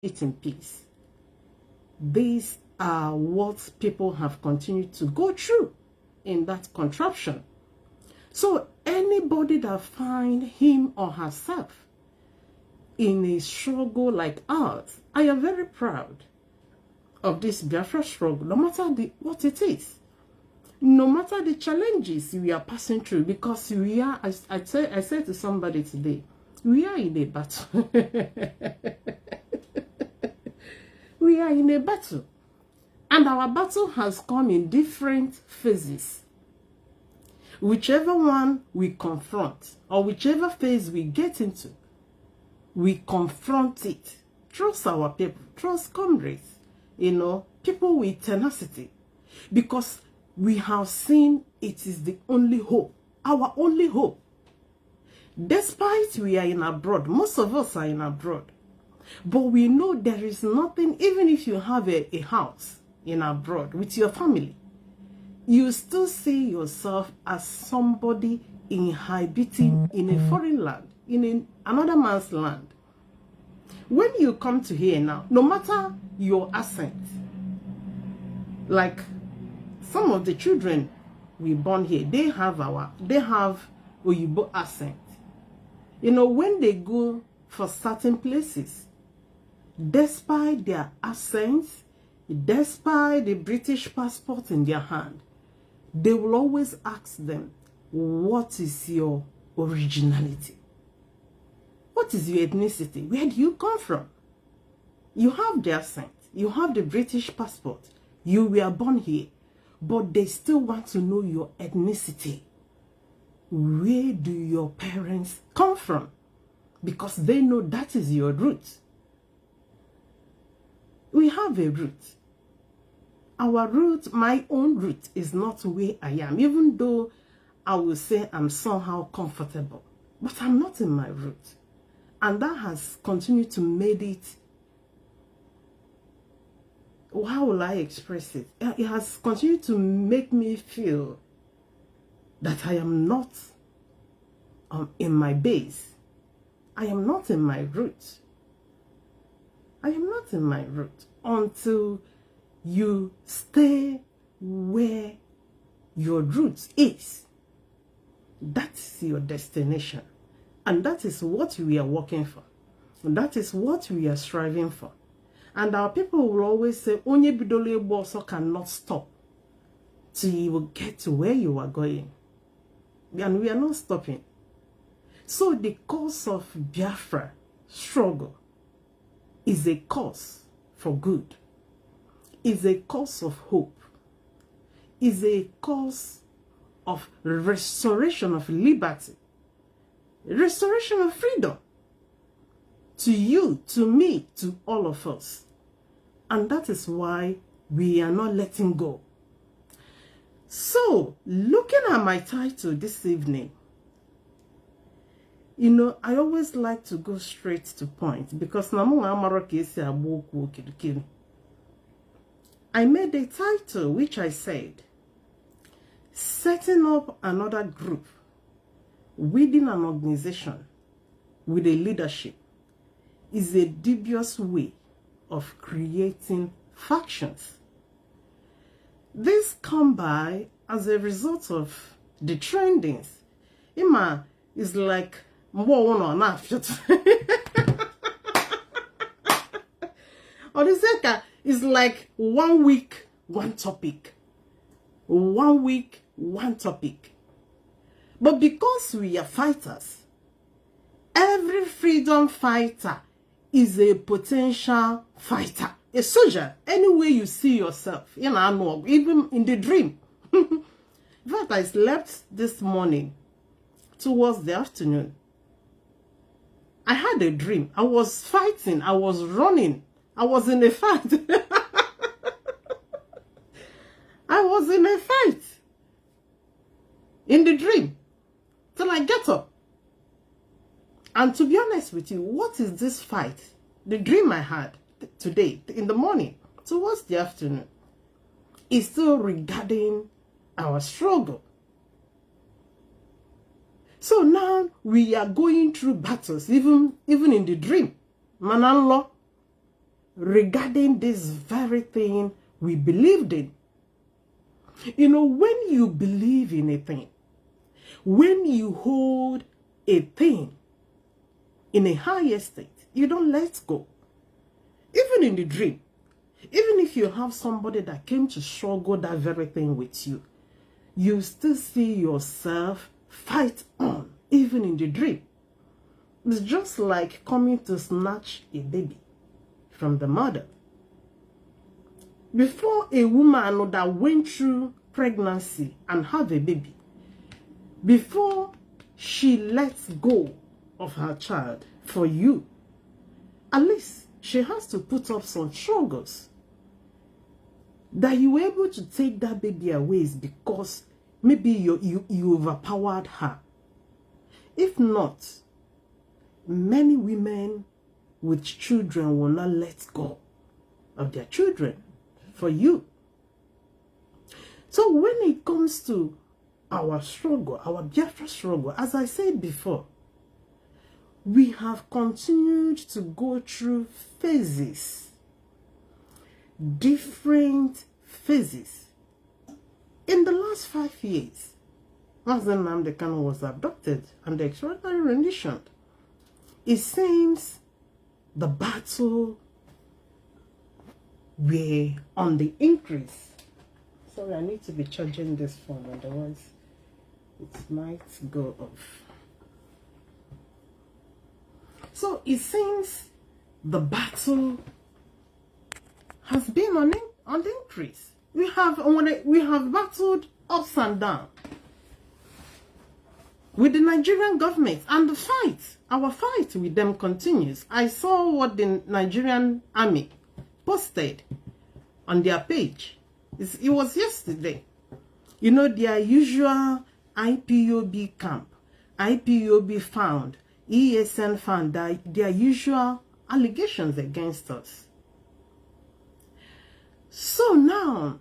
it in peace. These are what people have continued to go through in that contraption. So anybody that find him or herself in a struggle like ours, I am very proud of this Biafra struggle, no matter what it is, no matter the challenges we are passing through, because we are, I said to somebody today, we are in a battle. We are in a battle. And our battle has come in different phases. Whichever one we confront, or whichever phase we get into, we confront it. Trust our people, trust comrades, people with tenacity. Because we have seen it is the only hope, our only hope. Despite we are in abroad, most of us are in abroad, but we know there is nothing, even if you have a house in abroad with your family, you still see yourself as somebody inhabiting in a foreign land, in another man's land. When you come to here now, no matter your accent, like some of the children we born here, they have Oyibo accent. When they go for certain places, despite their accents, despite the British passport in their hand, they will always ask them, what is your originality? What is your ethnicity? Where do you come from? You have the accent, you have the British passport, you were born here, but they still want to know your ethnicity. Where do your parents come from? Because they know that is your root. We have a root. Our root, my own root, is not where I am, even though I will say I'm somehow comfortable. But I'm not in my root. And that has continued to make it, how will I express it? It has continued to make me feel that I am not in my base. I am not in my root. I am not in my root until you stay where your root is. That's your destination. And that is what we are working for. And that is what we are striving for. And our people will always say, Onye bidole boso cannot stop till you will get to where you are going. And we are not stopping. So the cause of Biafra struggle is a cause for good, is a cause of hope, is a cause of restoration of liberty, restoration of freedom to you, to me, to all of us. And that is why we are not letting go. So, looking at my title this evening, I always like to go straight to point because I made a title which I said, setting up another group within an organization with a leadership is a dubious way of creating factions. This come by as a result of the trendings. Ima is like Odiseka is like 1 week, one topic. 1 week, one topic. But because we are fighters, every freedom fighter is a potential fighter. A soldier, anywhere you see yourself, even in the dream. In fact, I slept this morning towards the afternoon. I had a dream. I was fighting. I was running. I was in a fight. I was in a fight. In the dream. Till I get up. And to be honest with you, what is this fight? The dream I had today, in the morning, towards the afternoon, is still regarding our struggle. So now we are going through battles, even in the dream. Mananlo. regarding this very thing we believed in. You know, when you believe in a thing, when you hold a thing in a higher state, you don't let go. Even in the dream, even if you have somebody that came to struggle that very thing with you, you still see yourself fight on, even in the dream. It's just like coming to snatch a baby from the mother. Before a woman that went through pregnancy and have a baby, before she lets go of her child for you, at least she has to put up some struggles. That you were able to take that baby away is because maybe you overpowered her. If not, many women with children will not let go of their children for you. So when it comes to our struggle, our Biafra struggle, as I said before, we have continued to go through phases, different phases. In the last 5 years, Mazi Nnamdi Kanu was abducted and extraordinary rendition. It seems the battle were on the increase. Sorry, I need to be charging this phone, otherwise it might go off. So it seems the battle has been on the increase. We have battled ups and downs with the Nigerian government, and our fight with them continues. I saw what the Nigerian army posted on their page. It was yesterday. You know, their usual IPOB camp, IPOB found, ESN found, their usual allegations against us. So now,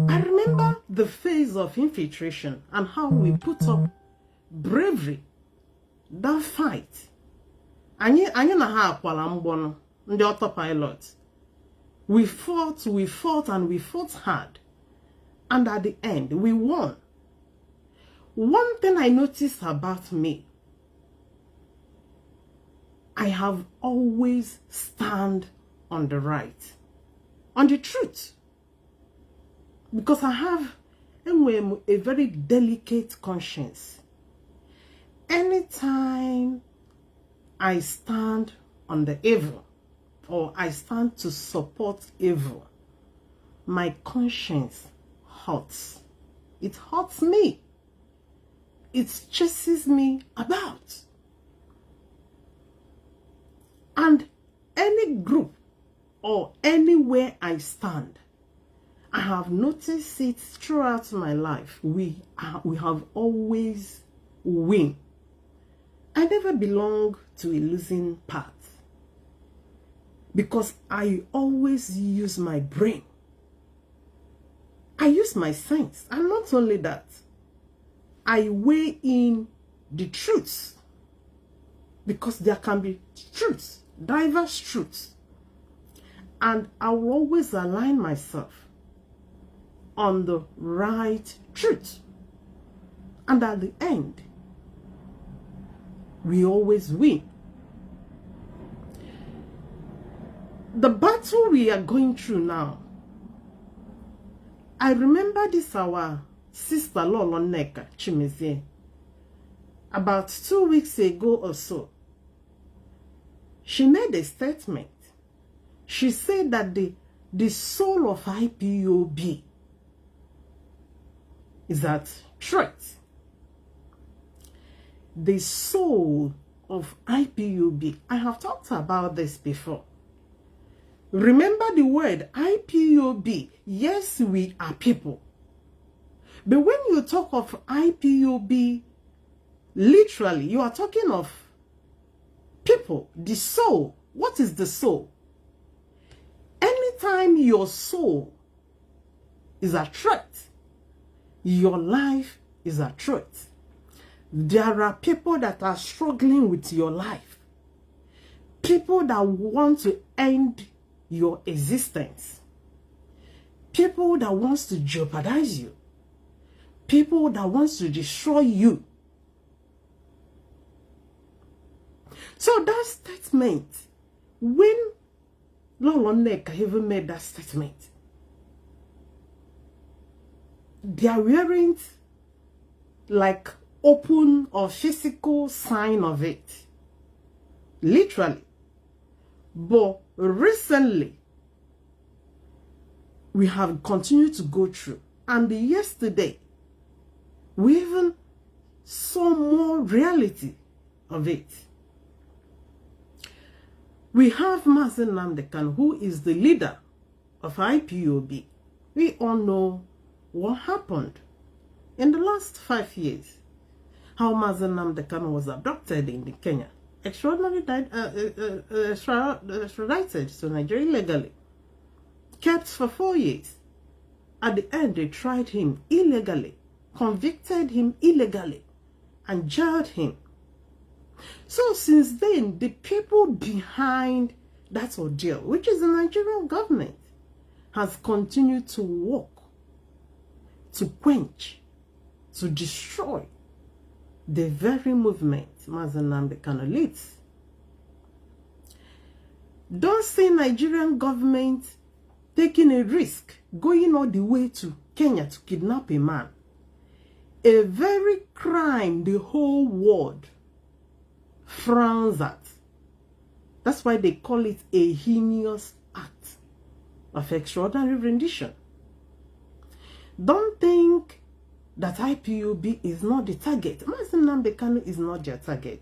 I remember the phase of infiltration and how we put up bravery, that fight. Anyị na ha akwala mgbono, ndị autopilot. We fought and we fought hard. And at the end, we won. One thing I noticed about me, I have always stand on the right, on the truth. Because I have a very delicate conscience. Anytime I stand on the evil, or I stand to support evil, my conscience hurts. It hurts me. It chases me about. And any group or anywhere I stand, I have noticed it throughout my life. We have always win. I never belong to a losing path. Because I always use my brain. I use my sense. And not only that, I weigh in the truths. Because there can be truths, diverse truths. And I will always align myself on the right truth. And at the end, we always win. The battle we are going through now, I remember this our sister Lolo Neka Chimezie, about 2 weeks ago or so. She made a statement. She said that the soul of IPOB is at threat. The soul of IPOB. I have talked about this before. Remember the word IPOB. Yes, we are people. But when you talk of IPOB, literally, you are talking of people, the soul. What is the soul? Anytime your soul is a threat, your life is a threat. There are people that are struggling with your life. People that want to end your existence. People that wants to jeopardize you. People that wants to destroy you. So that statement, when Lolo Nneka even made that statement, there weren't like open or physical sign of it. Literally. But recently, we have continued to go through. And yesterday, we even saw more reality of it. We have Mazi Nnamdi Kanu, who is the leader of IPOB. We all know what happened in the last 5 years. How Mazi Nnamdi Kanu was abducted in Kenya. Extraordinarily extradited to Nigeria illegally. Kept for 4 years. At the end, they tried him illegally, convicted him illegally, and jailed him. So since then, the people behind that ordeal, which is the Nigerian government, has continued to work, to quench, to destroy the very movement Mazi Nnamdi Kanu leads. Don't see Nigerian government taking a risk, going all the way to Kenya to kidnap a man. A very crime the whole world frowns at. That's why they call it a heinous act of extraordinary rendition. Don't think that IPOB is not the target. Mazi Nnamdi Kanu is not their target.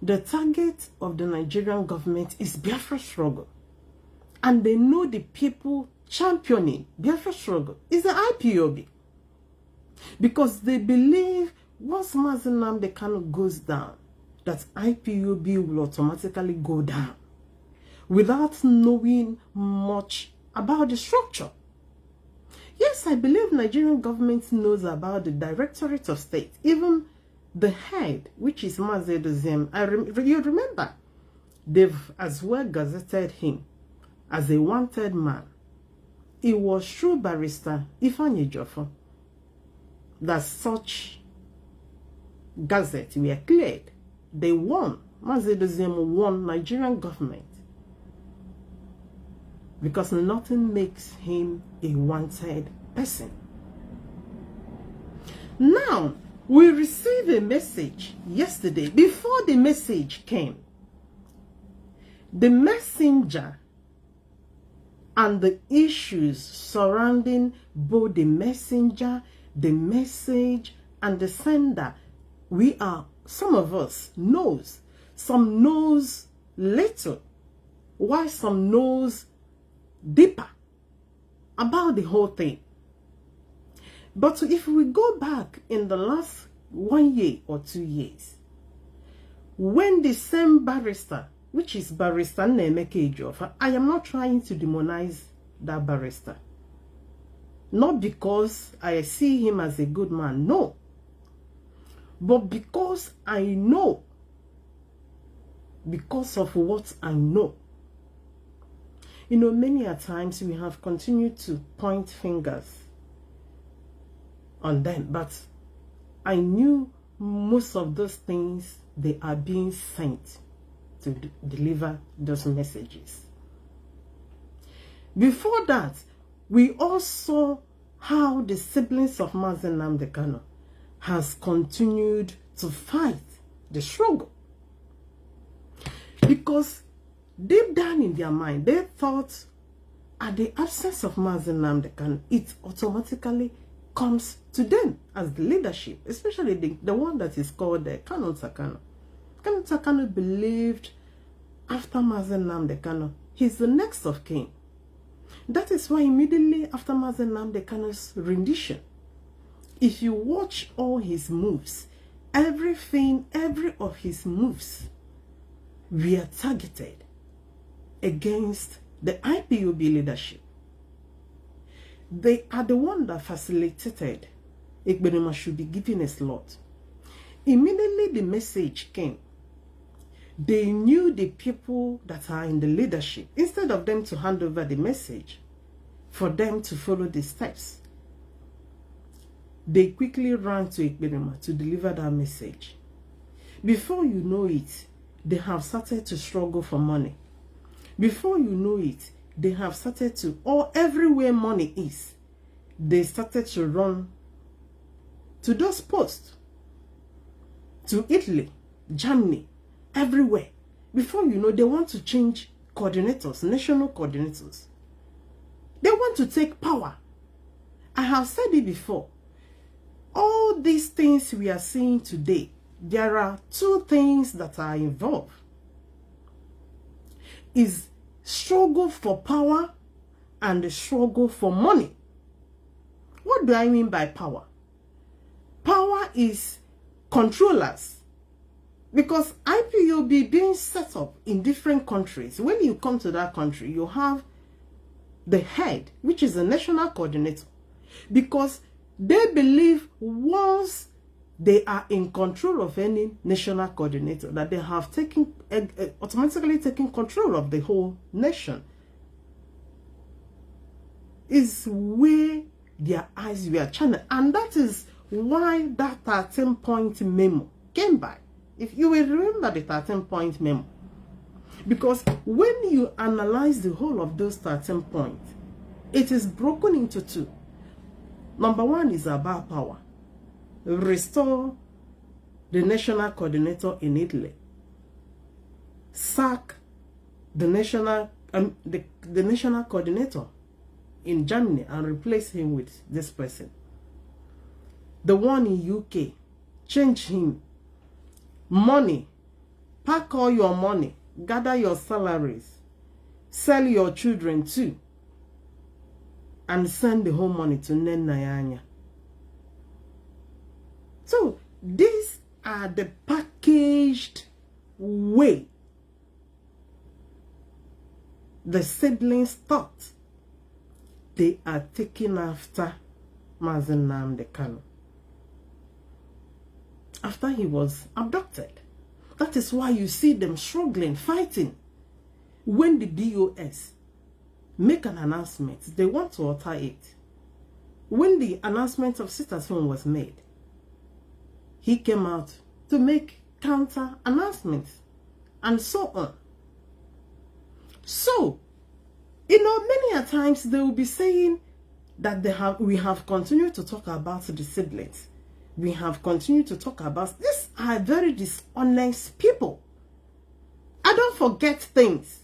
The target of the Nigerian government is Biafra struggle. And they know the people championing Biafra struggle is the IPOB. Because they believe once Mazi Nnamdi Kanu goes down, that IPOB will automatically go down without knowing much about the structure. Yes, I believe Nigerian government knows about the Directorate of State, even the head, which is Mazi Doziem. You remember, they've as well gazetted him as a wanted man. It was through Barrister Ifeanyi Ejiofor that such gazettes were cleared. They won. Mazi Doziem won Nigerian government because nothing makes him a wanted person. Now, we received a message yesterday. Before the message came, the messenger and the issues surrounding both the messenger, the message, and the sender, some of us knows. Some knows little, while some knows deeper about the whole thing. But if we go back in the last 1 year or 2 years, when the same barrister, which is Barrister Nnamdi Ejiofor, I am not trying to demonize that barrister. Not because I see him as a good man, no. But because I know, because of what I know. You know, many a times we have continued to point fingers on them, but I knew most of those things, they are being sent to deliver those messages. Before that, we all saw how the siblings of Mazi Nnamdi Kanu has continued to fight the struggle. Because deep down in their mind, they thought at the absence of Mazi Nnamdi Kanu, it automatically comes to them as the leadership, especially the one that is called Kanu. Kanu believed after Mazi Nnamdi Kanu, he's the next of kin. That is why immediately after Mazi Nnamdi Kanu's rendition, if you watch all his moves, every of his moves were targeted against the IPOB leadership. They are the one that facilitated Ekbenema should be given a slot. Immediately the message came, They knew the people that are in the leadership. Instead of them to hand over the message for them to follow the steps, they quickly ran to Ekberima to deliver that message. Before you know it, they have started to struggle for money. Before you know it, they have started to, or everywhere money is, they started to run to those posts, to Italy, Germany, everywhere. Before you know, they want to change coordinators, national coordinators. They want to take power. I have said it before. All these things we are seeing today, there are two things that are involved. Is struggle for power and the struggle for money. What do I mean by power? Power is controllers. Because IPOB being set up in different countries, when you come to that country, you have the head, which is a national coordinator. Because they believe once they are in control of any national coordinator, that they have taken automatically taken control of the whole nation. Is where their eyes were channeled. And that is why that 13-point memo came by. If you will remember the 13-point memo. Because when you analyze the whole of those 13 points, it is broken into two. Number one is about power. Restore the national coordinator in Italy. Sack the national national coordinator in Germany and replace him with this person. The one in UK, change him. Money, pack all your money, gather your salaries, sell your children too, and send the whole money to Nnamdi. So these are the packaged way the siblings thought they are taking after Mazi Nnamdi Kanu. After he was abducted. That is why you see them struggling, fighting. When the DOS make an announcement, they want to alter it. When the announcement of Sister's phone was made, he came out to make counter announcements and so on. So, you know, many a times they will be saying that we have continued to talk about the siblings. We have continued to talk about, these are very dishonest people. I don't forget things.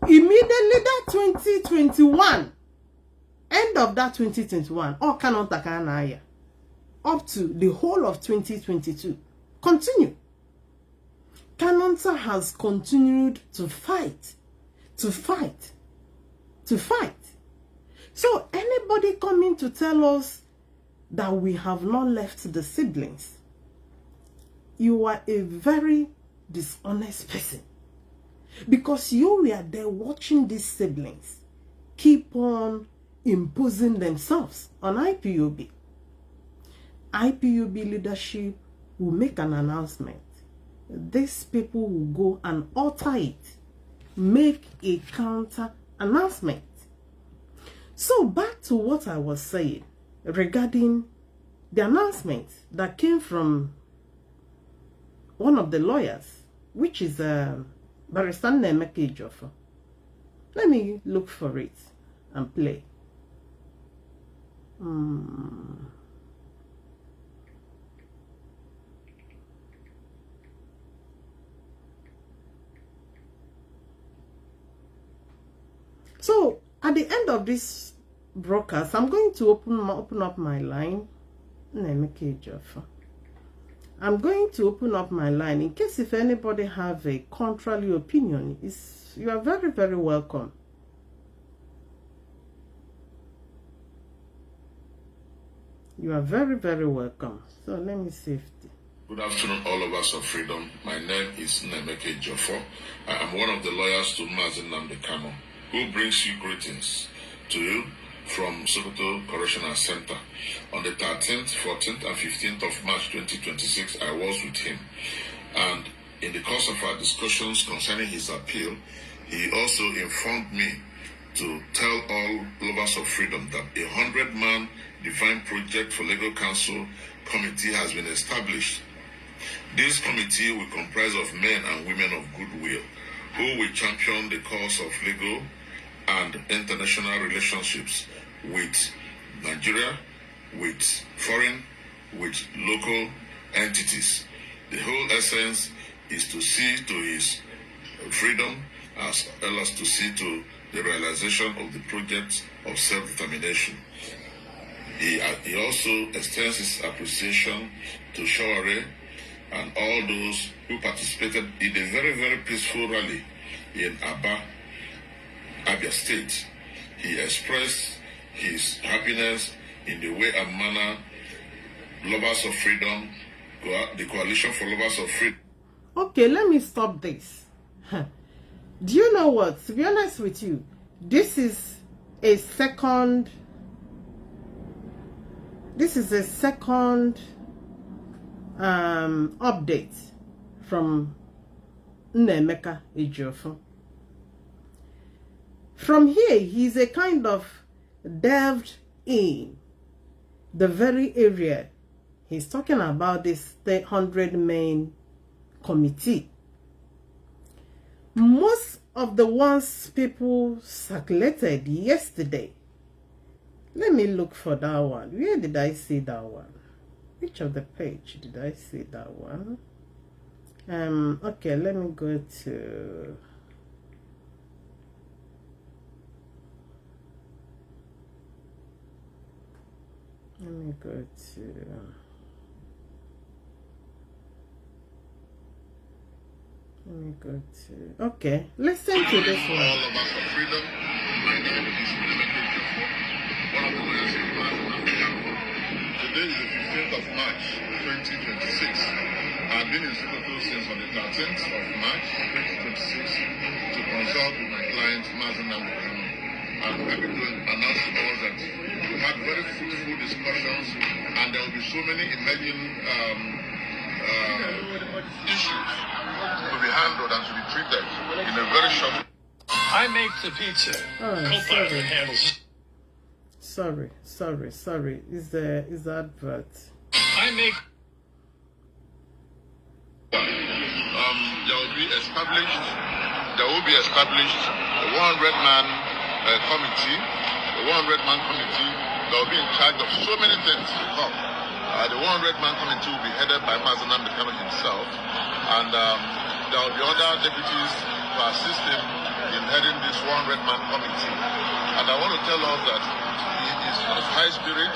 Immediately that 2021, end of that 2021, all cannot takanaya, up to the whole of 2022, continue. Kanonta has continued to fight, to fight, to fight. So anybody coming to tell us that we have not left the siblings, you are a very dishonest person. Because you were there watching these siblings keep on imposing themselves on IPOB. IPOB leadership will make an announcement. These people will go and alter it, make a counter announcement. So back to what I was saying regarding the announcement that came from one of the lawyers, which is Barrister MNK. Let me look for it and play. So at the end of this broadcast, I'm going to open up my line. I'm going to open up my line in case if anybody have a contrary opinion. You are very, very welcome. You are very, very welcome. So let me see if Good afternoon, all of us of freedom. My name is Nnamdi. I am one of the lawyers to Mazi Nnamdi Kanu, who brings you greetings to you from Sokoto Correctional Center. On the 13th, 14th, and 15th of March 2026, I was with him. And In the course of our discussions concerning his appeal, he also informed me to tell all lovers of freedom that a 100-man Divine Project for Legal Counsel committee has been established. This committee will comprise of men and women of goodwill who will champion the cause of legal and international relationships with Nigeria, with foreign, with local entities. The whole essence is to see to his freedom as well as to see to the realization of the project of self-determination. He also extends his appreciation to Shaware and all those who participated in a very, very peaceful rally in Abia State. He expressed his happiness in the way and manner Lovers of Freedom, the Coalition for Lovers of Freedom. Okay, let me stop this. Do you know what? To be honest with you, this is a second update from Nnamdi Ejiofor. From here, he's a kind of delved in the very area he's talking about, this 100-man committee. Most of the ones people circulated yesterday. Let me look for that one. Where did I see that one? Which of the page did I see that one? Okay, let me go to... Let me go to... Okay, listen to this one. All of us for freedom. My name is Nnamdi Ejiofor, one of the lawyers in Nnamdi. Today is the 15th of March, 2026. I've been in Sokoto since on the 13th of March, 2026, to consult with my client, Mazi Nnamdi. I'm happy to announce to us that we had very fruitful discussions, and there will be so many emerging issues to be handled and to be treated in a very short. I make the pizza. Co-pilot handles. Sorry. Is the advert? I make. There will be established a 100-man committee, that will be in charge of so many things to come. The 100-man committee will be headed by Mazi Nnamdi himself, and there will be other deputies to assist him in heading this 100-man committee. And I want to tell us that he is of high spirit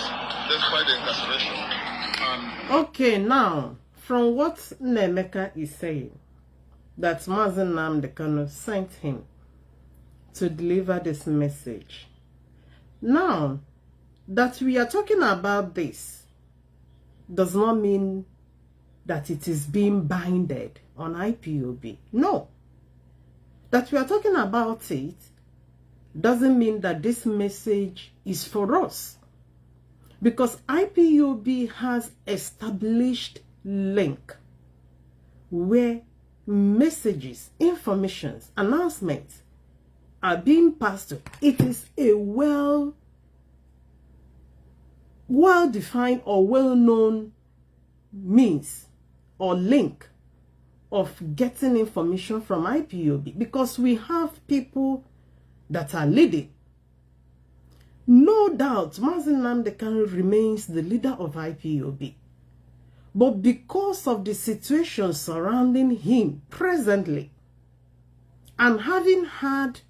despite the incarceration. Okay, now, from what Nnamdi is saying, that Mazi Nnamdi sent him to deliver this message. Now, that we are talking about this does not mean that it is being binded on IPOB. No. That we are talking about it doesn't mean that this message is for us. Because IPOB has established link where messages, informations, announcements are being passed to. It is a well-defined or well-known means or link of getting information from IPOB, because we have people that are leading. No doubt Mazi Nnamdi remains the leader of IPOB, but because of the situation surrounding him presently, and having had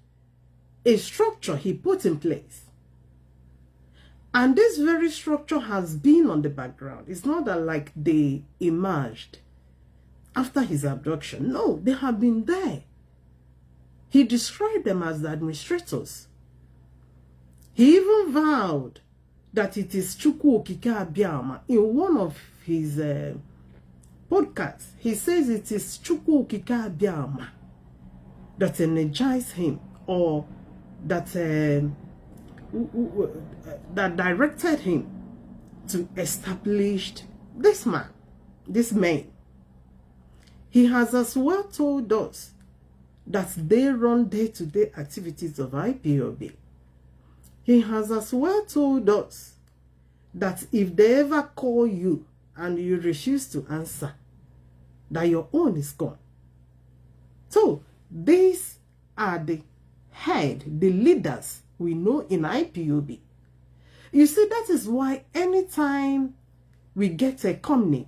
a structure he put in place, and this very structure has been on the background. It's not that like they emerged after his abduction. No, they have been there. He described them as the administrators. He even vowed that it is Chukwu Okike Abiama. In one of his podcasts, he says it is Chukwu Okike Abiama that energized him, or that that directed him to establish this man. He has as well told us that they run day-to-day activities of IPOB. He has as well told us that if they ever call you and you refuse to answer, that your own is gone. So, these are the head, the leaders we know in IPOB. You see, that is why anytime we get a communique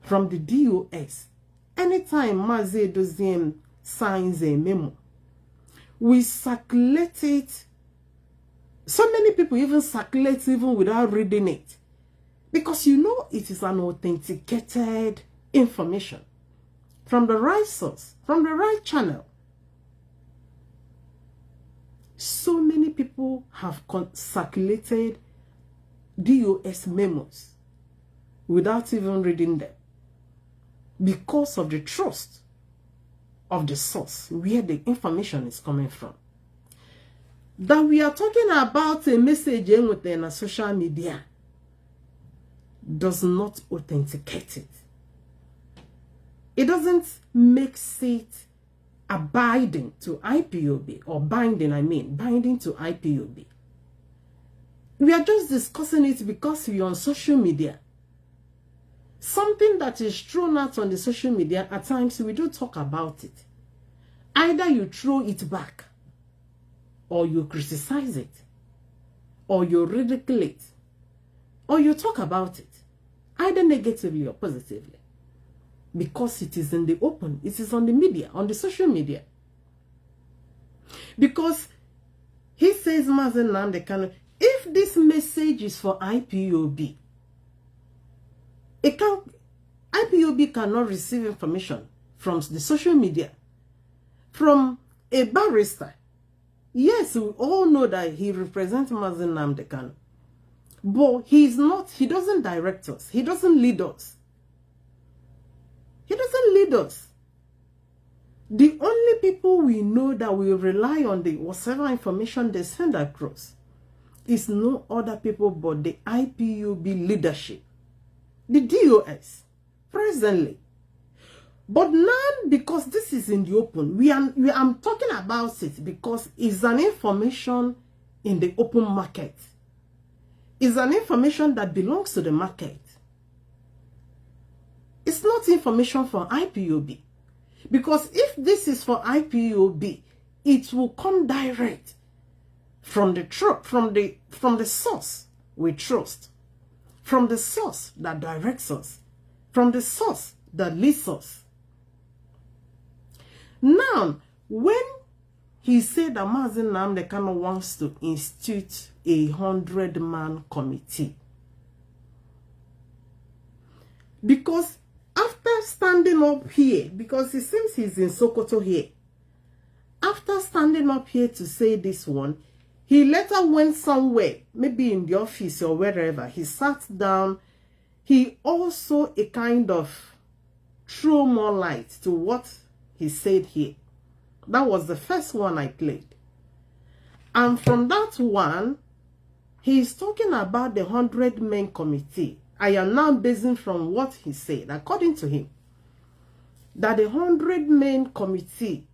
from the DOS, anytime Mazi Edoziem signs a memo, we circulate it. So many people even circulate even without reading it, because you know it is an authenticated information from the right source, from the right channel. So many people have circulated DOS memos without even reading them, because of the trust of the source where the information is coming from. That we are talking about a message in a social media does not authenticate it. It doesn't make it abiding to IPOB, or binding to IPOB. We are just discussing it because we are on social media. Something that is thrown out on the social media, at times we do talk about it. Either you throw it back, or you criticize it, or you ridicule it, or you talk about it, either negatively or positively, because it is in the open, it is on the media, on the social media. Because he says, Mazi Nnamdi Kanu, if this message is for IPOB, IPOB cannot receive information from the social media, from a barrister. Yes, we all know that he represents Mazi Nnamdi Kanu, but he doesn't direct us. He doesn't lead us. He doesn't lead us. The only people we know that will rely on the whatever information they send across is no other people but the IPOB leadership, the DOS, presently. But now, because this is in the open, I'm talking about it because it's an information in the open market. It's an information that belongs to the market. It's not information for IPOB. Because if this is for IPOB, it will come direct from the source we trust, from the source that directs us, from the source that leads us. Now, when he said that Mazi Nnamdi Kanu wants to institute a 100-man committee, because after standing up here, because it seems he's in Sokoto here, after standing up here to say this one, he later went somewhere, maybe in the office or wherever. He sat down. He also a kind of threw more light to what he said here. That was the first one I played. And from that one, he's talking about the 100-man committee. I am now basing from what he said, according to him, that the 100-man committee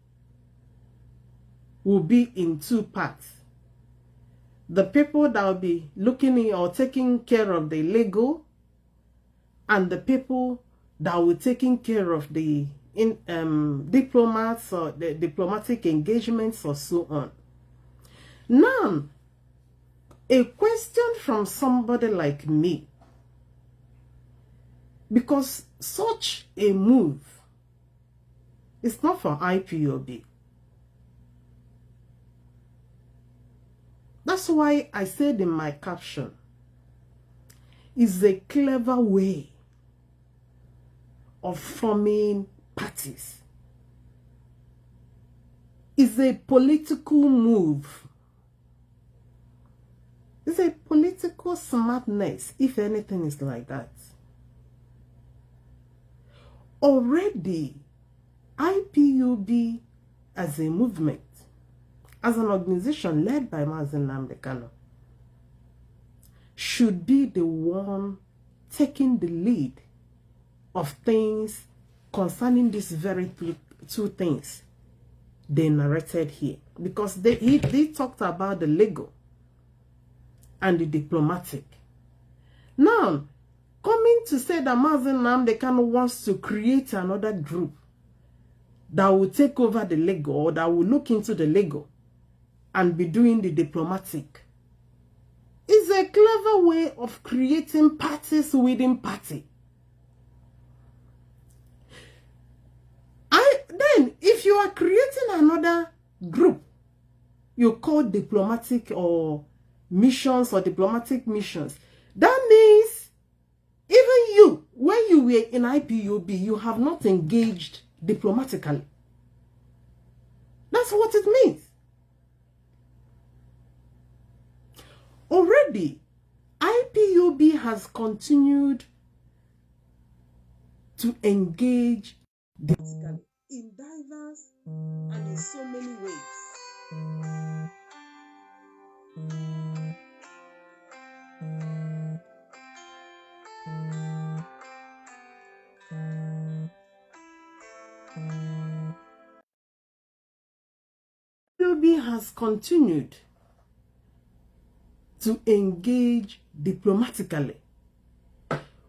will be in two parts. The people that will be looking or taking care of the legal, and the people that will be taking care of the diplomats or the diplomatic engagements or so on. Now, a question from somebody like me, because such a move is not for IPOB. That's why I said in my caption, it's a clever way of forming parties. It's a political move. It's a political smartness, if anything is like that. Already, IPOB as a movement, as an organization led by Mazi Nnamdi Kanu, should be the one taking the lead of things concerning these very two things they narrated here. Because they talked about the legal and the diplomatic. Now, coming to say that Mazi Nnamdi Kanu wants to create another group that will take over the legal, or that will look into the legal and be doing the diplomatic, is a clever way of creating parties within party. Then, if you are creating another group, you call diplomatic or missions or diplomatic missions, that means even you, when you were in IPOB, you have not engaged diplomatically. That's what it means. Already, IPOB has continued to engage diplomatically in diverse and in so many ways. IPOB has continued to engage diplomatically.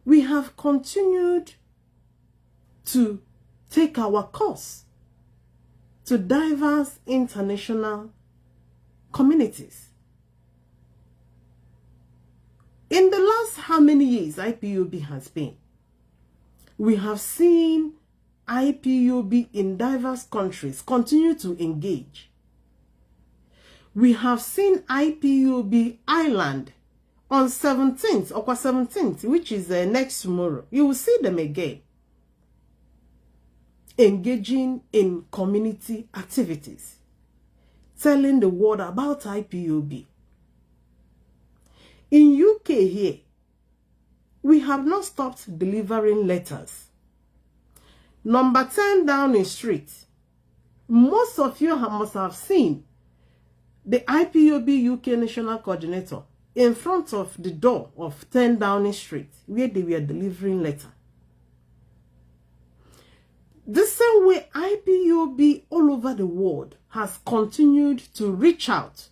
We have continued to take our course to diverse international communities. In the last how many years IPOB has been, we have seen IPOB in diverse countries continue to engage. We have seen IPOB Island on 17th, Okwa 17th, which is next tomorrow. You will see them again, engaging in community activities, telling the world about IPOB. In UK here, we have not stopped delivering letters. Number 10 Downing Street. Most of you must have seen the IPOB UK National Coordinator in front of the door of 10 Downing Street, where they were delivering letters. The same way IPOB all over the world has continued to reach out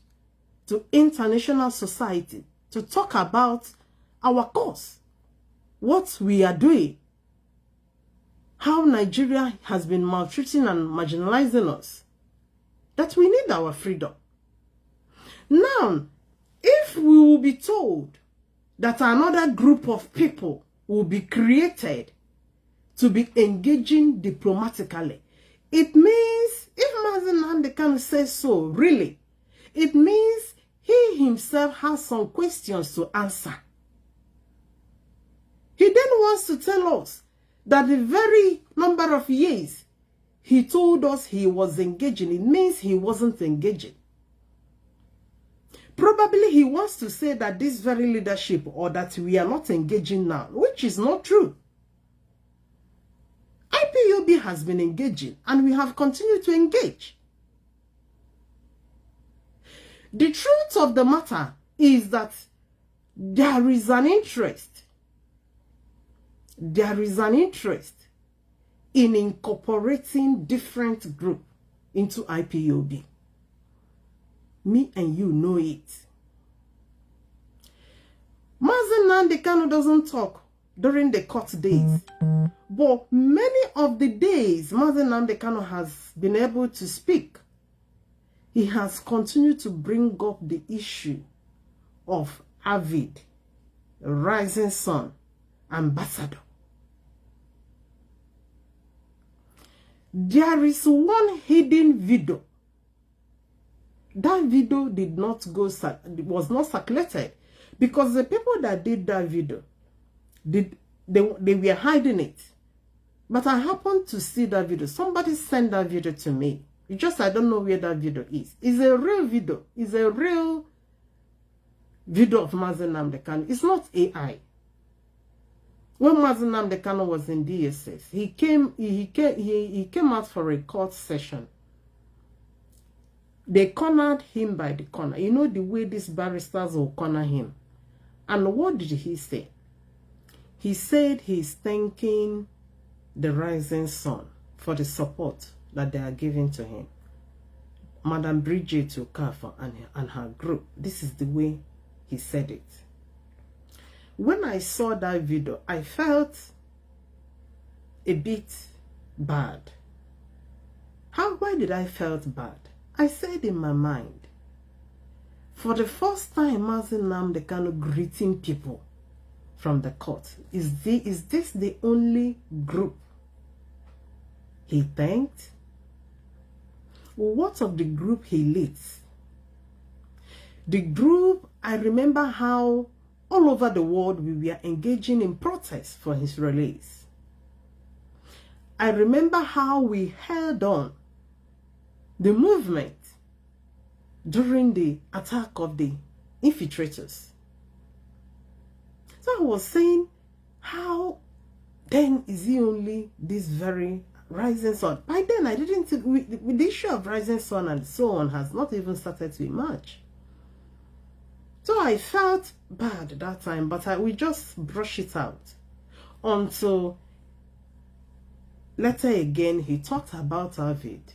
to international society to talk about our cause, what we are doing, how Nigeria has been maltreating and marginalizing us, that we need our freedom. Now, if we will be told that another group of people will be created to be engaging diplomatically, it means, if Mazi Nnamdi Kanu says so, really, it means he himself has some questions to answer. He then wants to tell us that the very number of years he told us he was engaging, it means he wasn't engaging. Probably he wants to say that this very leadership, or that we are not engaging now, which is not true. IPOB has been engaging, and we have continued to engage. The truth of the matter is that there is an interest. There is an interest in incorporating different groups into IPOB. Me and you know it. Mazi Nnamdi Kanu doesn't talk during the court days. But many of the days Mazi Nnamdi Kanu has been able to speak, he has continued to bring up the issue of Avid, Rising Sun, Ambassador. There is one hidden video. That video did not go, was not circulated, because the people that did that video, they were hiding it. But I happened to see that video. Somebody sent that video to me. It's just I don't know where that video is. It's a real video. It's a real video of Mazi Nnamdi Kanu. It's not AI. When Mazi Nnamdi Kanu was in DSS, he came out for a court session. They cornered him by the corner. You know the way these barristers will corner him. And what did he say? He said he's thanking the Rising Sun for the support that they are giving to him. Madam Bridget Okafor and her group. This is the way he said it. When I saw that video, I felt a bit bad. Why did I felt bad? I said in my mind, for the first time, Mazi Nnamdi Kanu greeting people from the court. Is this the only group he thanked? What of the group he leads? The group, I remember how all over the world we were engaging in protests for his release. I remember how we held on the movement during the attack of the infiltrators. So I was saying, how then is he only this very Rising Sun? By then I didn't think, with the issue of Rising Sun and so on has not even started to emerge. So I felt bad at that time, but we just brush it out until later again he talked about Arvid.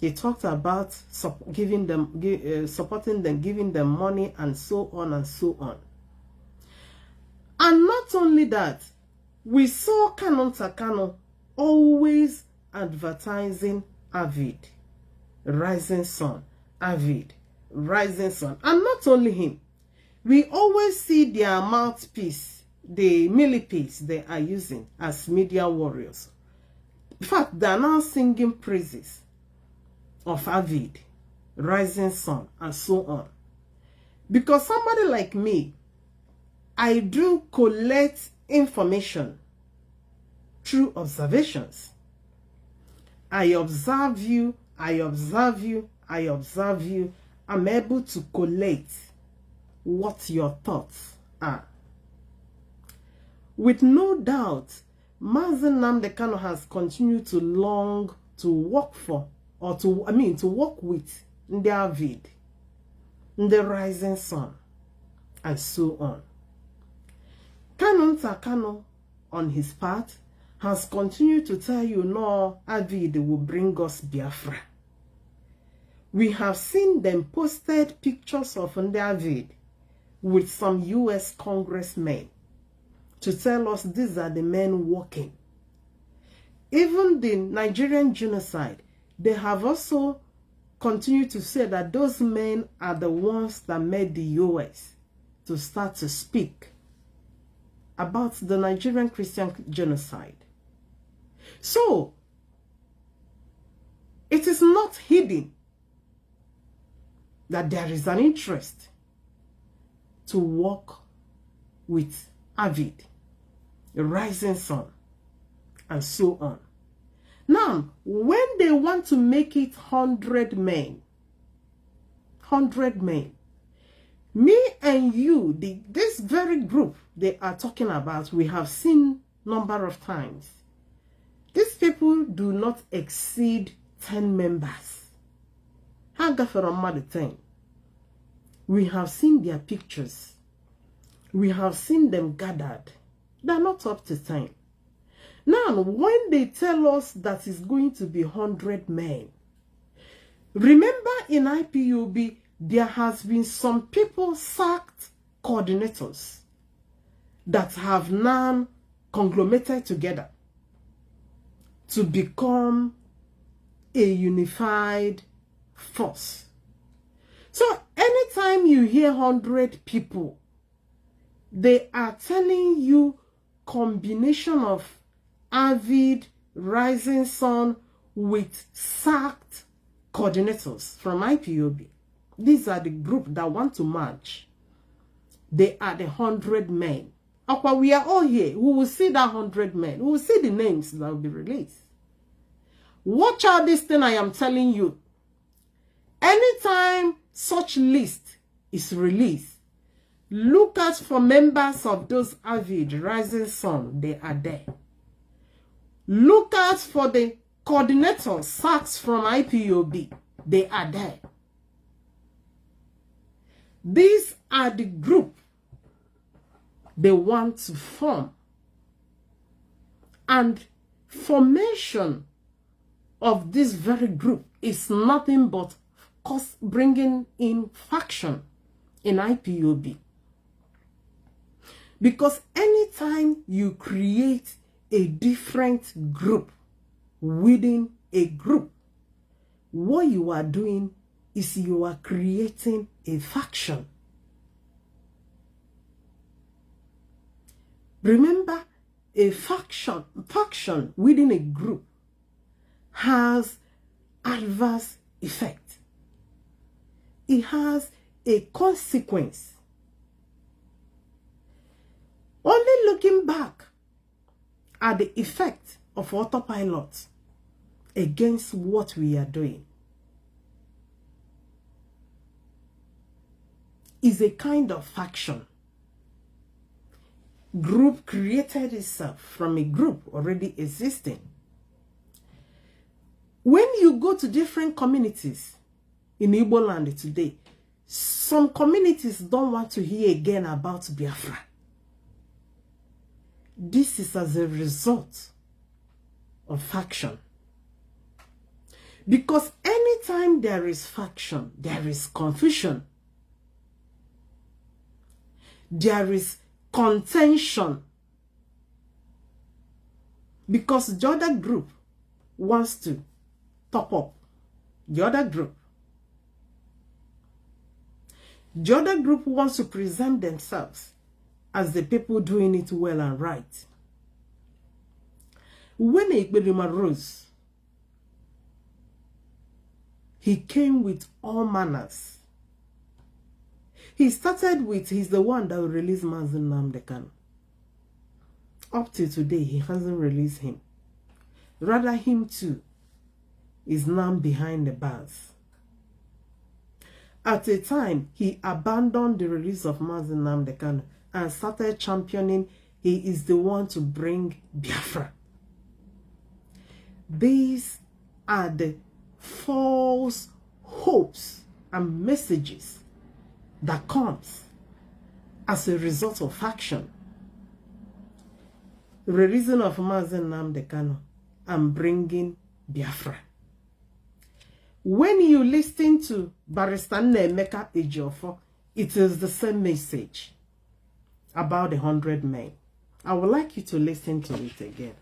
He talked about supporting them, giving them money, and so on and so on. And not only that, we saw Kanu always advertising Arvid, Rising Sun, Arvid, Rising Sun. And not only him, we always see their mouthpiece, the millipiece they are using as media warriors. In fact, they are now singing praises of Arvid, Rising Sun, and so on. Because somebody like me, I do collect information through observations. I observe you, I observe you, I observe you. I'm able to collate what your thoughts are. With no doubt, Mazi Nnamdi Kanu has continued to long to work for, or to work with the Arvid, the Rising Sun, and so on. Kanu, on his part, has continued to tell you, no, Arvid will bring us Biafra. We have seen them posted pictures of Nnamdi with some US congressmen to tell us these are the men working. Even the Nigerian genocide, they have also continued to say that those men are the ones that made the US to start to speak about the Nigerian Christian genocide. So, it is not hidden that there is an interest to work with Arvid, the Rising Sun, and so on. Now, when they want to make it 100 men, me and you, this very group they are talking about, we have seen number of times. These people do not exceed 10 members. We have seen their pictures. We have seen them gathered. They are not up to 10. Now, when they tell us that it's going to be 100 men, remember in IPOB, there has been some people sacked coordinators that have now conglomerated together to become a unified force. So anytime you hear 100 people, they are telling you combination of Arvid, Rising Sun with sacked coordinators from IPOB. These are the group that want to march. They are the 100 men. Okay, we are all here. We will see that 100 men. We will see the names that will be released. Watch out this thing I am telling you. Anytime such list is released, look out for members of those Arvid, Rising Sun. They are there. Look out for the coordinators sacked from IPOB. They are there. These are the group they want to form. And formation of this very group is nothing but bringing in faction in IPOB. Because anytime you create a different group within a group, what you are doing is you are creating a faction. Remember, a faction within a group has adverse effect. It has a consequence. Only looking back at the effect of autopilot against what we are doing is a kind of faction. Group created itself from a group already existing. When you go to different communities in Igbo land today, some communities don't want to hear again about Biafra. This is as a result of faction. Because anytime there is faction, there is confusion. There is contention. Because the other group wants to top up the other group. The other group wants to present themselves as the people doing it well and right. When Ekberima rose, he came with all manners. He started with, he's the one that will release Mazi Nnamdi. Up till today, he hasn't released him. Rather, him too is now behind the bars. At a time, he abandoned the release of Mazi Nnamdi and started championing, he is the one to bring Biafra. These are the false hopes and messages that comes as a result of faction. The releasing of Mazi Nnamdi and bringing Biafra. When you listen to Barrister Nnamdi Ejiofor, it is the same message about the 100 men. I would like you to listen to it again.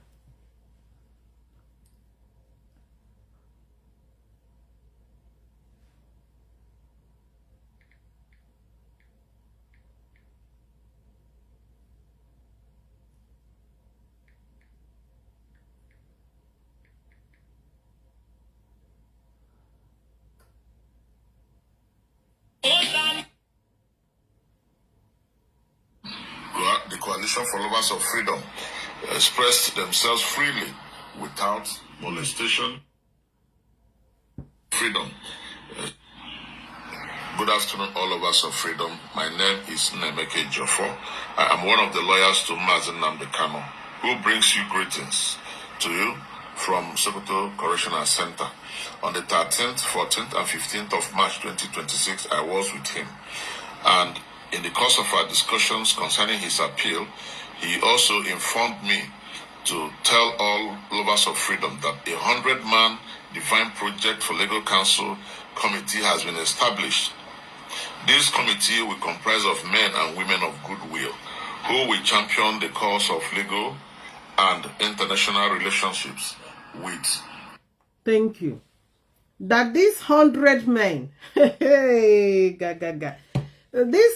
The Coalition for Lovers of Freedom expressed themselves freely without molestation. Freedom. Good afternoon, all lovers of freedom. My name is Nnamdi Ejiofor. I am one of the lawyers to Mazi Nnamdi Kanu, who brings you greetings to you from Sokoto Correctional Center. On the 13th, 14th, and 15th of March 2026, I was with him. And in the course of our discussions concerning his appeal, he also informed me to tell all lovers of freedom that a 100-man Divine Project for Legal Counsel Committee has been established. This committee will comprise of men and women of goodwill who will champion the cause of legal and international relationships with. Thank you. That these 100 men, these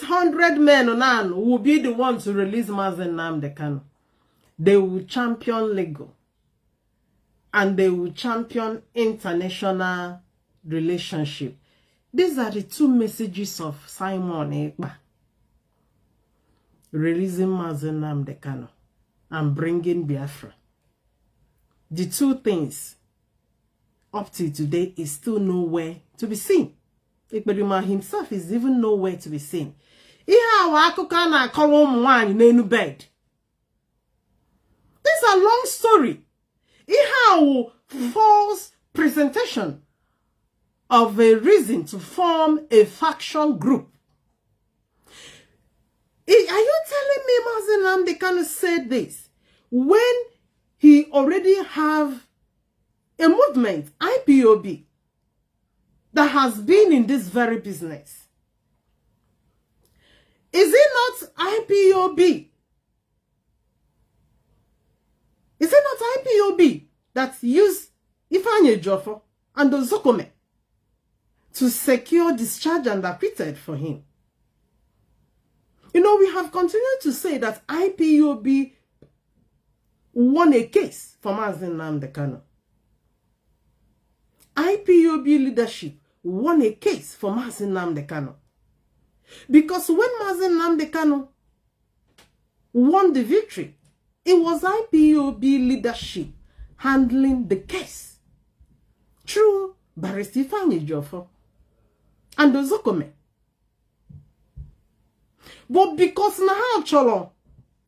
100 men will be the ones to release Mazi Nnamdi. They will champion legal and they will champion international relationship. These are the two messages of Simon Ekpa. Releasing Mazi Nnamdi and bringing Biafra. The two things up to today is still nowhere to be seen. Ekberima himself is even nowhere to be seen. These are long story. False presentation of a reason to form a faction group. Are you telling me Mazi Nnamdi said this when he already have a movement, IPOB, that has been in this very business. Is it not IPOB? Is it not IPOB that used Ifeanyi Ejiofor and Ozokome to secure discharge and acquitted for him? You know, we have continued to say that IPOB won a case for Mazi Nnamdi Kanu. IPOB leadership won a case for Mazi Nnamdi Kanu. Because when Mazi Nnamdi Kanu won the victory, it was IPOB leadership handling the case through Barrister Ifeanyi Ejiofor and Ozokome. But because now, Cholo,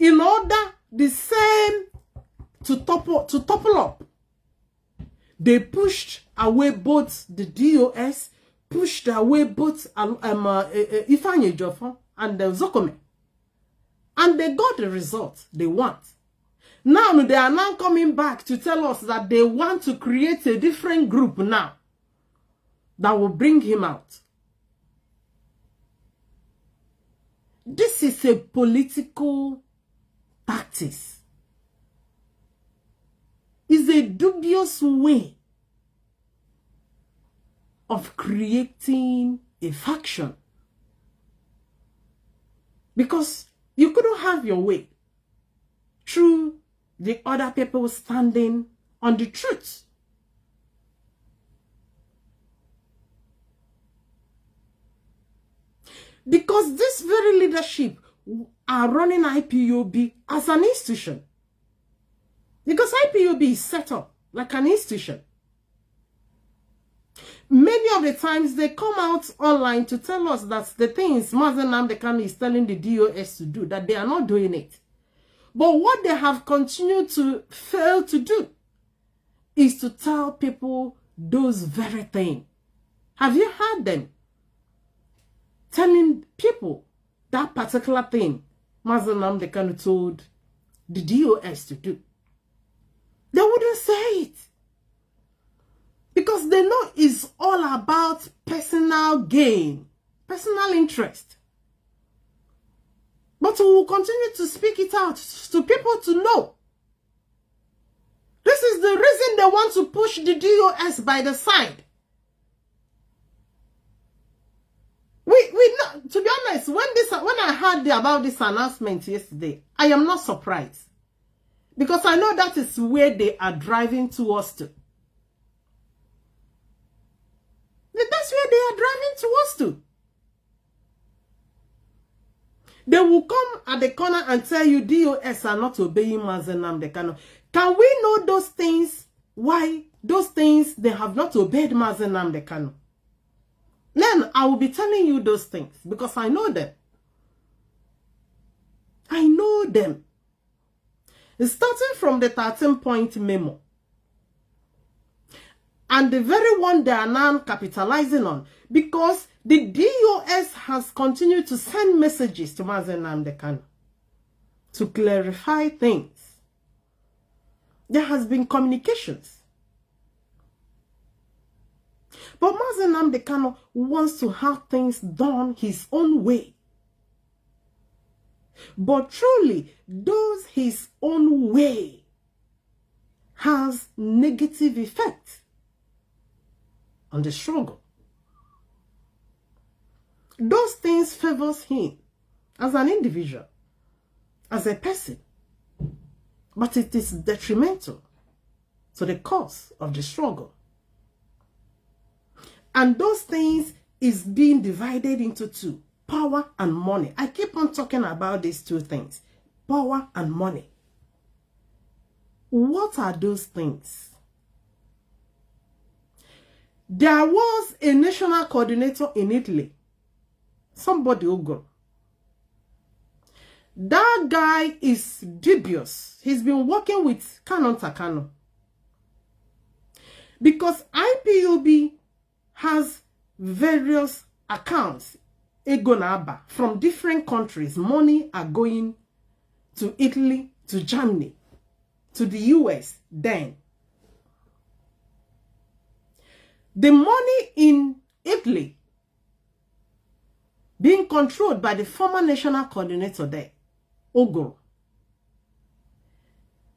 in order the same to topple up, they pushed away both the DOS, pushed away both Ifeanyi Ejiofor and Ozokome. And they got the result they want. Now they are now coming back to tell us that they want to create a different group now that will bring him out. This is a political tactics. It's a dubious way of creating a faction. Because you couldn't have your way through the other people standing on the truth. Because this very leadership are running IPOB as an institution. Because IPOB is set up like an institution. Many of the times they come out online to tell us that the things Mazi Nnamdi Kanu is telling the DOS to do, that they are not doing it. But what they have continued to fail to do is to tell people those very things. Have you heard them telling people that particular thing Mazi Nnamdi Kanu told the DOS to do? They wouldn't say it. Because they know it's all about personal gain, personal interest. But we will continue to speak it out to people to know. This is the reason they want to push the DOS by the side. To be honest, when I heard about this announcement yesterday, I am not surprised. Because I know that is where they are driving towards to. That's where they are driving towards to. They will come at the corner and tell you DOS are not obeying Mazi Nnamdi Kanu. Can we know those things? Why those things they have not obeyed Mazi Nnamdi Kanu? Then I will be telling you those things because I know them. I know them. Starting from the 13-point memo. And the very one they are now capitalizing on. Because the DOS has continued to send messages to Mazi Nnamdi Kanu to clarify things. There has been communications. But Mazi Nnamdi Kanu wants to have things done his own way. But truly, those his own way has negative effect on the struggle. Those things favors him as an individual, as a person, but it is detrimental to the cause of the struggle. And those things is being divided into two: power and money. I keep on talking about these two things: power and money. What are those things? There was a national coordinator in Italy. Somebody will go. That guy is dubious. He's been working with Kanu. Because IPOB has various accounts from different countries. Money are going to Italy, to Germany, to the US then. The money in Italy being controlled by the former national coordinator there, Ogoro,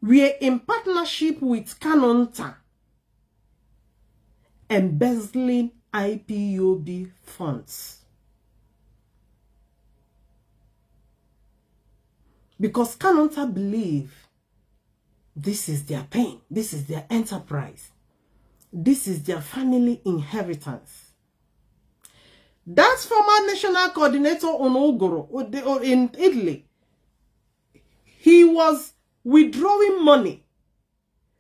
were in partnership with Kanu, embezzling IPOB funds. Because Kanu believe this is their pain, this is their enterprise, this is their family inheritance. That former national coordinator on Ogoro in Italy, he was withdrawing money.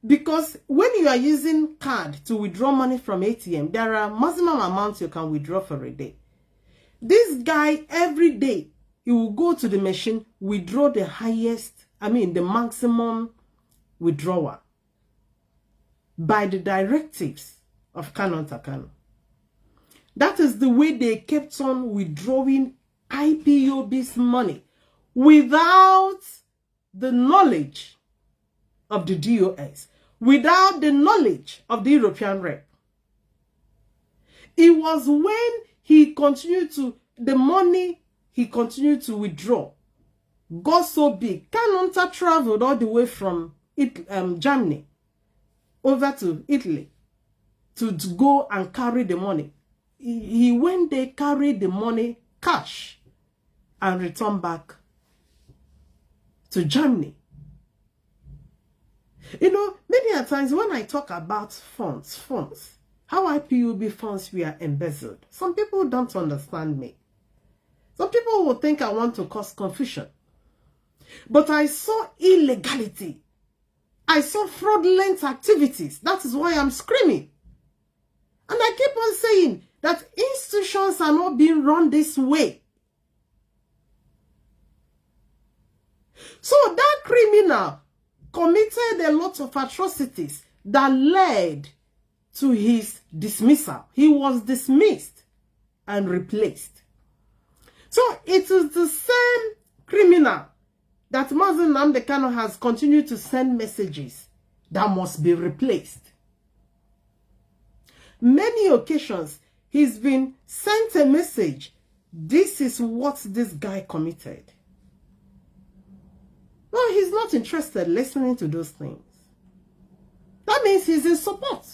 Because when you are using card to withdraw money from ATM, there are maximum amounts you can withdraw for a day. This guy, every day, he will go to the machine, withdraw the highest, the maximum withdrawal by the directives of Kanu. That is the way they kept on withdrawing IPOB's money without the knowledge of the DOS, without the knowledge of the European rep. It was when he continued to, the money he continued to withdraw got so big. Kanu traveled all the way from Germany over to Italy to go and carry the money. He went there, carried the money cash and returned back to Germany. You know, many a times when I talk about funds, how IPOB funds were embezzled, some people don't understand me. Some people will think I want to cause confusion. But I saw illegality. I saw fraudulent activities. That is why I'm screaming. And I keep on saying that institutions are not being run this way. So that criminal committed a lot of atrocities that led to his dismissal. He was dismissed and replaced. So it is the same criminal that Mazi Nnamdi Kanu has continued to send messages that must be replaced. Many occasions, he's been sent a message. This is what this guy committed. No, he's not interested in listening to those things. That means he's in support.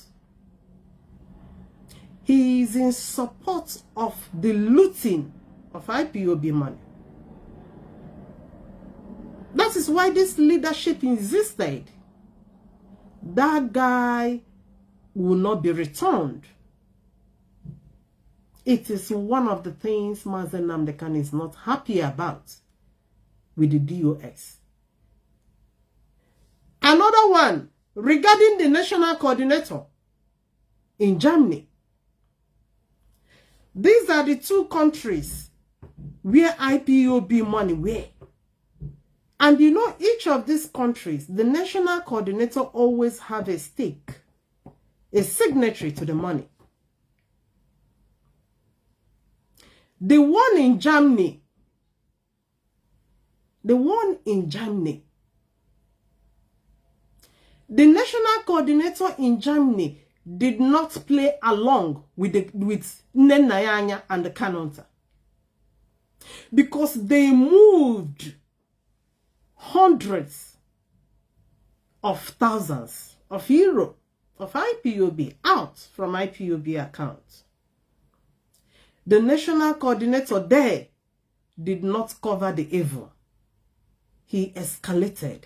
He is in support of the looting of IPOB money. That is why this leadership insisted that guy will not be returned. It is one of the things Mazi Nnamdi Kanu is not happy about with the DOS. Another one, regarding the national coordinator in Germany. These are the two countries where IPOB money were. And you know, each of these countries, the national coordinator always have a stake, a signatory to the money. The one in Germany, the national coordinator in Germany did not play along with Nnamdi and the Kanu, because they moved hundreds of thousands of euro of IPOB out from IPOB accounts. The national coordinator there did not cover the evil. He escalated.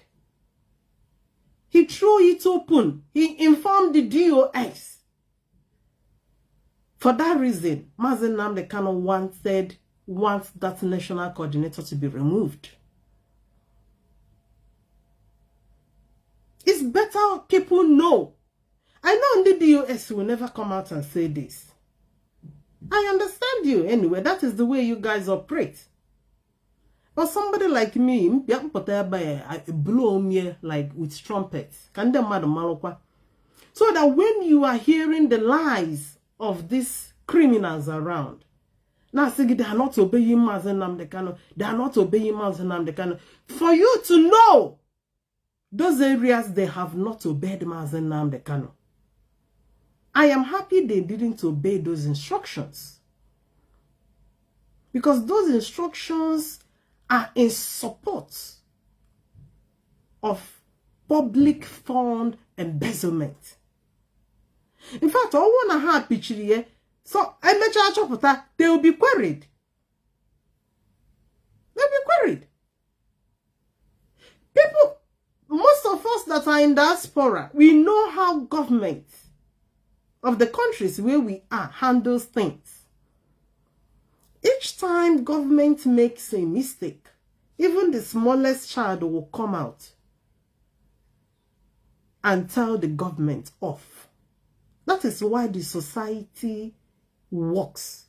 He threw it open. He informed the DOS. For that reason, Mazi Nnamdi Kanu wants that national coordinator to be removed. It's better people know. I know the DOS will never come out and say this. I understand you anyway. That is the way you guys operate. But somebody like me, blow me like with trumpets. So that when you are hearing the lies of these criminals around, now say they are not obeying Mazi Nnamdi Kanu, they are not obeying Mazi Nnamdi Kanu, for you to know those areas they have not obeyed Mazi Nnamdi Kanu. I am happy they didn't obey those instructions. Because those instructions are in support of public fund embezzlement. In fact, I want to have picture here. So, they will be queried. They'll be queried. People, most of us that are in diaspora, we know how government of the countries where we are handles things. Each time government makes a mistake, even the smallest child will come out and tell the government off. That is why the society works.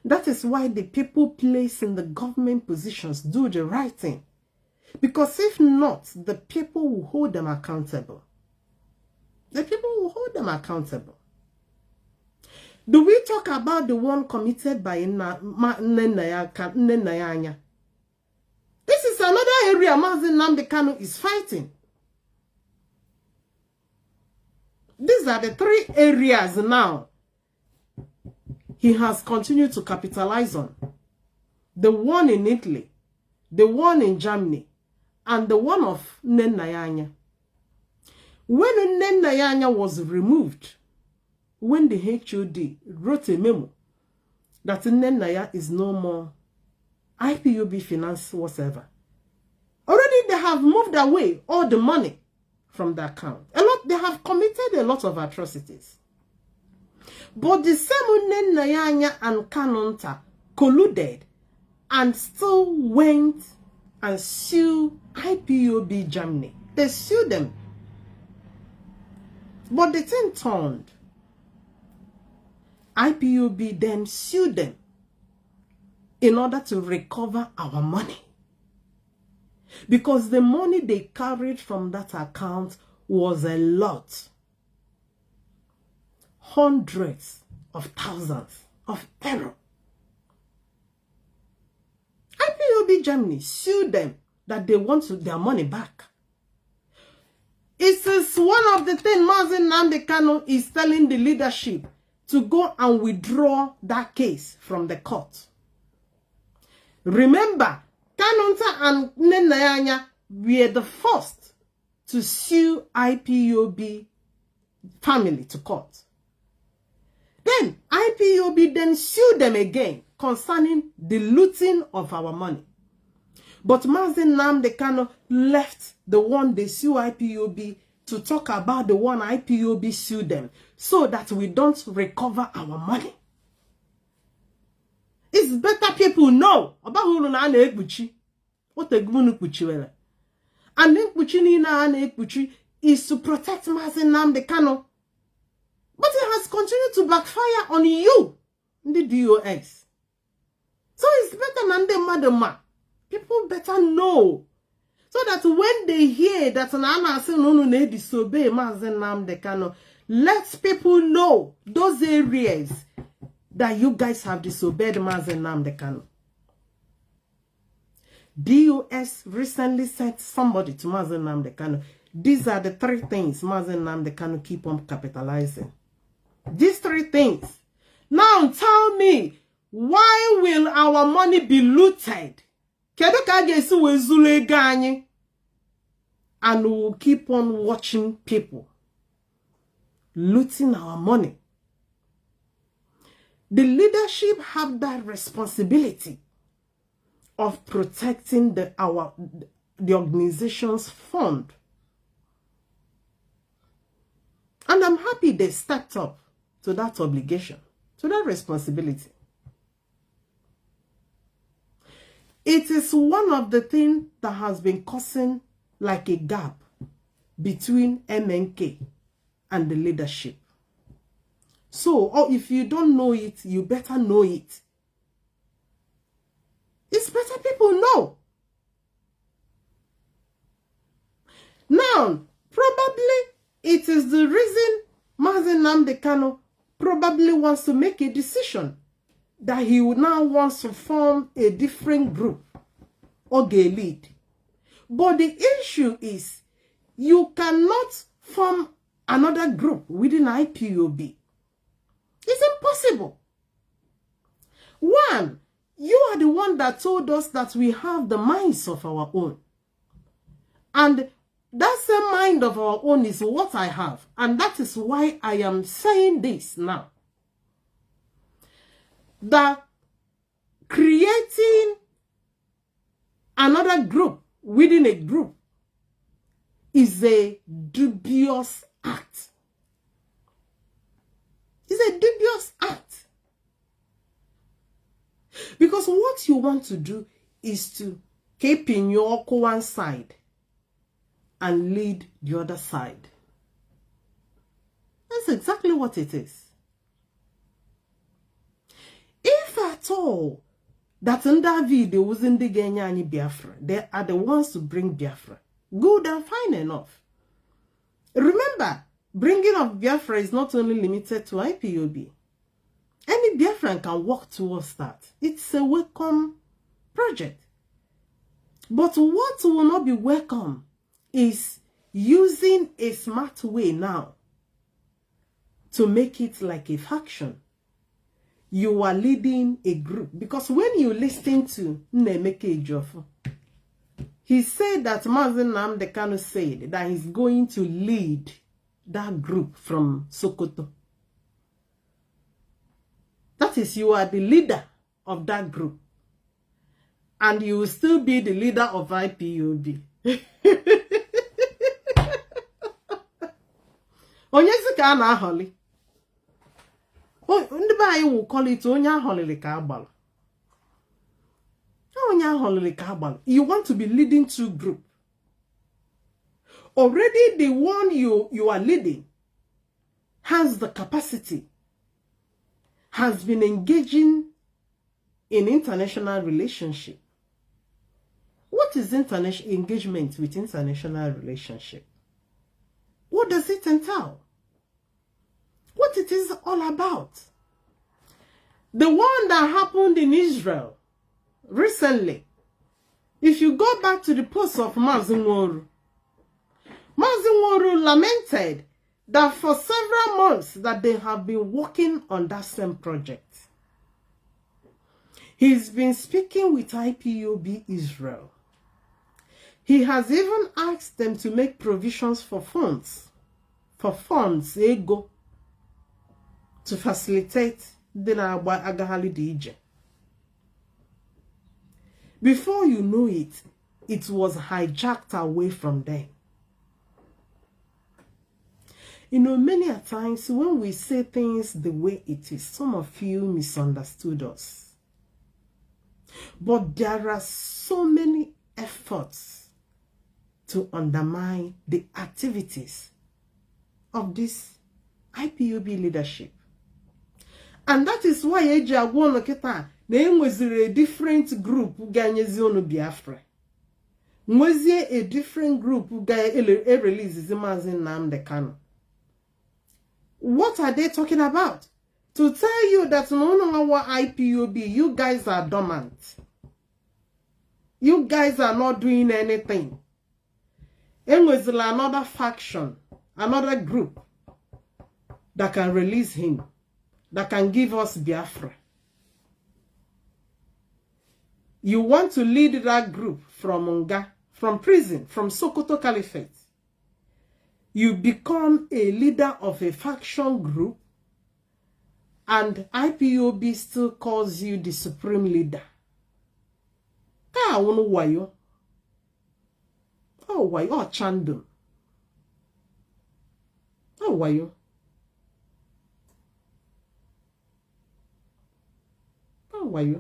That is why the people placed in the government positions do the right thing. Because if not, the people will hold them accountable. The people will hold them accountable. Do we talk about the one committed by Nnamdi? This is another area Mazi Nnamdi Kanu is fighting. These are the three areas now he has continued to capitalize on. The one in Italy, the one in Germany, and the one of Nnamdi. When Nnamdi was removed, when the HOD wrote a memo that Nnamdi is no more IPOB finance whatsoever, already they have moved away all the money from the account. They have committed a lot of atrocities. But the same Nnamdi and Kanu colluded and still went and sued IPOB Germany. They sued them. But the thing turned. IPOB then sued them in order to recover our money. Because the money they carried from that account was a lot. Hundreds of thousands of error. IPOB Germany sued them that they want their money back. It is one of the things Mazi Nnamdi Kanu is telling the leadership to go and withdraw that case from the court. Remember, Kanu and Nnamdi were the first to sue IPOB family to court. Then IPOB then sued them again concerning the looting of our money. But Mazi Nnamdi Kanu left the one they sue IPOB to talk about the one IPOB sued them so that we don't recover our money. It's better people know about who na ekpuchi. What the gunu ekpuchi. And ekpuchi ni na ekpuchi is to protect Mazi Nnamdi Kanu. But it has continued to backfire on you, the DOS. So it's better than the madam. People better know. So that when they hear that Nana say no disobey Mazi Nnamdi Kanu, let people know those areas that you guys have disobeyed Mazi Nnamdi Kanu. DOS recently sent somebody to Mazi Nnamdi Kanu. These are the three things Mazi Nnamdi Kanu keep on capitalizing. These three things. Now tell me, why will our money be looted? And we will keep on watching people looting our money. The leadership have that responsibility of protecting the organization's fund. And I'm happy they stepped up to that obligation, to that responsibility. It is one of the things that has been causing like a gap between MNK and the leadership. So, if you don't know it, you better know it. It's better people know. Now, probably it is the reason Mazi Nnamdi Kanu probably wants to make a decision that he now wants to form a different group or gay lead. But the issue is, you cannot form another group within IPOB. It's impossible. One, you are the one that told us that we have the minds of our own. And that same mind of our own is what I have. And that is why I am saying this now. That creating another group within a group is a dubious act. It's a dubious act. Because what you want to do is to keep in your one side and lead the other side. That's exactly what it is. If at all that Nnamdi was in the Genyani Biafra, they are the ones to bring Biafra. Good and fine enough. Remember, bringing of Biafra is not only limited to IPOB. Any Biafran can work towards that. It's a welcome project. But what will not be welcome is using a smart way now to make it like a faction. You are leading a group. Because when you listen to Nnamdi, he said that Mazi Nnamdi Kanu said that he's going to lead that group from Sokoto. That is, you are the leader of that group. And you will still be the leader of IPOB. Onyezika na aholi. Ndị be anyị will call it onye aholili ka agbala. Onye aholili ka agbala. You want to be leading two groups. Already the one you are leading has the capacity, has been engaging in international relationship. What is international engagement with international relationship? What does it entail? What it is all about? The one that happened in Israel recently. If you go back to the post of Mazi lamented that for several months that they have been working on that same project. He's been speaking with IPOB Israel. He has even asked them to make provisions for funds, ego, to facilitate the Agahali Dije. Before you know it, it was hijacked away from them. You know, many a times when we say things the way it is, some of you misunderstood us. But there are so many efforts to undermine the activities of this IPOB leadership. And that is why there was a different group who Biafra. A different group who releases Mazi Nnamdi Kanu. What are they talking about? To tell you that no our IPOB, you guys are dormant. You guys are not doing anything. And was another faction, another group that can release him, that can give us Biafra. You want to lead that group from Nga, from prison, from Sokoto Caliphate. You become a leader of a faction group, and IPOB still calls you the supreme leader. Oh, why? Oh, Chandum. Oh, why? Oh, why?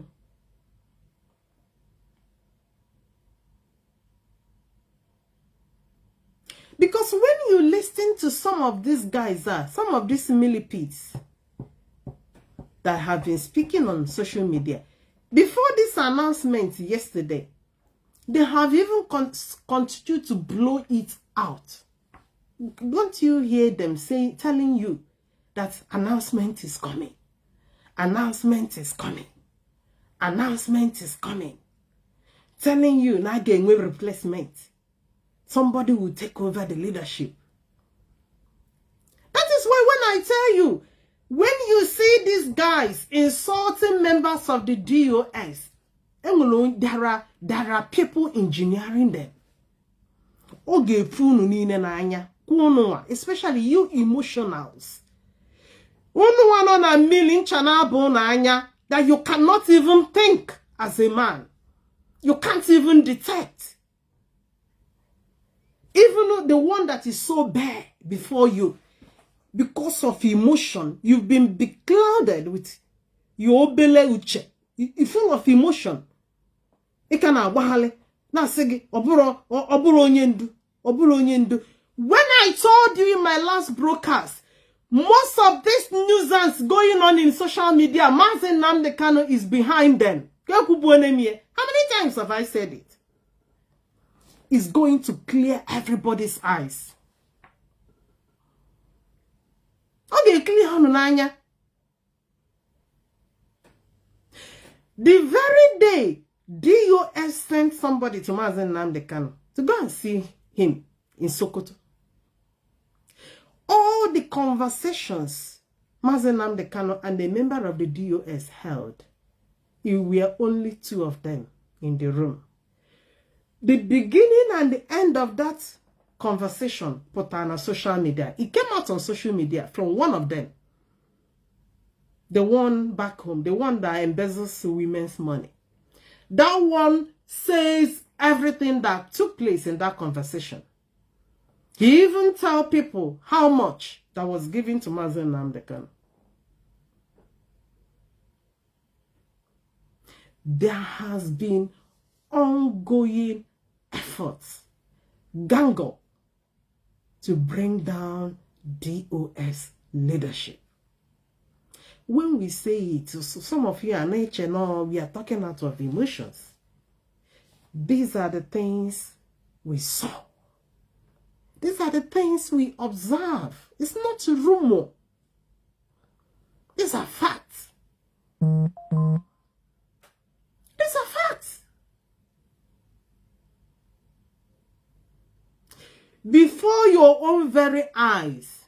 Because when you listen to some of these guys, some of these millipedes that have been speaking on social media, before this announcement yesterday, they have even continued to blow it out. Don't you hear them telling you that announcement is coming? Announcement is coming. Announcement is coming. Telling you now getting replacement. somebody will take over the leadership. That is why when I tell you, when you see these guys insulting members of the DOS, there are people engineering them. Especially you emotionals. That you cannot even think as a man. You can't even detect. Even the one that is so bad before you, because of emotion, you've been beclouded with your belly uche. You're full of emotion. When I told you in my last broadcast, most of this nuisance going on in social media, Mazi Nnamdi Kanu is behind them. How many times have I said it? It's going to clear everybody's eyes. Okay, clear on. The very day DOS sent somebody to Mazi Nnamdi Kanu to go and see him in Sokoto, all the conversations Mazi Nnamdi Kanu and a member of the DOS held, there were only two of them in the room. The beginning and the end of that conversation put on social media. It came out on social media from one of them. The one back home, the one that embezzles women's money. That one says everything that took place in that conversation. He even tell people how much that was given to Mazi Nnamdi Kanu. There has been ongoing efforts, gang up, to bring down DOS leadership. When we say it, so some of you are nature, no, we are talking out of emotions. These are the things we saw. These are the things we observe. It's not a rumor. These are facts. These are facts. Before your own very eyes,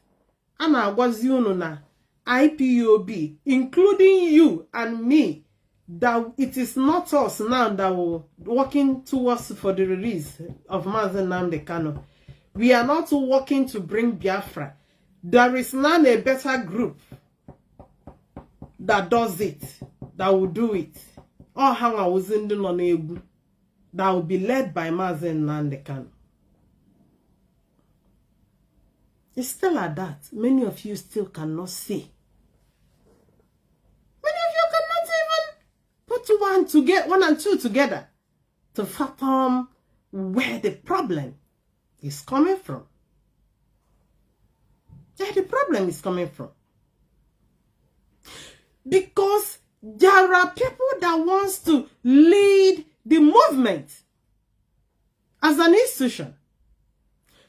Anna was na IPOB, including you and me, that it is not us now that we're working towards for the release of Mazi Nnamdi Kanu. We are not working to bring Biafra. There is none a better group that does it, that will do it. Or how I was in the that will be led by Mazi Nnamdi Kanu. It's still at that. Many of you still cannot see. Many of you cannot even put one and two together to fathom where the problem is coming from. Where the problem is coming from. Because there are people that wants to lead the movement as an institution,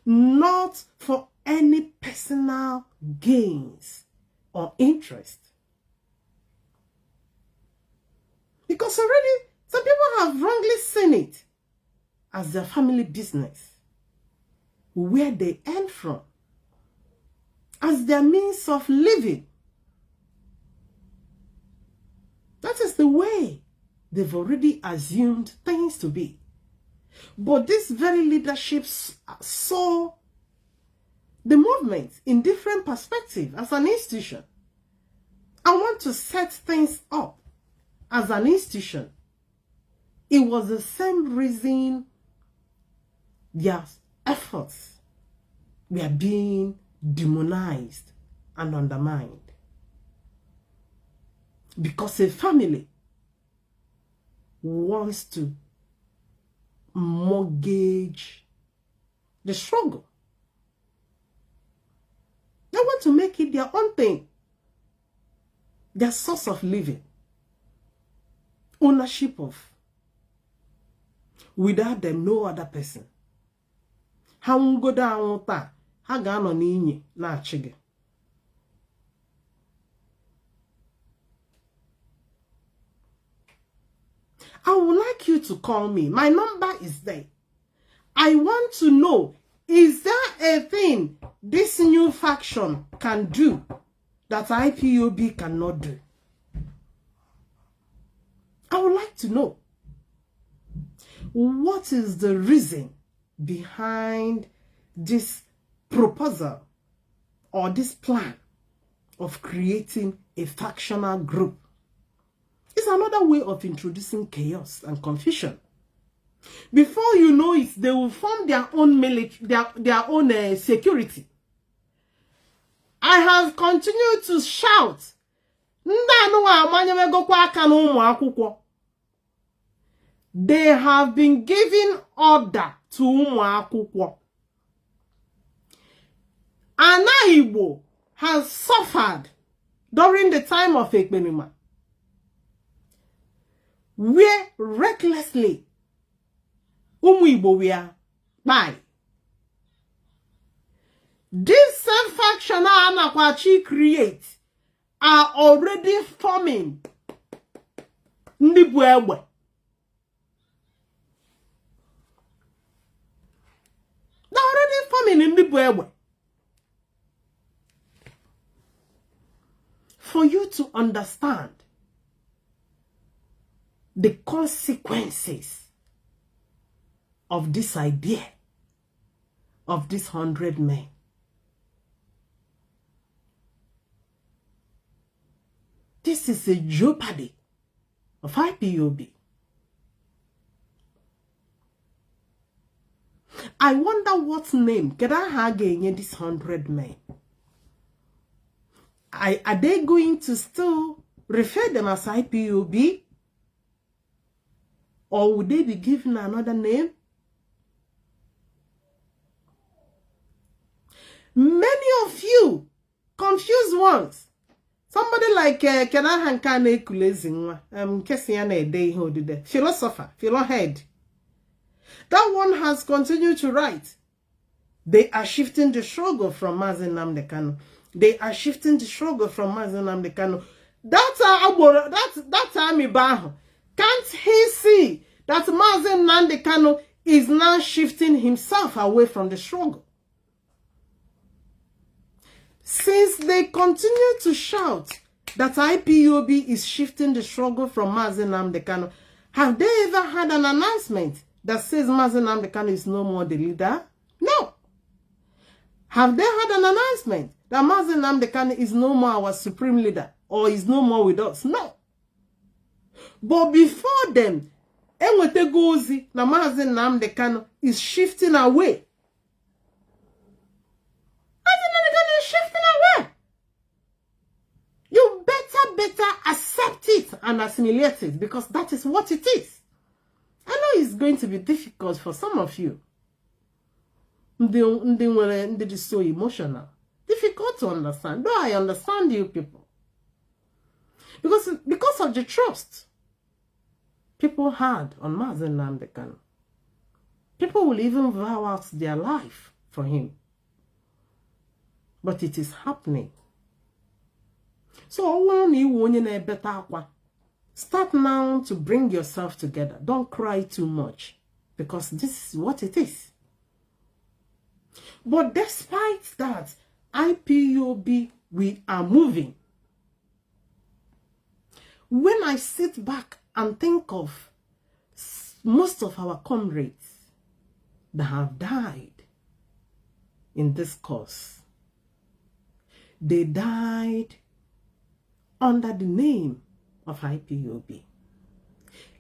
not for any personal gains or interest. Because already some people have wrongly seen it as their family business, where they earn from, as their means of living. That is the way they've already assumed things to be. But this very leadership saw the movement in different perspectives as an institution. I want to set things up as an institution. It was the same reason their efforts were being demonized and undermined. Because a family wants to mortgage the struggle. They want to make it their own thing. Their source of living. Ownership of. Without them, no other person. Ha go down ta, ha ga no n'inyi na achige. I would like you to call me. My number is there. I want to know, is there a thing this new faction can do that IPOB cannot do? I would like to know. What is the reason behind this proposal or this plan of creating a factional group? It's another way of introducing chaos and confusion. Before you know it, they will form their own military, their own security. I have continued to shout, they have been giving order to Umuakwụkwọ. Ana Igbo has suffered during the time of Ekpenima, where recklessly Umu Igbo were by. This same faction Anakwachi create are already forming Ndibuegbe. They're already forming Ndibuegbe. For you to understand the consequences of this idea of these 100 men. This is a jeopardy of IPOB. I wonder what name can I have in these 100 men? Are they going to still refer them as IPOB? Or would they be given another name? Many of you confused ones. Somebody like philosopher, Philohead. That one has continued to write. They are shifting the struggle from Mazi Nnamdi Kanu. They are shifting the struggle from Mazi Nnamdi Kanu. That time, can't he see that Mazi Nnamdi Kanu is now shifting himself away from the struggle? Since they continue to shout that IPOB is shifting the struggle from Mazi Nnamdi Kanu, have they ever had an announcement that says Mazi Nnamdi Kanu is no more the leader? No. Have they had an announcement that Mazi Nnamdi Kanu is no more our supreme leader or is no more with us? No. But before them, Enwete Gozi na Mazi Nnamdi Kanu is shifting away. Mazi Nnamdi Kanu is shifting away. You better accept it and assimilate it, because that is what it is. I know it's going to be difficult for some of you. They so emotional. Difficult to understand. Though I understand you people. Because of the trust people had on Mazi Nnamdi Kanu. People will even vow out their life for him. But it is happening. So start now to bring yourself together. Don't cry too much, because this is what it is. But despite that, IPOB, we are moving. When I sit back and think of most of our comrades that have died in this cause, they died under the name of IPOB.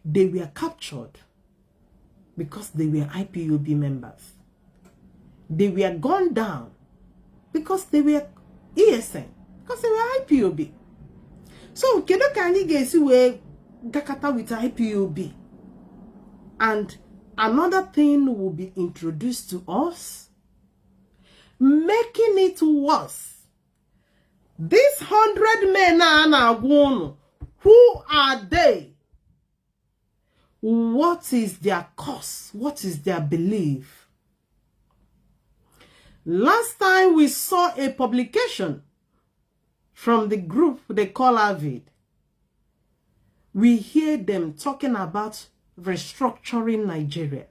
They were captured because they were IPOB members. They were gunned down because they were ESN, because they were IPOB. So, kedu ka anyị ga-esi wee gakata with IPOB? And another thing will be introduced to us, making it worse. These 100 men are who are they? What is their cause? What is their belief? Last time we saw a publication from the group they call Avid. We hear them talking about restructuring Nigeria.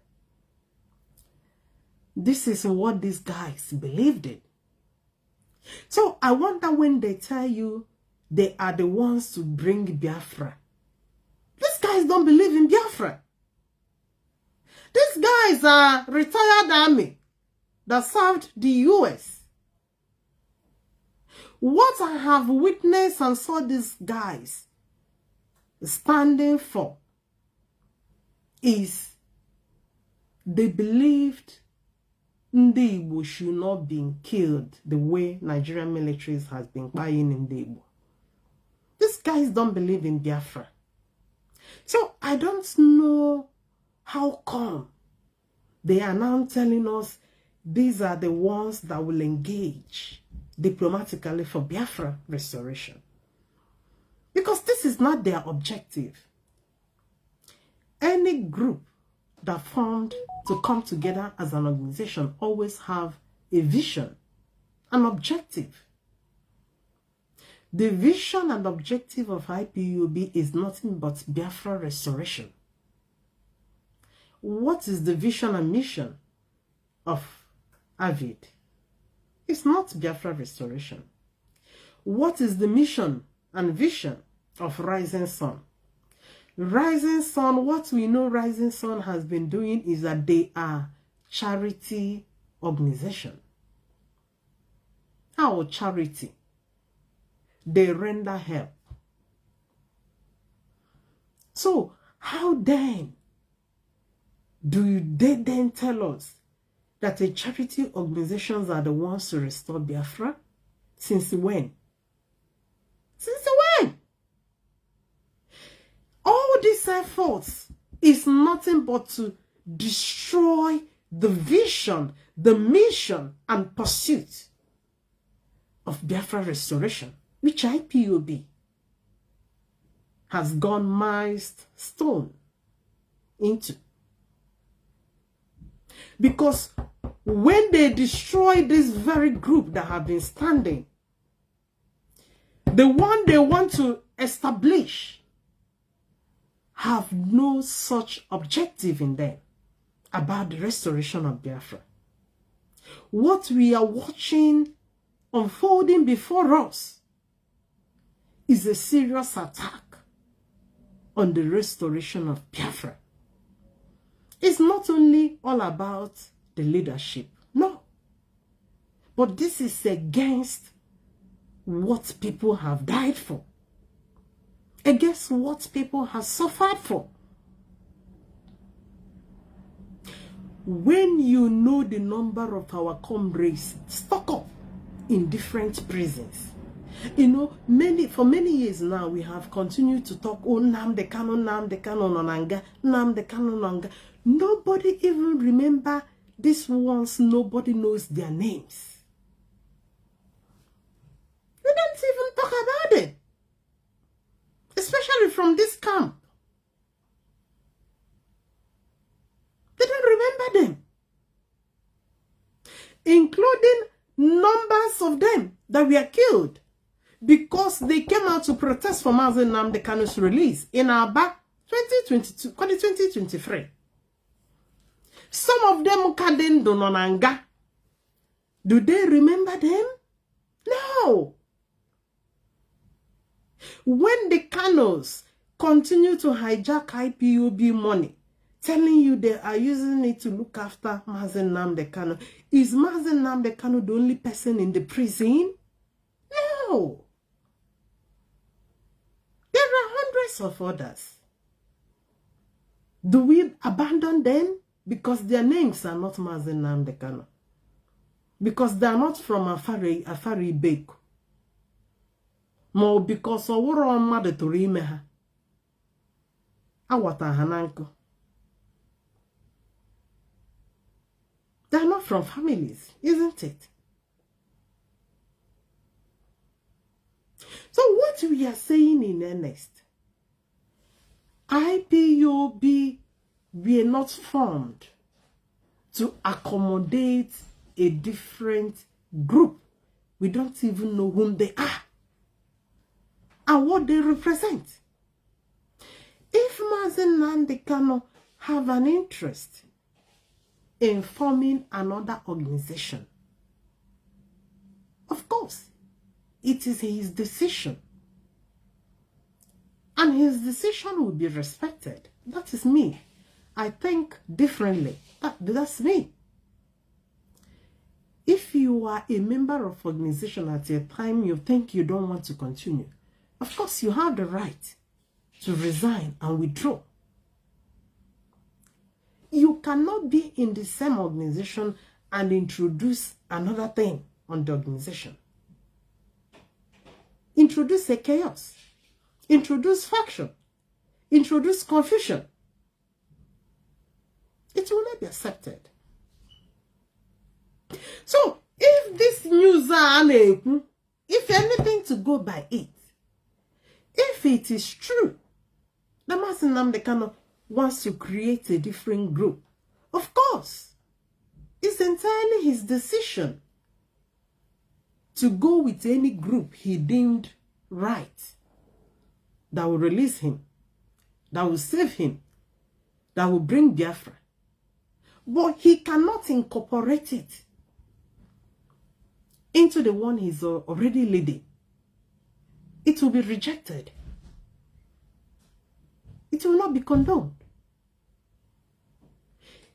This is what these guys believed in. So I wonder when they tell you they are the ones to bring Biafra. These guys don't believe in Biafra. These guys are retired army that served the US. What I have witnessed and saw these guys standing for is they believed Ndị Igbo should not be killed the way Nigerian militaries has been buying in Ndị Igbo. These guys don't believe in Biafra. So I don't know how come they are now telling us these are the ones that will engage diplomatically for Biafra restoration. Because this is not their objective. Any group that formed to come together as an organization always have a vision, an objective. The vision and objective of IPOB is nothing but Biafra restoration. What is the vision and mission of AVID? It's not Biafra restoration. What is the mission and vision of Rising Sun? Rising Sun, what we know Rising Sun has been doing is that they are charity organization. Our charity, they render help. So how then do they then tell us that the charity organizations are the ones to restore Biafra? Since when? Since when? All these efforts is nothing but to destroy the vision, the mission, and pursuit of Biafra restoration, which IPOB has gone milestone into. Because when they destroy this very group that have been standing, the one they want to establish have no such objective in them about the restoration of Biafra. What we are watching unfolding before us is a serious attack on the restoration of Biafra. It's not only all about the leadership, no. But this is against what people have died for, against what people have suffered for. When you know the number of our comrades stuck up in different prisons, you know, for many years now, we have continued to talk, oh, Nnamdi Kanu, Nonanga, Nnamdi Kanu, Nonanga. Nobody even remember these ones. Nobody knows their names. We don't even talk about it. Especially from this camp. They don't remember them. Including numbers of them that were killed because they came out to protest for Mazi Nnamdi Kanu's release in Aba 2023. Some of them Kadendo Nonanga. Do they remember them? No. When the Kanus continue to hijack IPOB money, telling you they are using it to look after Mazi Nnamdi Kanu, is Mazi Nnamdi Kanu the only person in the prison? No. There are hundreds of others. Do we abandon them because their names are not Mazi Nnamdi Kanu? Because they are not from Afari Beko? More because Oworo mmadụ tụrụ ime ha. Awata ha na nkụ. They are not from families, isn't it? So what we are saying in earnest, IPOB were not formed to accommodate a different group. We don't even know whom they are and what they represent. If Mazi Nnamdi Kanu have an interest in forming another organization. Of course, it is his decision. And his decision will be respected. That is me. I think differently. That's me. If you are a member of organization at a time you think you don't want to continue, of course you have the right to resign and withdraw. You cannot be in the same organization and introduce another thing on the organization. Introduce a chaos. Introduce faction. Introduce confusion. It will not be accepted. So, if this news are if anything to go by it, if it is true, the Mazi Nnamdi Kanu wants to create a different group, of course, it's entirely his decision to go with any group he deemed right, that will release him, that will save him, that will bring Biafra. But he cannot incorporate it into the one he's already leading. It will be rejected. It will not be condoned.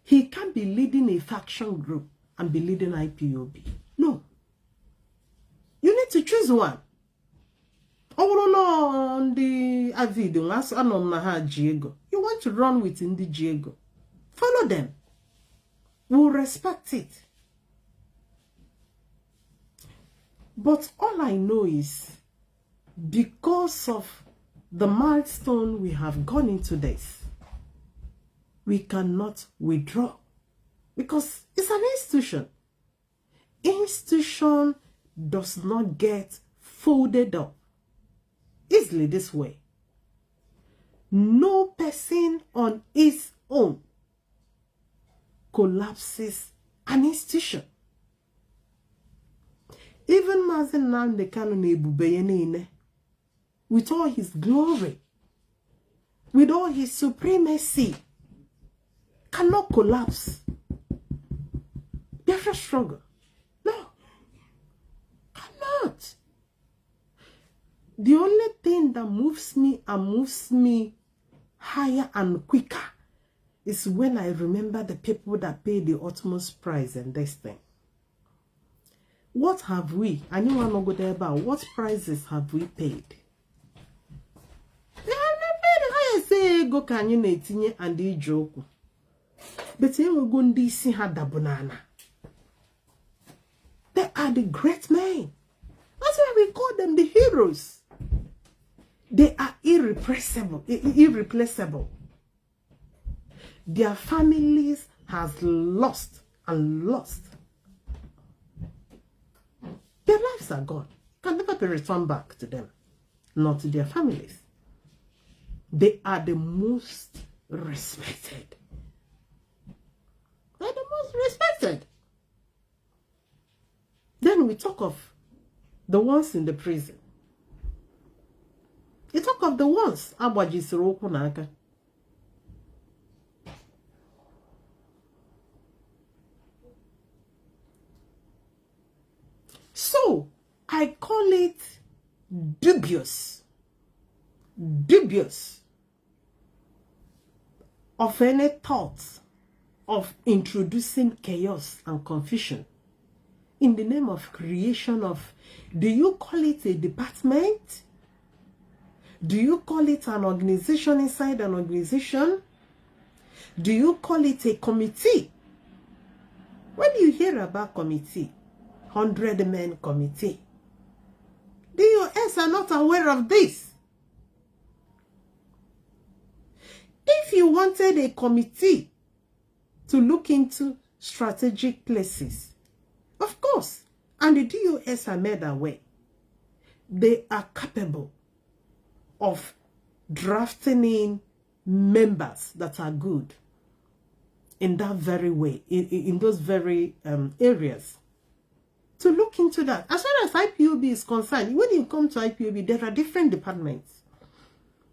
He can't be leading a faction group and be leading IPOB. No. You need to choose one. Oh no, the Avid, you want to run with Ndi Diego. Follow them. We'll respect it. But all I know is, because of the milestone we have gone into this, we cannot withdraw. Because it's an institution. Institution does not get folded up easily this way. No person on its own collapses an institution. Even Mazi Nnamdi Kanu, with all his glory, with all his supremacy, cannot collapse. Biafra struggle. No. Cannot. The only thing that moves me and moves me higher and quicker is when I remember the people that pay the utmost price in this thing. What have we? I know I'm not good about what prices have we paid? They have not paid the highest say go can you netinye and the joke. But we go ndi si hada banana. They are the great men. That's why we call them the heroes. They are irrepressible, irreplaceable. Their families has lost and lost. Their lives are gone. Can never be returned back to them, not to their families. They are the most respected. They're the most respected. Then we talk of the ones in the prison. You talk of the ones Abwajisiro Kunaka. So, I call it dubious of any thoughts of introducing chaos and confusion in the name of creation of, do you call it a department? Do you call it an organization inside an organization? Do you call it a committee? When you hear about committee, 100-man committee, the US are not aware of this. If you wanted a committee to look into strategic places, of course, and the DOS are made aware, they are capable of drafting in members that are good in that very way, in those very areas. To look into that. As far as IPOB is concerned, when you come to IPOB, there are different departments.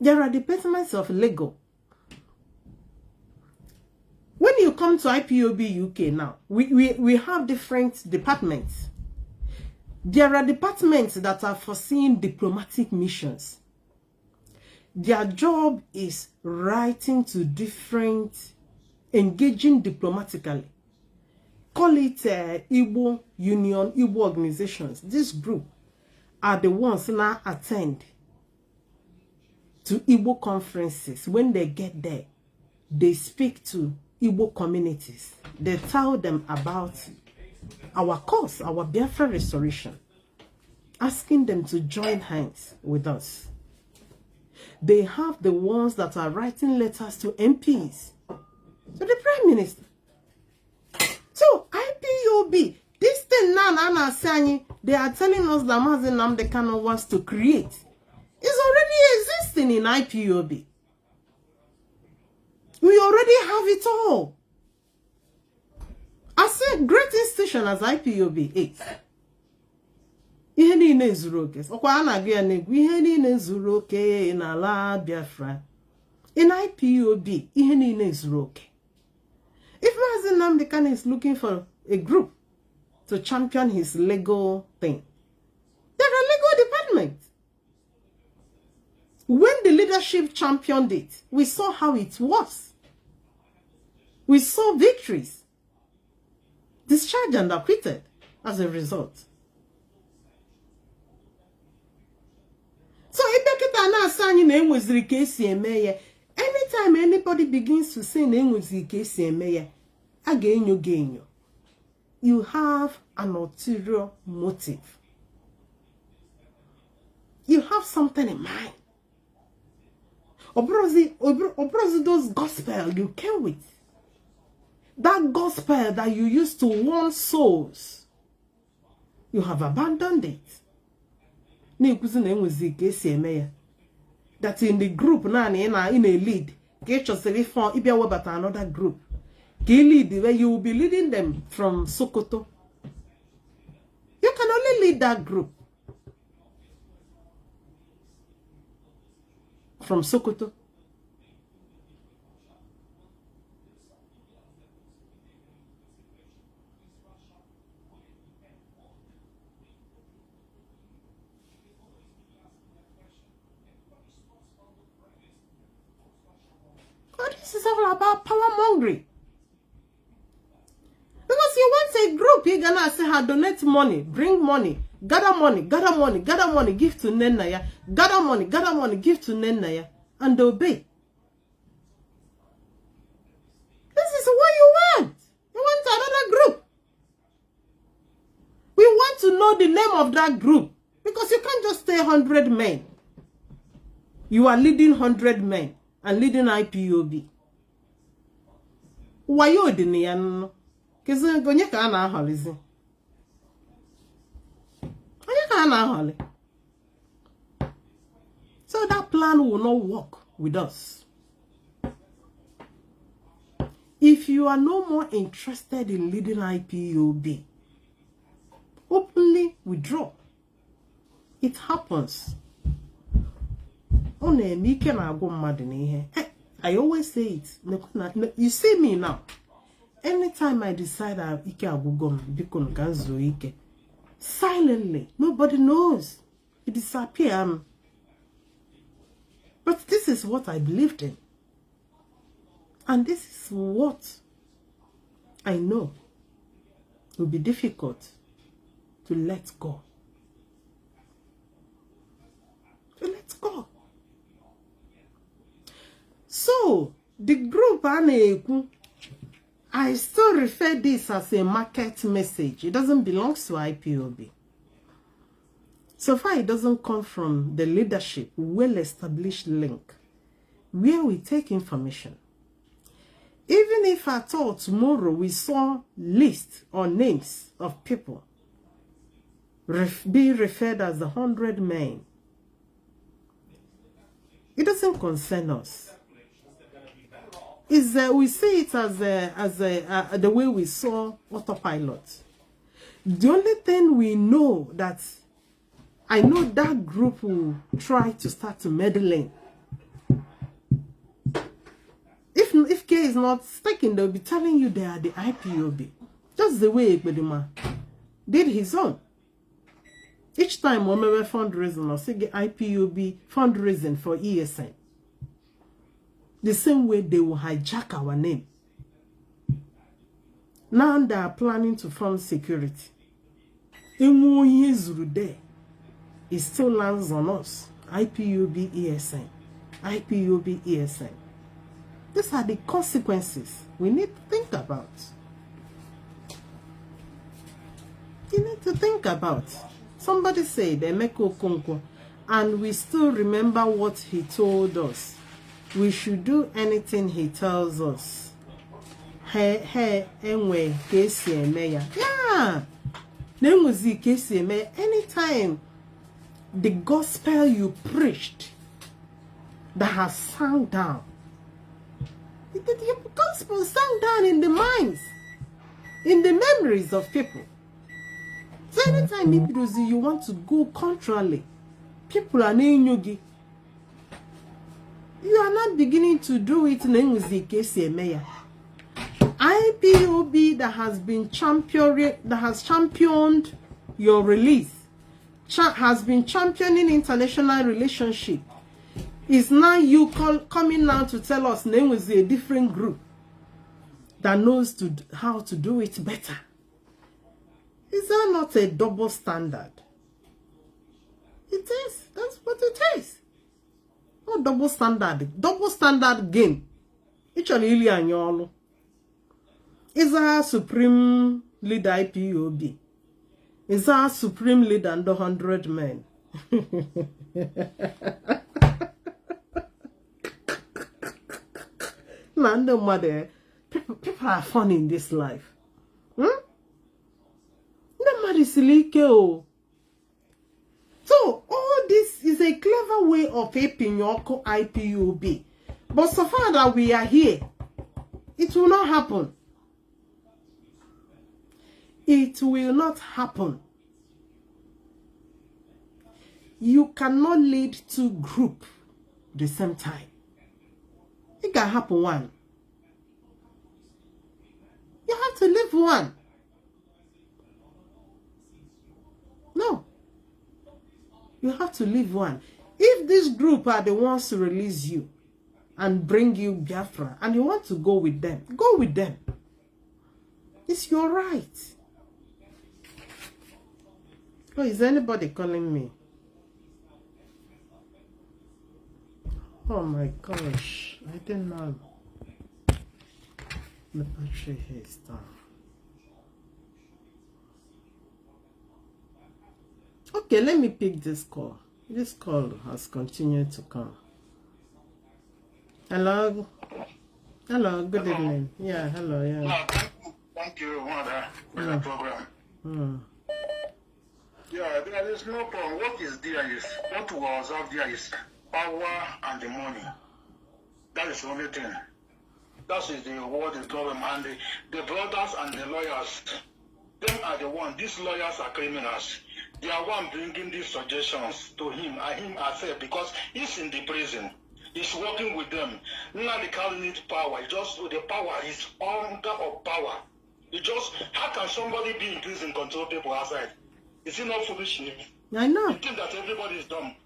There are departments of legal. When you come to IPOB UK now, we have different departments. There are departments that are foreseeing diplomatic missions. Their job is writing to different, engaging diplomatically. Call it Igbo Union, Igbo organizations. This group are the ones now attend to Igbo conferences. When they get there, they speak to Igbo communities. They tell them about our cause, our Biafra restoration, asking them to join hands with us. They have the ones that are writing letters to MPs, to the Prime Minister. So, IPOB, this thing now, they are telling us that Mazi Nnamdi Kanu wants to create is already existing in IPOB. We already have it all. I said, great institution as IPOB is. Ihe niile zuru oke. Okwa ana gị na-egwu ihe niile zuru oke na ala Biafra. In IPOB, ihe niile zuru oke. If Mazi Nnamdi Kanu is looking for a group to champion his legal thing, there are legal departments. When the leadership championed it, we saw how it was. We saw victories, discharged and acquitted as a result. So, anytime anybody begins to say you have an ulterior motive. You have something in mind. Obrozi those gospel you came with. That gospel that you used to warn souls, you have abandoned it. That in the group now in a lead, get yourself for another group. Lead where you will be leading them from Sokoto. You can only lead that group from Sokoto. This is all about power mongering. Because you want a group, you're gonna say, donate money, bring money, gather money, gather money, gather money, give to Nenaya, gather money, give to Nenaya, and obey. This is what you want. You want another group. We want to know the name of that group. Because you can't just say 100 men. You are leading 100 men and leading IPOB. Why you didn't know? Because you can't holiday. So that plan will not work with us. If you are no more interested in leading IPOB, openly withdraw. It happens. I always say it. You see me now. Anytime I decide silently, nobody knows. It disappears. But this is what I believed in. And this is what I know will be difficult to let go. To let go. So, the group, I still refer this as a market message. It doesn't belong to IPOB. So far, it doesn't come from the leadership, well-established link, where we take information. Even if at all tomorrow we saw lists or names of people being referred as the 100 men, it doesn't concern us. We see it as the way we saw autopilot. The only thing we know that I know that group will try to start to meddling. If case is not speaking, they'll be telling you they are the IPOB. Just the way Ekbedima did his own. Each time we have fundraising or say IPOB fundraising for ESN. The same way they will hijack our name. Now they are planning to form security. It still lands on us. IPOB ESN. IPOB ESN. These are the consequences we need to think about. You need to think about. Somebody said Emeka Okonkwo, and we still remember what he told us. We should do anything he tells us. Hey, anyway, Casey Mayor. Yeah. Then was the Casey Mayor. Anytime the gospel you preached that has sunk down, the gospel sank down in the minds, in the memories of people. So anytime you want to go contrarily, people are named yogi. You are not beginning to do it in the case Mayor. IPOB that has been championed your release, has been championing international relationship, is now you coming now to tell us name was a different group that knows how to do it better. Is that not a double standard? It is. That's what it is. Not double standard. Double standard game. It's really anyolo. Is our supreme leader IPOB? Is our supreme leader under 100 men? Man, no matter. People are fun in this life. So all this is a clever way of aping your IPOB. But so far that we are here, it will not happen. It will not happen. You cannot lead two groups at the same time. It can happen one. You have to leave one. No. You have to leave one. If this group are the ones to release you and bring you Biafra, and you want to go with them, go with them. It's your right. Oh, is anybody calling me? Oh my gosh. I didn't know. The battery here is down. Okay, let me pick this call. This call has continued to come. Hello? Hello, good evening. Yeah, hello, yeah. No, thank you, Mother, for the program. Yeah, there is no problem. What is there is, what we observe there is power and the money. That is the only thing. That is the word, the problem. And the brothers and the lawyers, them are the one. These lawyers are criminals. They are one bringing these suggestions to him, and him accept, because he's in the prison. He's working with them. Now the Kanu needs power. Just the power is hunger of power. It just, how can somebody be in prison control people outside? Is it not foolishness? I know. You think that everybody is dumb.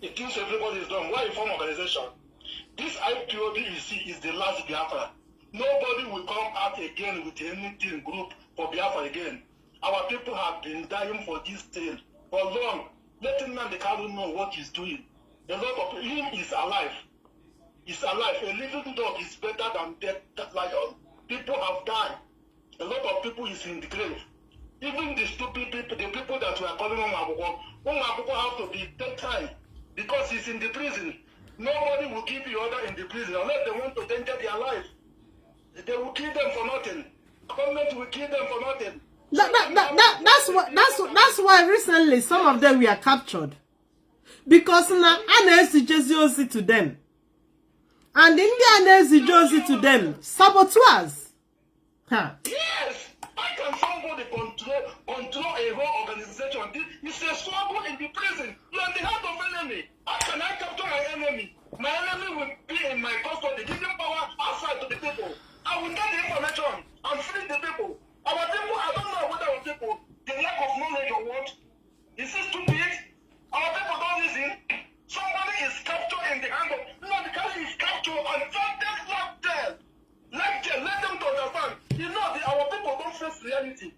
It thinks everybody is dumb. Why you form organization? This IPOB you see is the last Biafra. Nobody will come out again with anything group for Biafra again. Our people have been dying for this thing for long. Let Nnamdi Kanu know what he's doing. A lot of him is alive. He's alive. A living dog is better than dead lion. People have died. A lot of people is in the grave. Even the stupid people, the people that we are calling Nnamdi have to be dead time because he's in the prison. Nobody will give the order in the prison unless they want to danger their life. They will kill them for nothing. Government will kill them for nothing. That's why recently some of them were captured. Because now I suggest to them. And India suggest to them. Saboteurs. Huh. Yes! How can somebody control a whole organization? It's a struggle in the prison. You're in the heart of enemy. How can I capture my enemy? My enemy will be in my custody, giving power outside to the people. reality.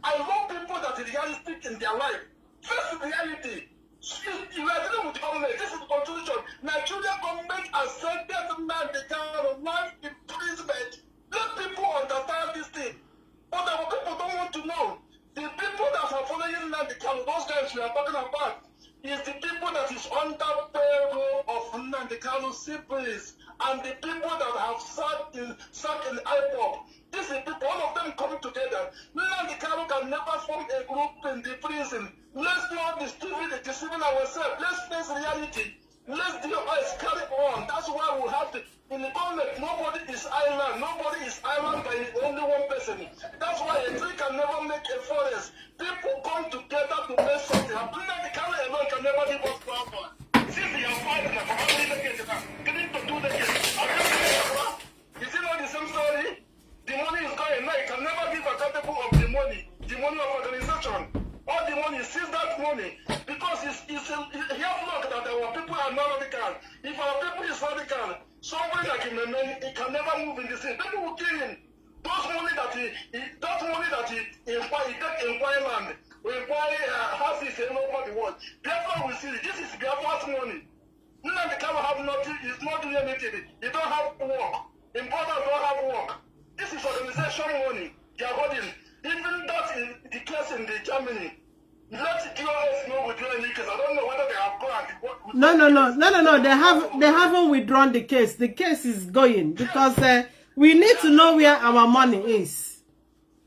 I want people that are realistic in their life. Face reality. You are dealing with government. This is the constitution. Nigerian government has sentenced Nnamdi Kanu life imprisonment. Let people understand this thing. But our people don't want to know. The people that are following Nnamdi Kanu, those guys we are talking about, is the people that is under payroll of Nnamdi Kanu siblings and the people that have sat in IPOP. This is people, all of them coming together. Nnamdi Kanu can never form a group in the prison. Let's not deceiving ourselves. Let's face reality. Let's do us carry on. That's why we have to. In the government, nobody is island. Nobody is island by only one person. That's why a tree can never make a forest. People come together to make something happen. The Kanu alone can never give us power. Since we are fighting for how many decades now? Getting to 2 decades. Is it not the same story? The money is going now. You can never give accountable of the money of organization. All the money, seize that money. Because it's here luck that our people are not radical. If our people is radical, somebody like him, he can never move in the city. People will kill him. Those money that he take inquire land, will inquire houses all over the world. Biafra will see it. This is Biafra's money. Nnamdi Kanu have nothing, he's not doing anything. He don't have work. Importers don't have work. This is organization money. They are holding. Even that in the case in the Germany. Let the US know withdraw any case. I don't know whether they have gone. No. They haven't withdrawn the case. The case is going because we need to know where our money is.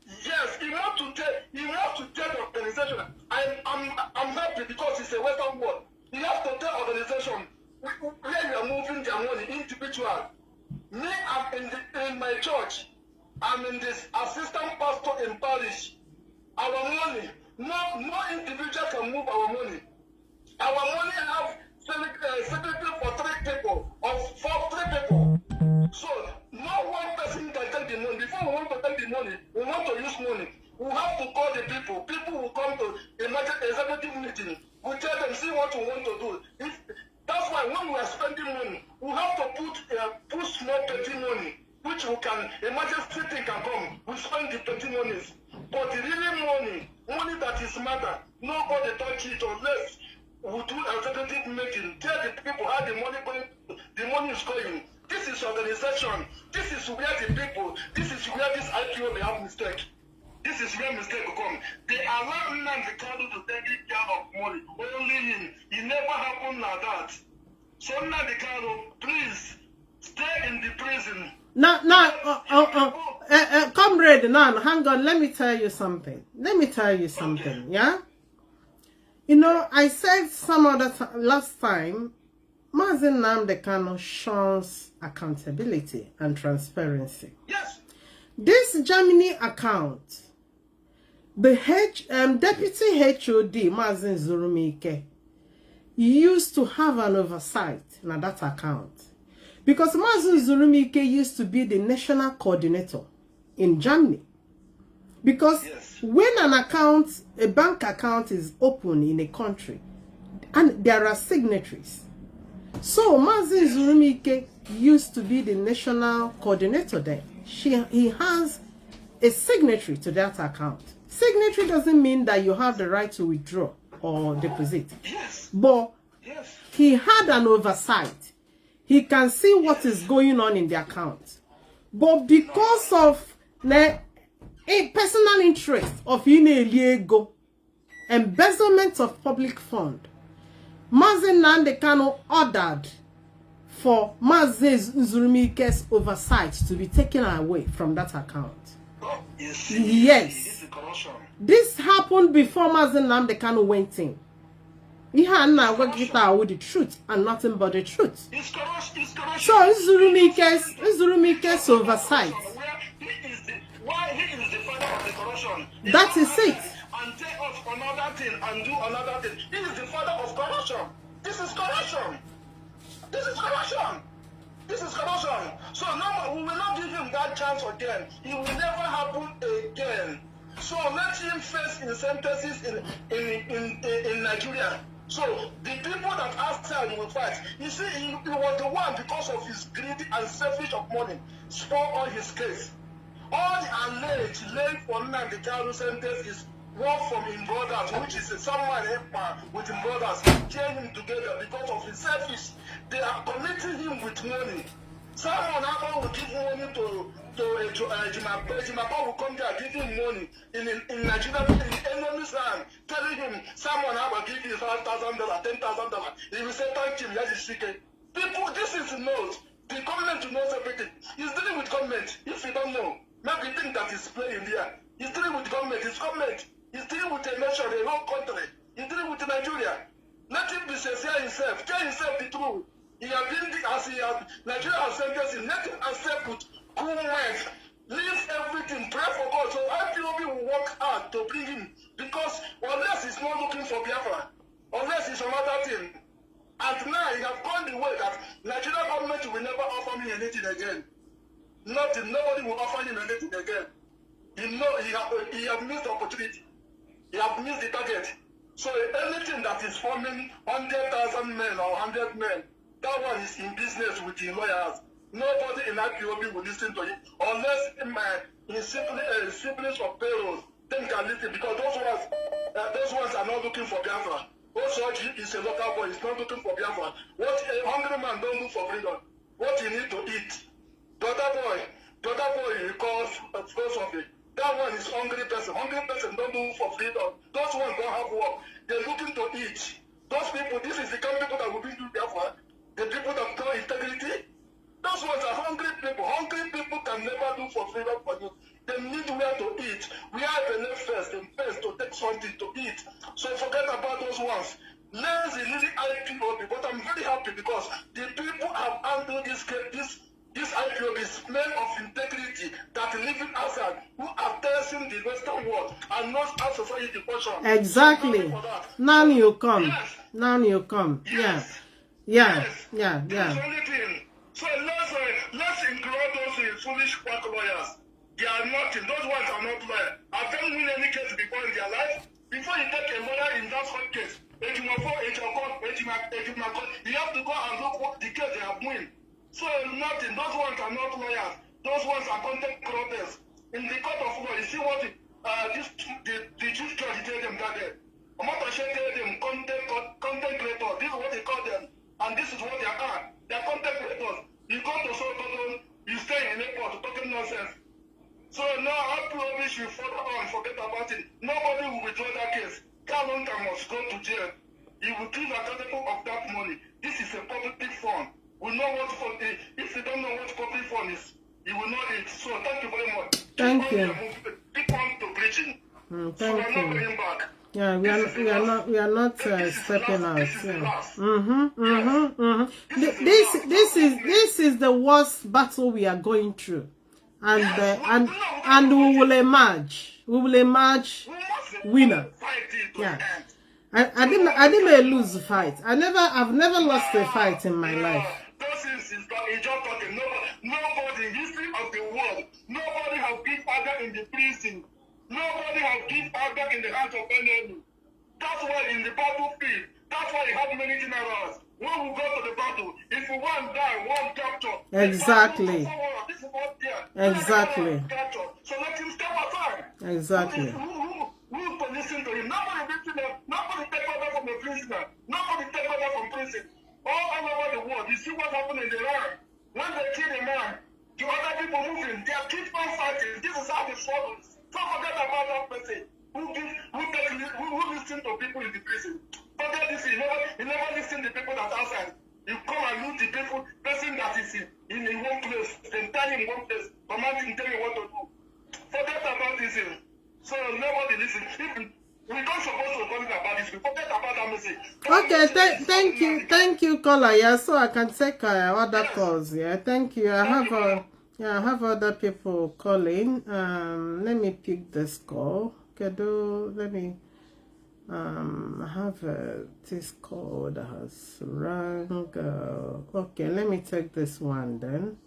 Yes, he wants to tell the organization. I'm happy because it's a Western world. He has to tell organization where you are moving their money, individual. Me, I'm in my church. I'm in this assistant pastor in parish. Our money, no individual can move our money. Our money have secretary for 3 people or for 3 people. So no one person can take the money. Before we want to take the money, we want to use money. We have to call the people. People will come to a executive meeting. We tell them, see what we want to do. That's why when we are spending money, we have to put small petty money, which we can, emergency thing can come. We spend the petty monies. But the really money that is matter, nobody touch it unless we do an executive meeting. Tell the people how the money is going. This is organization. This is where the people, this is where this IPO may have mistake. This is where mistake will come. They allow Nnamdi Kanu to take care of money. Only him. It never happened like that. So Nnamdi Kanu, please stay in the prison. Comrade, now, hang on. Let me tell you something. Okay. Yeah? You know, I said some other last time, Mazi Nnamdi Kanu shuns accountability and transparency. Yes. This Germany account, the deputy HOD, Mazi Nzurumike, used to have an oversight on that account. Because Mazi Nzurumike used to be the national coordinator in Germany. Because when a bank account is open in a country, and there are signatories. So Mazi Nzurumike used to be the national coordinator there. He has a signatory to that account. Signatory doesn't mean that you have the right to withdraw or deposit. Yes. But he had an oversight. He can see what is going on in the account. But because of a personal interest of ego, embezzlement of public fund, Mazi Nnamdi Kanu ordered for Mazi Nzurumike's oversight to be taken away from that account. Yes. This happened before Mazi Nnamdi Kanu went in. He had now worked with the truth and nothing but the truth. So Nzurumike's oversight. Why he is the father of the corruption? That is it. And take us another thing and do another thing. He is the father of corruption. This is corruption. This is corruption. This is corruption. So now we will not give him that chance again. It will never happen again. So let him face in sentences in Nigeria. So the people that outside will fight. You see, he was the one because of his greed and selfish of money spoil all his case. All the alleged laid for Nnamdi Kanu sentence is work from his brothers, which is someone with his brothers, chain him together because of his selfish. They are connecting him with money. Someone will give money to Jimapa will come there, give him money in Nigeria, in enemy's hand, telling him someone will give you $5,000, $10,000. He will say thank him, yes, it's secret. People, this is knows. The government knows everything. He's dealing with government. If you don't know, maybe you think that he's playing there. He's dealing with government. It's government. He's dealing with a nation, a whole country. He's dealing with Nigeria. Let him be sincere himself. Tell himself the truth. He has been, as he has, Nigeria has sentenced him. Let him accept with cool mind. Leave everything. Pray for God. So IPOB will work hard to bring him. Because unless he's not looking for Biafra, unless it's another thing, and now he has gone the way that Nigeria government will never offer me anything again. Nothing. Nobody will offer him anything again. He has missed the opportunity. He has missed the target. So anything that is forming 100,000 men or 100 men, that one is in business with the lawyers. Nobody in IPOB will listen to him unless his siblings of payroll then can listen, because those ones are not looking for Biafra. Also, is a local boy. He's not looking for Biafra. What a hungry man don't look for freedom. What he need to eat. The other boy, he calls philosophy. That one is hungry person. Hungry person don't look for freedom. Those ones don't have work. They're looking to eat. Those people, this is the kind of people that will bring to Biafra. The people that know integrity. Those ones are hungry people. Hungry people can never look for freedom for you. They need where to eat. We have enough first to take something to eat. So forget about those ones. Let's really IPOB, but I'm very happy because the people have handled this IPOB, men of integrity that live outside, who are testing the Western world and not our society function. Exactly. Now you come. Yes. Now you come. Yes. Yeah. That's the only thing. So let's include those foolish quack lawyers. They are nothing. Those ones are not lawyers. Have them win any case before in their life? Before you take a lawyer in that court case, you have to go and look what the case they have won. So nothing. Those ones are not lawyers. Those ones are content creators. In the court of law, you see what the chief judge told them that day. Omotashe told them content creators. This is what they call them, and this is what they are. They are content creators. You go to Sokoto, you stay in airport talking nonsense. So now IPOB should follow on, forget about it. Nobody will withdraw that case. Kanu must go to jail. He will be accountable of that money. This is a public fund. We know what for. If you don't know what public fund is, you will know it. So thank you very much. Thank you. Keep on to preaching. Thank so we're you. not going back. Yeah, we are not stepping out. This is the worst battle we are going through, and we will emerge. We will emerge winner. Yeah, I didn't lose the fight. I've never lost a fight in my life. Nobody in history of the world. Nobody has been father in the prison. Nobody has been father in the hands of enemy. That's why in the battlefield, that's why you have many generals. When we go to the battle, if we want die, one capture. Exactly. This is what Exactly. So let him step aside. Exactly. Who to listen to him? Nobody take order from the prisoner. Nobody take order from prison. All over the world, you see what happened in Iran. When they kill a man, the other people moving, they are keep on fighting. This is how they struggle. So forget about that person who listen to people in the prison. Forget this. You never listen to people that are outside. You come and loot the people, person that is in one place, then tell him one place, commanding tell you what to do. Forget about this. So nobody listen. We don't supposed to talk about this. We forget about that message. Okay, thank you, caller. Yeah, so I can take other calls. Yeah, thank you. I have other people calling. Let me pick this call. Okay, let me have this call that has rang. Okay, let me take this one then.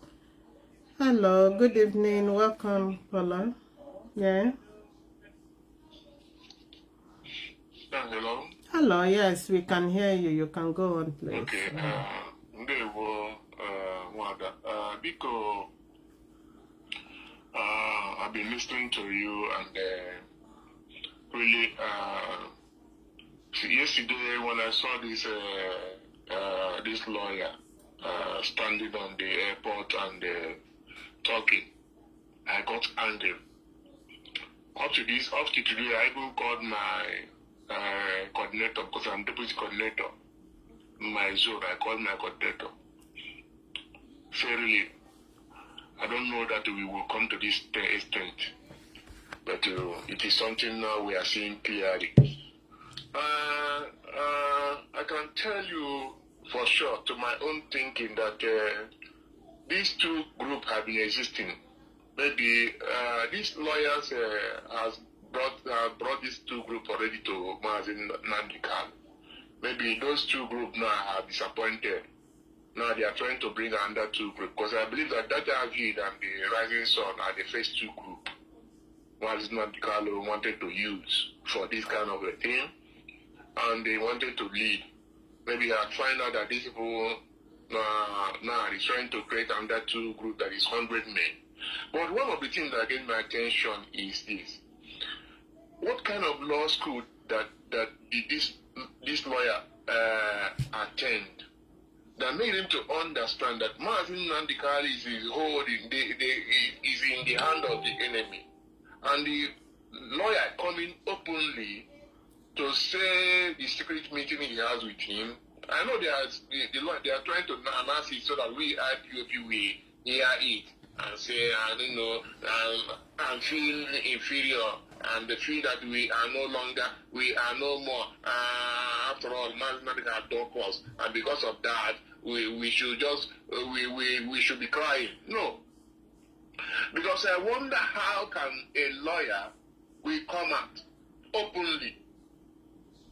Hello, good evening. Welcome, caller. Yeah. Hello. Hello, yes, we can hear you. You can go on, please. Okay, ndewo, Wada. Biko, I've been listening to you and really, yesterday when I saw this lawyer standing on the airport and talking, I got angry. Up to today, I even called my coordinator, because I'm deputy coordinator. My zone, I called my coordinator. Fairly, I don't know that we will come to this extent, but it is something now we are seeing clearly. I can tell you for sure, to my own thinking, that these two groups have been existing. Maybe these lawyers has brought these two groups already to Mazi Nnamdi. Maybe those two groups now are disappointed. Now they are trying to bring another two groups, because I believe that David and the Rising Sun are the first two groups Mazi Nnamdi wanted to use for this kind of a thing, and they wanted to lead. Maybe I find out that these people now is trying to create another two groups that is 100 men. But one of the things that get my attention is this: what kind of law school that this lawyer attend that made him to understand that Mazi Nnamdi is holding, is in the hand of the enemy, and the lawyer coming openly to say the secret meeting he has with him. I know they are trying to announce it so that we IPOP we hear it and say, I don't know, I'm feeling inferior, and the feel that we are no more. After all, Mazi Nnamdi has done us, and because of that, we should just we should be crying. No, because I wonder how can a lawyer will come out openly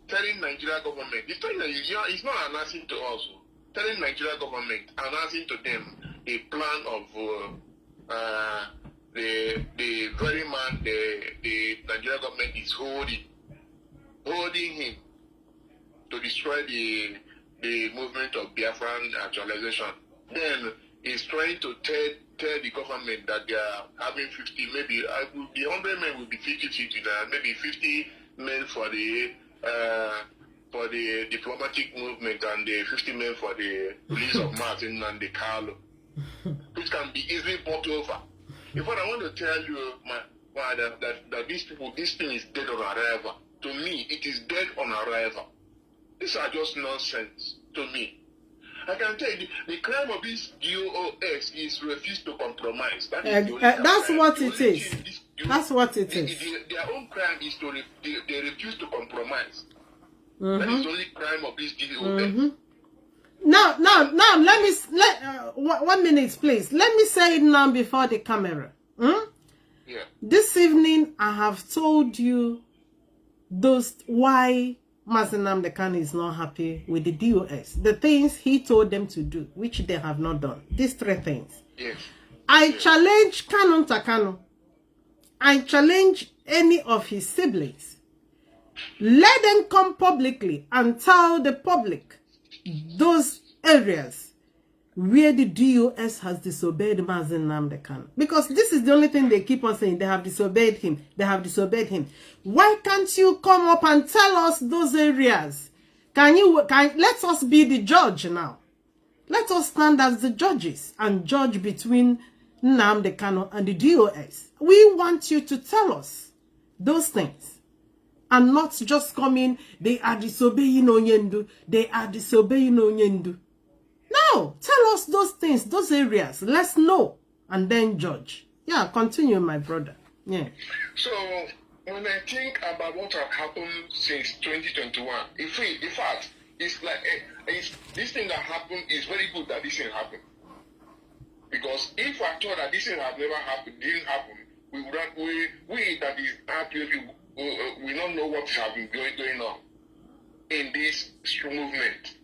telling Nigeria government, it's not announcing to us, telling Nigeria government, announcing to them a plan of the very man the Nigeria government is holding him to destroy the movement of Biafran actualization. Then he's trying to tell the government that they are having 50, maybe the 100 men will be 50-50, maybe 50 men for the diplomatic movement and the 50 men for the release of Martin and the Carlo, which can be easily bought over. In fact, I want to tell you, that these people, this thing is dead on arrival. To me, it is dead on arrival. These are just nonsense to me. I can tell you, the crime of this DOS is refuse to compromise. That's what it is. That's what it is. Their own crime is they refuse to compromise. That is the only crime of this DOS. Now, let 1 minute, please. Let me say it now before the camera. Yeah. This evening, I have told you why Mazi Nnamdi is not happy with the DOS. The things he told them to do, which they have not done. These 3 things. Yes. I challenge Kanu. I challenge any of his siblings. Let them come publicly and tell the public those areas where the DOS has disobeyed Mazi Nnamdi. Because this is the only thing they keep on saying. They have disobeyed him. They have disobeyed him. Why can't you come up and tell us those areas? Let us be the judge now. Let us stand as the judges and judge between Nnamdi and the DOS. We want you to tell us those things. And not just come in, they are disobeying Onyendu. They are disobeying Onyendu. No, tell us those things, those areas. Let's know and then judge. Yeah, continue, my brother. Yeah. So, when I think about what has happened since 2021, in fact, it's like this thing that happened is very good that this thing happened. Because if I thought that this thing had never happened, didn't happen, we that is RPF, we don't know what has been going on in this movement.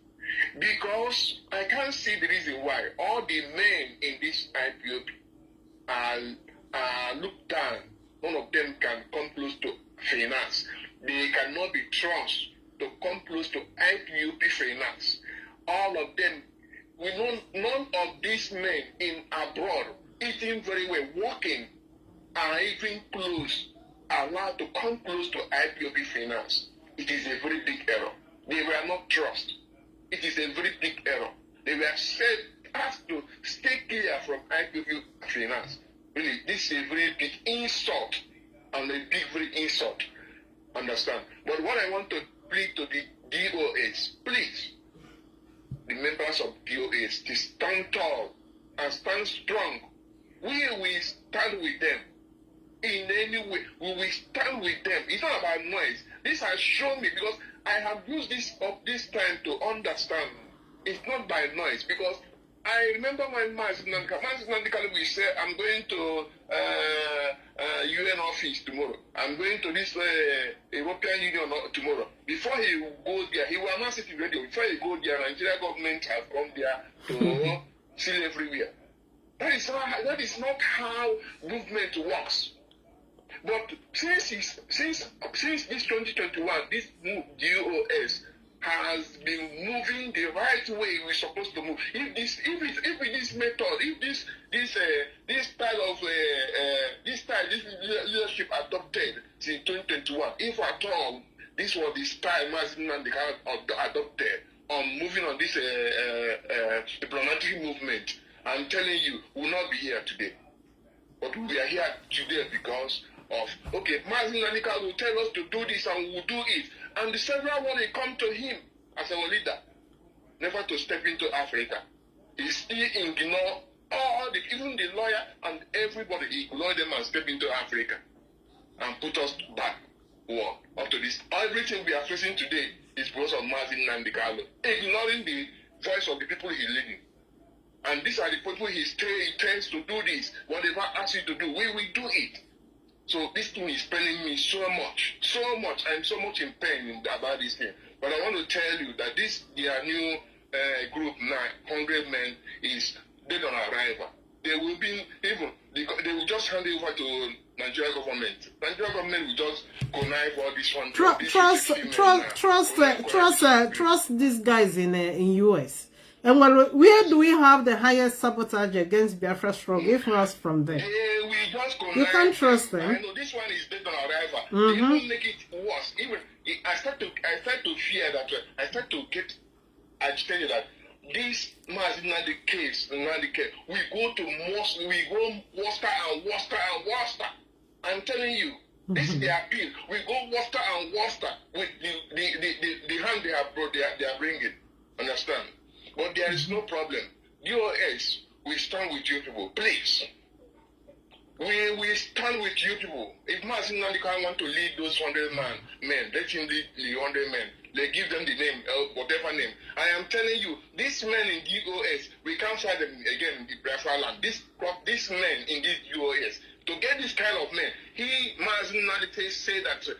Because I can't see the reason why all the men in this IPOP are looked down. None of them can come close to finance. They cannot be trusted to come close to IPOP finance. All of them, we know none of these men in abroad eating very well, working are even allowed to come close to IPOB finance, it is a very big error. They were not trust. It is a very big error. They were asked to stay clear from IPOB finance. Really, this is a very big insult and a very insult. Understand? But what I want to plead to the DOS, please, the members of DOS, to stand tall and stand strong. We will stand with them. In any way, we will stand with them. It's not about noise. This has shown me, because I have used this time to understand. It's not by noise, because I remember when Mazi Nnamdi will say, I'm going to UN office tomorrow. I'm going to this European Union tomorrow. Before he will go there, he will announce it in radio. Before he go there, Nigeria government has come there to seal everywhere. That is not how movement works. But since this 2021, this DOS has been moving the right way we're supposed to move. If this method, if this leadership adopted since 2021, if at all this was the style Mazi Nnamdi adopted on moving on this diplomatic movement, I'm telling you, we'll not be here today. But we are here today because of, okay, Mazi Nnamdi will tell us to do this and we will do it. And the several one will come to him as our leader, never to step into Africa. He still ignore even the lawyer and everybody, he ignore them and step into Africa and put us back up to this. Everything we are facing today is because of Mazi Nnamdi, ignoring the voice of the people he's leading. And these are the people he tends to do this. Whatever asks you to do, we will do it. So this thing is paining me so much. I'm so much in pain about this thing. But I want to tell you that their new group now, 100 men, is dead on arrival. They will be they will just hand it over to Nigeria government. Nigeria government will just connive all this one. Trust these guys in US. And where do we have the highest sabotage against Biafra struggle, if not from them? You can't trust them. I know this one is dead on arrival. They even make it worse. Even I start to fear that I start to get agitated that this Mazi Nnamdi case, we go worse and worse and worse. I'm telling you, this is the appeal. We go worse and worse with the hand they are bringing. Understand? But there is no problem. DOS, we stand with you people. Please. We stand with you people. If Mazi Nnamdi want to lead those 100 men, let him lead the 100 men. They give them the name, whatever name. I am telling you, these men in DOS, we can't find them again in the Biafra land. These men in this DOS, to get this kind of men, Mazi Nnamdi said that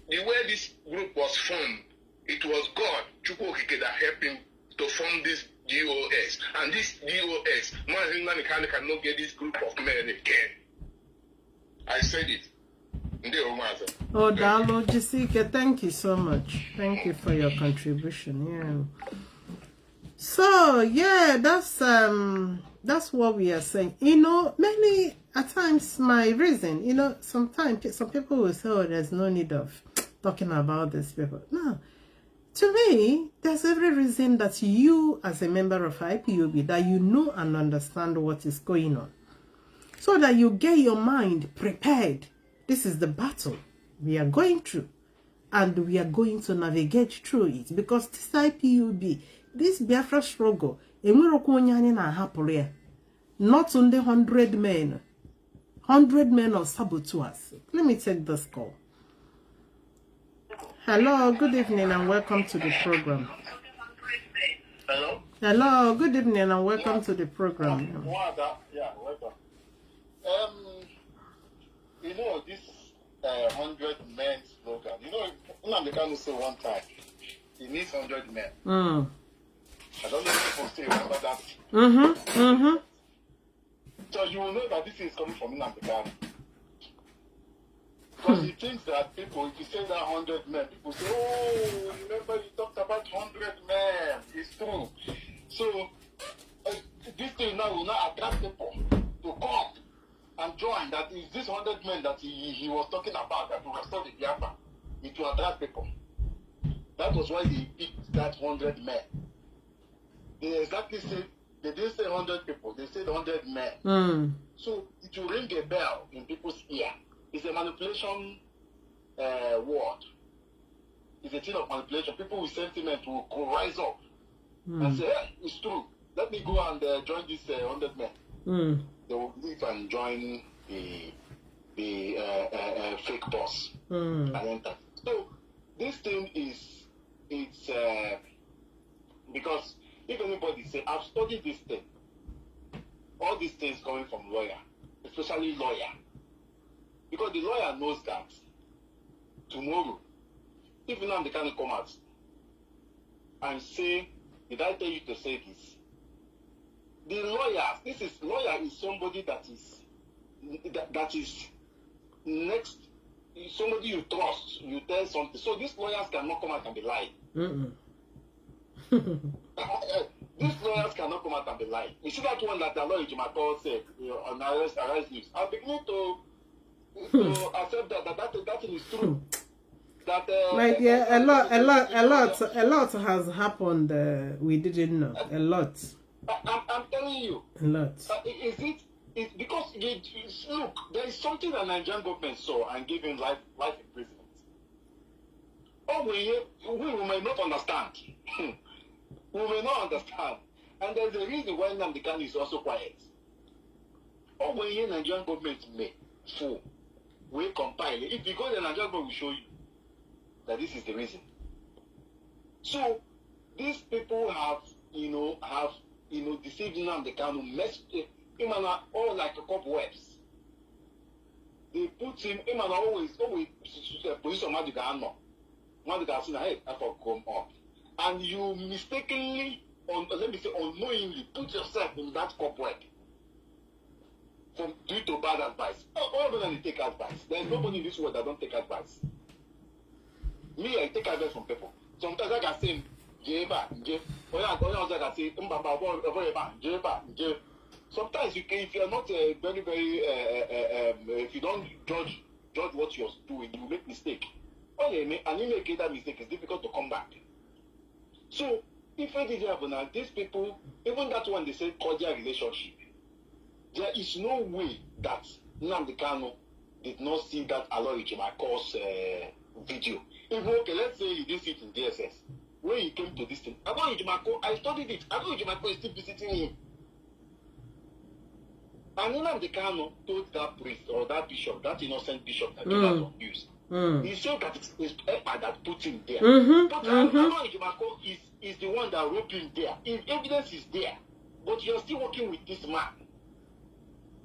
the way this group was formed, it was God, Chukwu Okike, that helped him to form this DOS. And this DOS, Mazi Nnamdi cannot get this group of men again. I said it. Oh, Dalo Jessica, thank you so much. Thank you for your contribution. Yeah. So yeah, that's what we are saying. You know, many at times my reason, you know, sometimes some people will say, oh, there's no need of talking about this people. No. To me, there's every reason that you, as a member of IPOB, that you know and understand what is going on. So that you get your mind prepared. This is the battle we are going through. And we are going to navigate through it. Because this IPOB, this Biafra struggle, not only 100 men. 100 men of saboteurs. Let me take this call. Hello, good evening and welcome to the program. Hello? Hello, good evening and welcome to the program. Yeah, welcome. You know, this 100 men slogan, you know, Nnamdi Kanu said one time, he needs 100 men. I don't know if people still remember that. So you will know that this is coming from Nnamdi Kanu. Because he thinks that people, if you say that 100 men, people say, oh, remember you talked about 100 men. It's true. So this thing now will not attract people to come. and join, that is this 100 men that he was talking about that will restore the Biafra. It will attract people. That was why they picked that 100 men. They exactly said, they didn't say 100 people, they said 100 men. So it will ring a bell in people's ear. It's a manipulation word. It's a thing of manipulation. People with sentiment will rise up and say, hey, it's true. Let me go and join this 100 men. They will leave and join the fake boss and enter. So this thing it's because if anybody say, I've studied this thing, all these things coming from lawyer, especially lawyer, because the lawyer knows that tomorrow, if Nnamdi can come out and say, did I tell you to say this? The lawyers, lawyer is somebody that is next, somebody you trust, you tell something. So these lawyers cannot come out and be lying. These lawyers cannot come out and be lying. You see that one that the lawyer Jimako said on arrest news. I'm beginning to accept that thing is true. That my dear, a lot has happened. We didn't know a lot. I'm telling you. A lot. It's because look, there is something that Nigerian government saw and gave him life imprisonment. Oh, we may not understand. We may not understand. And there's a reason why Nnamdi Kanu is also quiet. Oh, when you Nigerian government may fool, we compile it. If you go, the Nigerian government will show you that this is the reason. So these people have deceived Nnamdi Kanu, messed him and all like a cobwebs. They put him and always position Madiga say, hey, I for come up. And you mistakenly, unknowingly put yourself in that cobweb due to bad advice. All of them take advice. There is nobody in this world that don't take advice. Me, I take advice from people. Sometimes I can say, sometimes if you are not very, if you don't judge what you're doing, you make mistake. And you make that mistake, it's difficult to come back. So, if I did happen now, these people, even that one they say cordial relationship, there is no way that Nnamdi Kanu did not see that Aloy Jimako's video. Even okay, let's say you didn't see it in DSS. When he came to this thing, Aloy Jimako, I studied it. Aloy Jimako is still visiting him. And Nnamdi Kanu told that priest or that bishop, that innocent bishop that came out on news, he said that it's Epa that put him there. But Aloy Jimako is the one that wrote him there. If evidence is there, but you're still working with this man.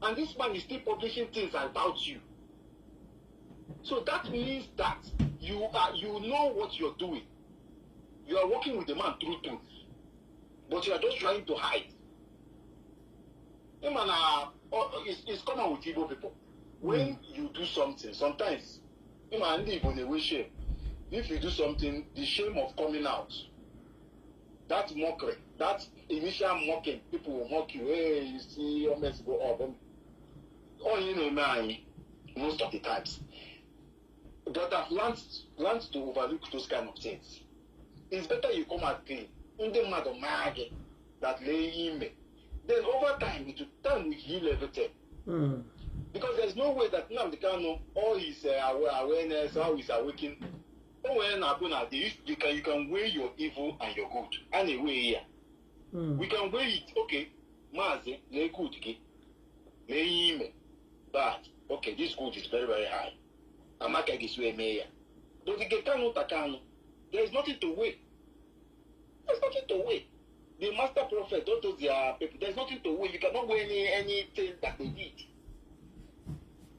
And this man is still publishing things about you. So that means that you know what you're doing. You are working with the man through truth. But you are just trying to hide. It's common with Igbo people. When you do something, sometimes, if you do something, the shame of coming out, that mockery, that initial mocking, people will mock you, hey, you see, your mess go up. Oh, you know, man, most of the times. But I've learned to overlook those kind of things. It's better you come out clean. That lay in me. Then over time, it will heal everything. Because there's no way that Nnamdi Kanu, all his awareness, how he's awakening, you can weigh your evil and your good. Anyway, here. We can weigh it. Okay, Mazi, lay good, lay me. But, okay, this good is very, very high. Amaka giswe meya. But the Kanu Takanu, there is nothing to weigh. There's nothing to weigh. The master prophet, don't do their people. There's nothing to weigh. You cannot weigh anything that they did.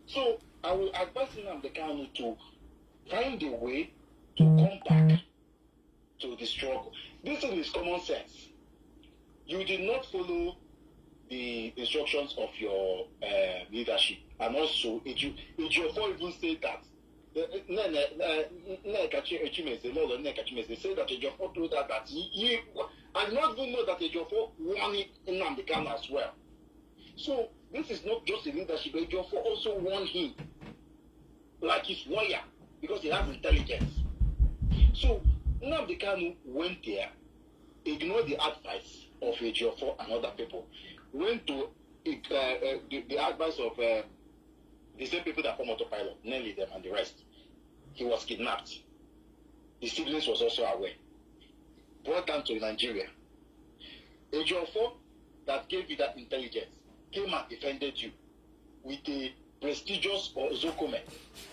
So I will advise Nnamdi Kanu to find a way to come back to the struggle. This is common sense. You did not follow the instructions of your leadership, and also Ejiofor even said that. They say that Ejiofor told her that I did not even know that Ejiofor wanted Nnamdi Kanu as well. So This is not just a leadership. Ejiofor also warned him, like his lawyer, because he has intelligence. So Nnamdi Kanu went there, ignored the advice of Ejiofor and other people, went to the advice of the same people that form autopilot, Nelly them and the rest. He was kidnapped. His siblings was also aware. Brought down to Nigeria. Ejiofor that gave you that intelligence came and defended you with a prestigious Zokome.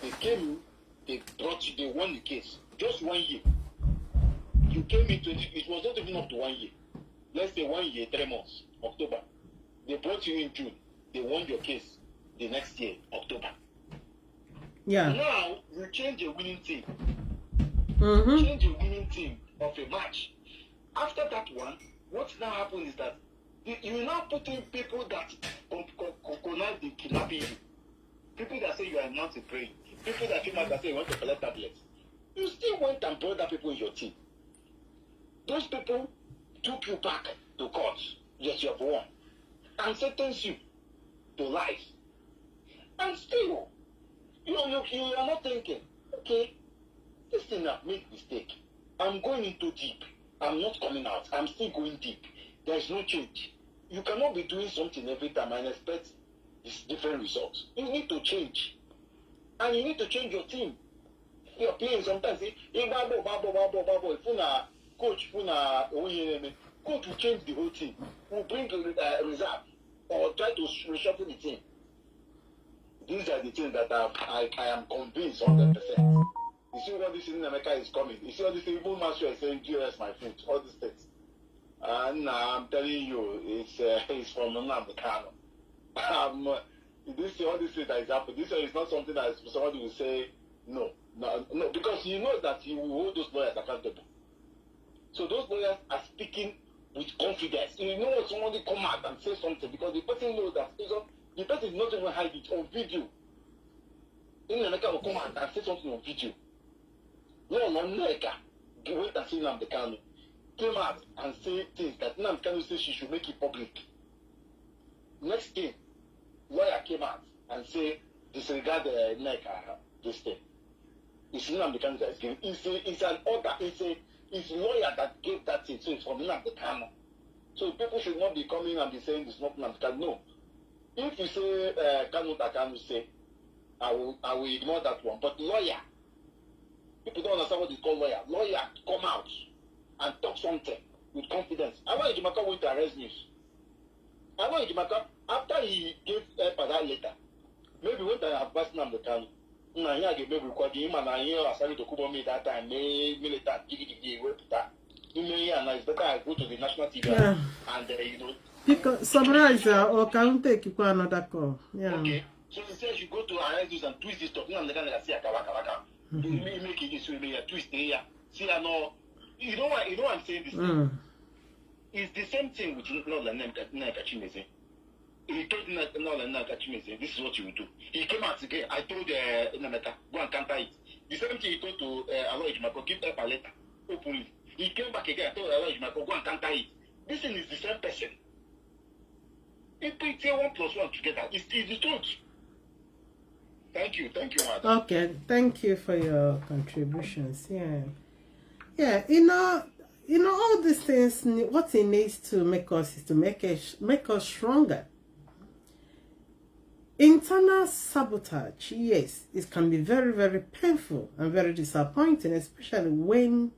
They came, they brought you, they won the case. Just 1 year. You came into it was not even up to 1 year. Let's say 1 year, 3 months, October. They brought you in June. They won your case the next year, October. Yeah. Now you change a winning team. Mm-hmm. Change a winning team of a match. After that one, what's now happened is that you now put in people that connive the kidnapping you. People that say you are not to pray. People that came out that say you want to collect tablets. You still went and brought that people in your team. Those people took you back to court. Yes, you have won. And sentenced you to life. And still, you are not thinking, okay, this thing I've made mistake. I'm going into deep. I'm not coming out. I'm still going deep. There is no change. You cannot be doing something every time and expect this different results. You need to change. And you need to change your team. You're playing sometimes. If coach will change the whole team. Will bring a reserve or try to reshuffle the team. These are the things that I am convinced 100%. You see what this in America is coming. You see what this even master is saying, GS my food, all these things. And I'm telling you, it's from Nnamdi Kanu. All this thing that is happening, this is not something that somebody will say, no, because he knows that he will hold those lawyers accountable. So those lawyers are speaking with confidence. You know when somebody come out and say something, because the person knows that the person is not even hide it on video. In America will come out and say something on video. No, America, wait and see Nnamdi Kanu came out and say things that Nnamdi Kanu said she should make it public. Next thing, lawyer came out and say disregard the MNK this thing. It's Nnamdi Kanu that is giving. It's an order. It's lawyer that gave that thing. So it's from Nnamdi Kanu. So people should not be coming and be saying it's not Nnamdi Kanu. No. If you say Kanu say, I will ignore that one. But lawyer, people don't understand what is called lawyer. Lawyer come out and talk something with confidence. I know Ejimaka went to arrest news. I know Ejimaka, after he gave that letter, maybe when I have passed Nnamdi Kanu, I gave maybe recording him and I hear Asari to Kubo me that time, militant, and it's better I go to the national TV and Because summarize or can take you another call. Yeah. Okay. So he says you go to arrest news and twist this talk. Now I'm going to say akawaka. You make it this way, twist here. See, I know. You know what I'm saying this thing? It's the same thing with Nnamdi Chimeze. He told Nnamdi Chimeze, this is what you will do. He came out again. I told Nnamdi, go and counter it. The same thing he told to Aloy Ejimako, give up a letter openly. He came back again. I told Aloy Ejimako, go and counter it. This thing is the same person. People say 1 + 1 together. It's the truth. Thank you, Mazi. Okay, thank you for your contributions. Yeah. You know, all these things. What it needs to make us is to make us stronger. Internal sabotage, yes, it can be very, very painful and very disappointing, especially when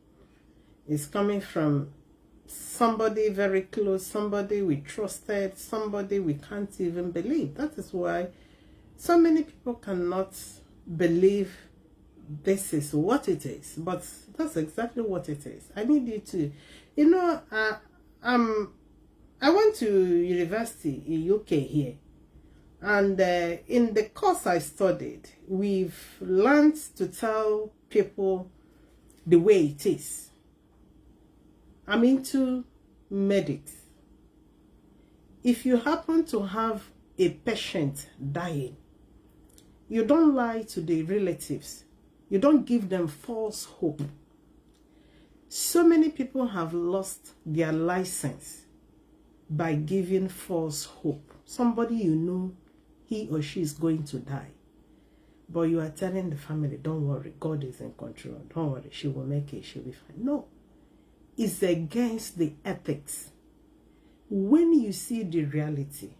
it's coming from somebody very close, somebody we trusted, somebody we can't even believe. That is why so many people cannot believe this is what it is, but that's exactly what it is. I need you to, I went to university in UK here, and in the course I studied, we've learned to tell people the way it is. I'm into medics. If you happen to have a patient dying, you don't lie to the relatives. You don't give them false hope. So many people have lost their license by giving false hope. somebody you know, he or she is going to die. But you are telling the family, don't worry, God is in control. Don't worry, she will make it, she'll be fine. No. It's against the ethics. When you see the reality,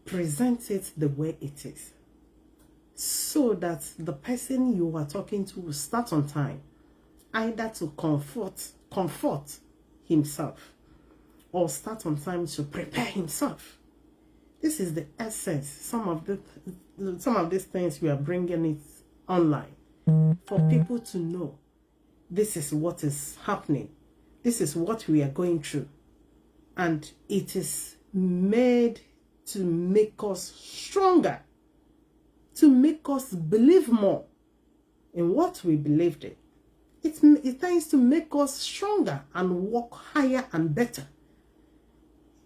present it the way it is, so that the person you are talking to will start on time, either to comfort himself, or start on time to prepare himself. This is the essence. Some of these things we are bringing it online for people to know this is what is happening. This is what we are going through. And it is made to make us stronger, to make us believe more in what we believed in. It tends to make us stronger and work higher and better,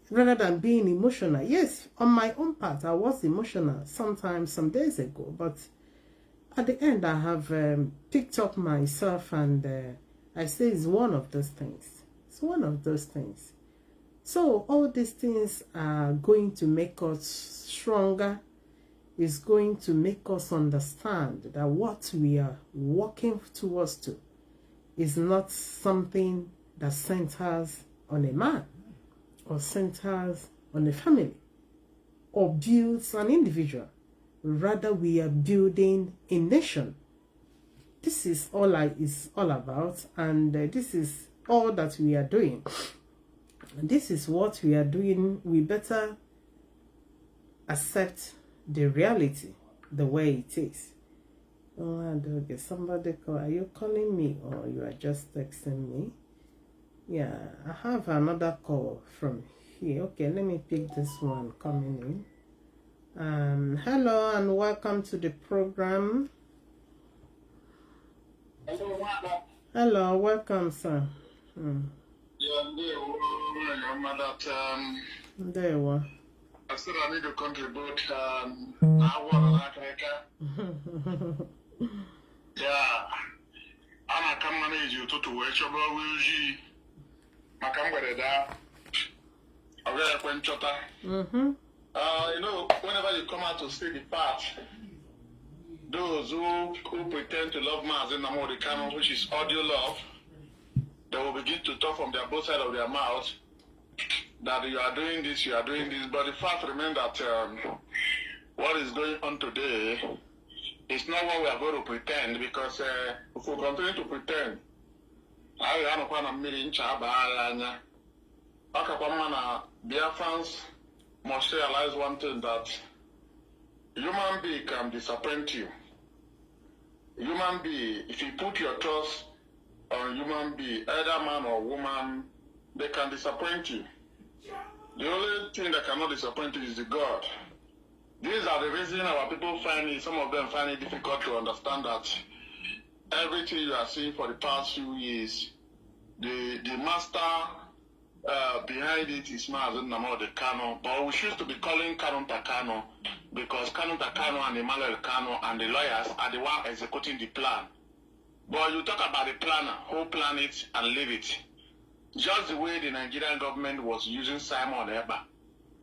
rather than being emotional. Yes, on my own part, I was emotional sometimes, some days ago, but at the end, I have picked up myself, and I say it's one of those things. It's one of those things. So all these things are going to make us stronger. It's going to make us understand that what we are working towards to is not something that centers on a man or centers on a family or builds an individual. Rather, we are building a nation. This is all it's all about, and this is all that we are doing. This is what we are doing. We better accept the reality the way it is. Oh, okay. Somebody call. Are you calling me or you are just texting me? Yeah, I have another call from here. Okay, let me pick this one coming in. Hello and welcome to the program. Hello, welcome, sir. There you are. I said I need to contribute hour yeah. I can manage you to watch your will. I can wear that. I will chota. You know, whenever you come out to see the part, those who pretend to love Mazi Nnamdi Kanu, which is audio love, they will begin to talk from their both sides of their mouth that you are doing this, but the fact remains that what is going on today is not what we are going to pretend, because if we continue to pretend, Biafrans must realize one thing, that human being can disappoint you. Human being, if you put your trust on human being, either man or woman, they can disappoint you. The only thing that cannot disappoint you is the God. These are the reasons our people find it, some of them find it difficult to understand that everything you are seeing for the past few years, the master behind it is Mazi Nnamdi Kanu, but we choose to be calling Kanu Kanu because Kanu Kanu and Emmanuel Kanu and the lawyers are the ones executing the plan. But you talk about the planner, who plan it and leave it. Just the way the Nigerian government was using Simon Eba,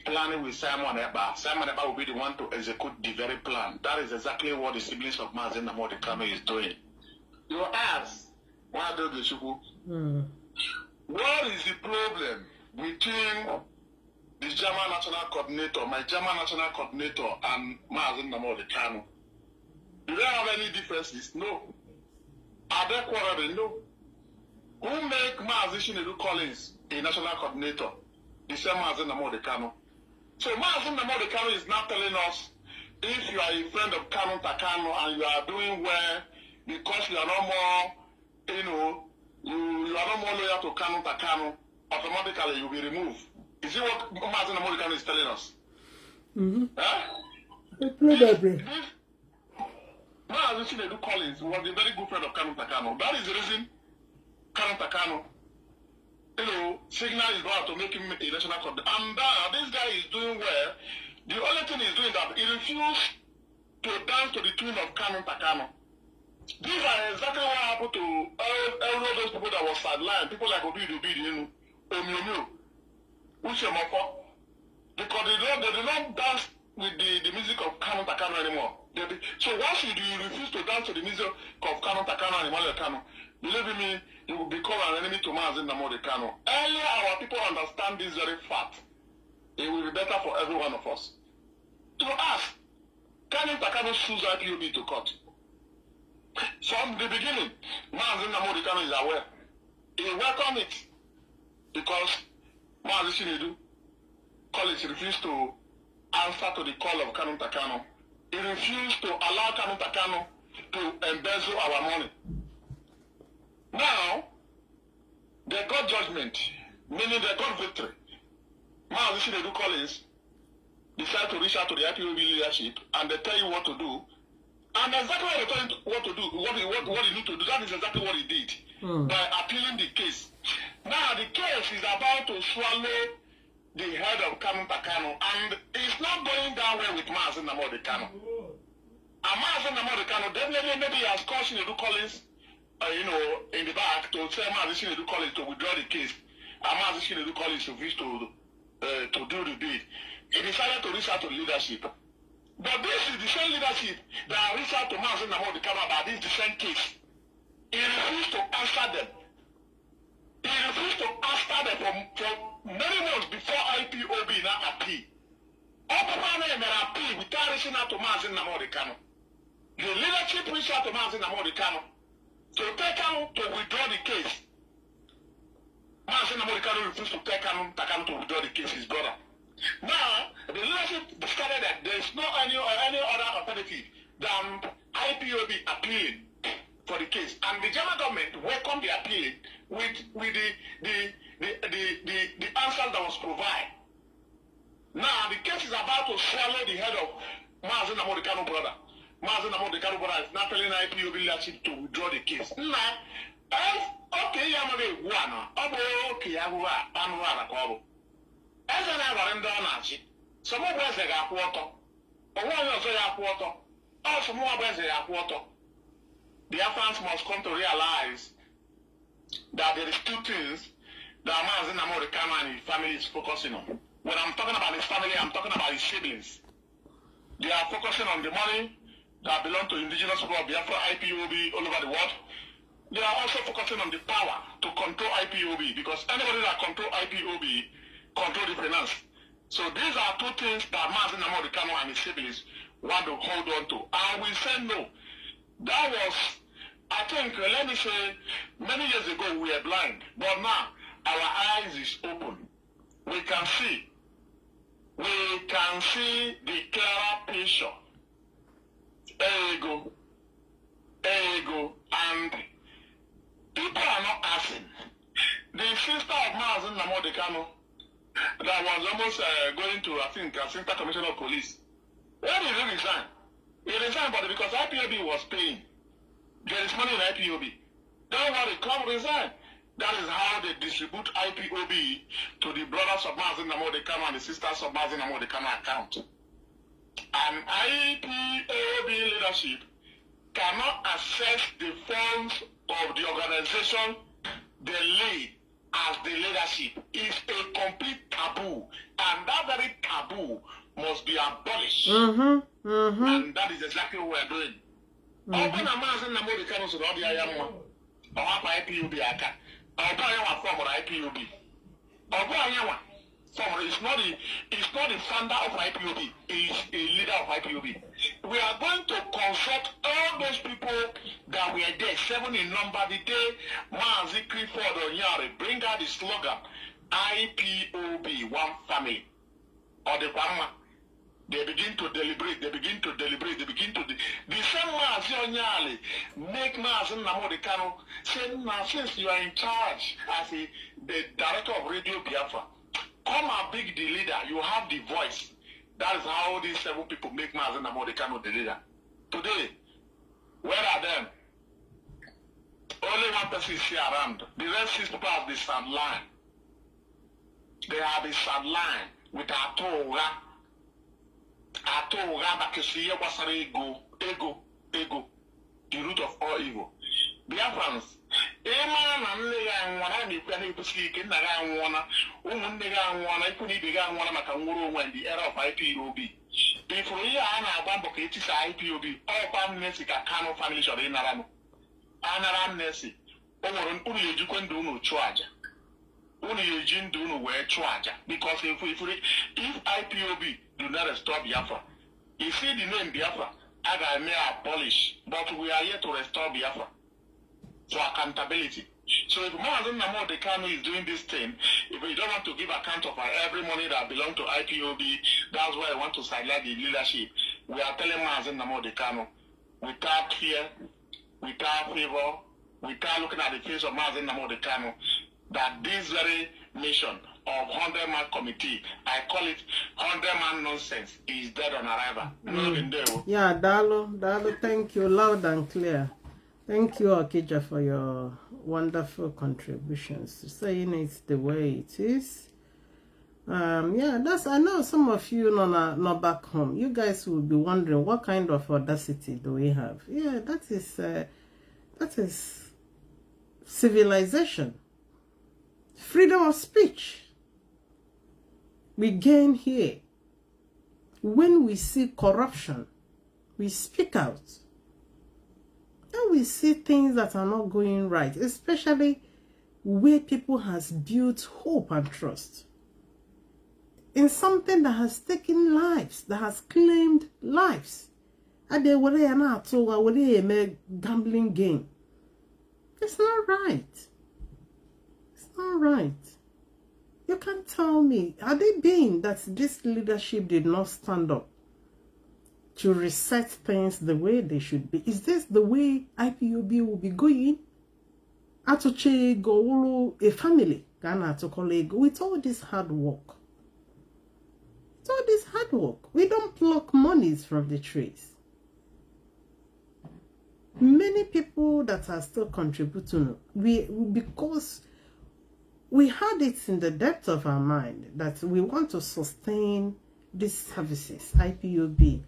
planning with Simon Eba. Simon Eba will be the one to execute the very plan. That is exactly what the siblings of Mazi Nnamdi Kanu is doing. You ask, what is the problem between the German National Coordinator, my German National Coordinator, and Mazi Nnamdi Kanu? Do they have any differences? No. Are they quarreling? No. Who make Mazi Collins a national coordinator? The same Mazi Nnamdi Kanu. So Mazi Nnamdi Kanu is now telling us, if you are a friend of Kanu and you are doing well because you are no more, you are no more loyal to Kanu, automatically you will be removed. Is it what Mazi Nnamdi Kanu is telling us? Mazi Collins was a very good friend of Kanu. That is the reason Kanu, signal is going to make him a national coordinator. And this guy is doing well. The only thing he's doing that he refused to dance to the tune of Kanu. These are exactly what happened to all those people that were sidelined. People like Obidu, Omiomu, Uchemoko. Because they do not dance with the music of Kanu anymore. So once you refuse to dance to the music of Kanu anymore, believe me, you will become an enemy to Mazi Kanu. Earlier, our people understand this very fact. It will be better for every one of us. To ask, Kanu sues IPOB to court. From the beginning, Mazi Kanu is aware. He welcomed it because Mazi Chinedu College refused to answer to the call of Kanu. He refused to allow Kanu to embezzle our money. Now, they got judgment, meaning they got victory. Mazi Chinedu College decide to reach out to the IPOB leadership and they tell you what to do. And exactly what they tell you what to do, what you need to do, that is exactly what he did by appealing the case. Now, the case is about to swallow the head of Kanu, and it's not going down well with Mazi Kanu. And Mazi Kanu definitely maybe he has called Chinedu Collins, in the back to tell Mazi Chinedu Collins to withdraw the case, and Mazi Chinedu Collins refused to do the bid. He decided to reach out to the leadership. But this is the same leadership that reached out to Mazi Kanu about this same case. He refused to answer them. He refused to answer them for many months before IPOB now appeal. Open appeal without reaching out to Mazi Kanu. The leadership reached out to Mazi Kanu to take Kanu to withdraw the case. Mazi Kanu refused to take Kanu to withdraw the case, his brother. Now, the leadership discovered that there is no any other alternative than IPOB appealing for the case, and the German government welcomed the appeal with the answer that was provided. Now, the case is about to swallow the head of Mazi Kanu brother. Mazi Kanu brother is not telling IPOB leadership to withdraw the case. Now, okay, some of us are quarter, or one of us are quarter, or some of us are quarter. The Biafrans must come to realize that there is two things that Mazi Kanu and his family is focusing on. When I'm talking about his family, I'm talking about his siblings. They are focusing on the money that belong to indigenous people of Biafra, IPOB, all over the world. They are also focusing on the power to control IPOB, because anybody that control IPOB control the finance. So these are two things that Mazi Kanu and his siblings want to hold on to. And we say no. That was, I think, let me say, many years ago we were blind, but now our eyes is open. We can see. We can see the clearer picture. Ego. And people are not asking. The sister of Mazi Kanu that was almost going to, I think, Assistant Commissioner of Police. Where did he resign? He resigned, but because IPOB was paying. There is money in IPOB. Don't worry, come resign. That is how they distribute IPOB to the brothers of Mazi Kanu and the sisters of Mazi Kanu account. And IPOB leadership cannot access the funds of the organization they lead as the leadership. Is a complete taboo. And that very taboo must be abolished. And that is exactly what we're doing. Open a Mazi Kanu so that they are more. Or IPOB account. From IPOB. It's not the founder of IPOB, it's a leader of IPOB. We are going to consult all those people that were there, 7 in number, the day Mazi Clifford Onyari bring out the slogan IPOB, one family. Or the Kwama. They begin to deliberate, the same Mazi Onyari make Mazi Kanu say, now since you are in charge as the director of Radio Biafra, come and pick the leader, you have the voice. That is how these 7 people make Mazi Kanu the leader. Today, where are them? Only one person is here around. The rest 6 people have the sideline. They have the sideline with Atora. Ego, the root of all evil. Biafrans, ebusi ike nna ga anwụọna ụmụnne ga anwụọna ikwu na ibe ga anwụọna maka nwụrụ onwe in the era of IPOB before ihe a na-agba mbọ ka etisa IPOB ọkwa amnesty ka Kanu family chọrọ ịnara m anara amnesty o nwere unu ejikwe ndụ unu chụọ aja unu eji ndụ unu wee chụọ aja because if IPOB do not restore Biafra you see the name Biafra I may abolish but we are here to restore Biafra for accountability. So if Nnamdi Kanu is doing this thing, if we don't want to give account of every money that belongs to IPOB, that's why I want to sideline the leadership. We are telling Nnamdi Kanu, without fear, without favor, without looking at the face of Nnamdi Kanu, that this very mission of 100-man committee, I call it 100-man nonsense, is dead on arrival. Yeah, Dalo, thank you, loud and clear. Thank you, Okija, for your wonderful contributions. Saying it's the way it is. Yeah, I know some of you not back home. You guys will be wondering what kind of audacity do we have? Yeah, that is civilization. Freedom of speech. We gain here. When we see corruption, we speak out. And we see things that are not going right, especially where people has built hope and trust in something that has taken lives, that has claimed lives. And they were not a gambling game. It's not right. It's not right. You can't tell me, are they being that this leadership did not stand up to reset things the way they should be? Is this the way IPOB will be going? Atoche go a family Ghana to colleague with all this hard work. With all this hard work, we don't pluck monies from the trees. Many people that are still contributing, because we had it in the depth of our mind that we want to sustain these services IPOB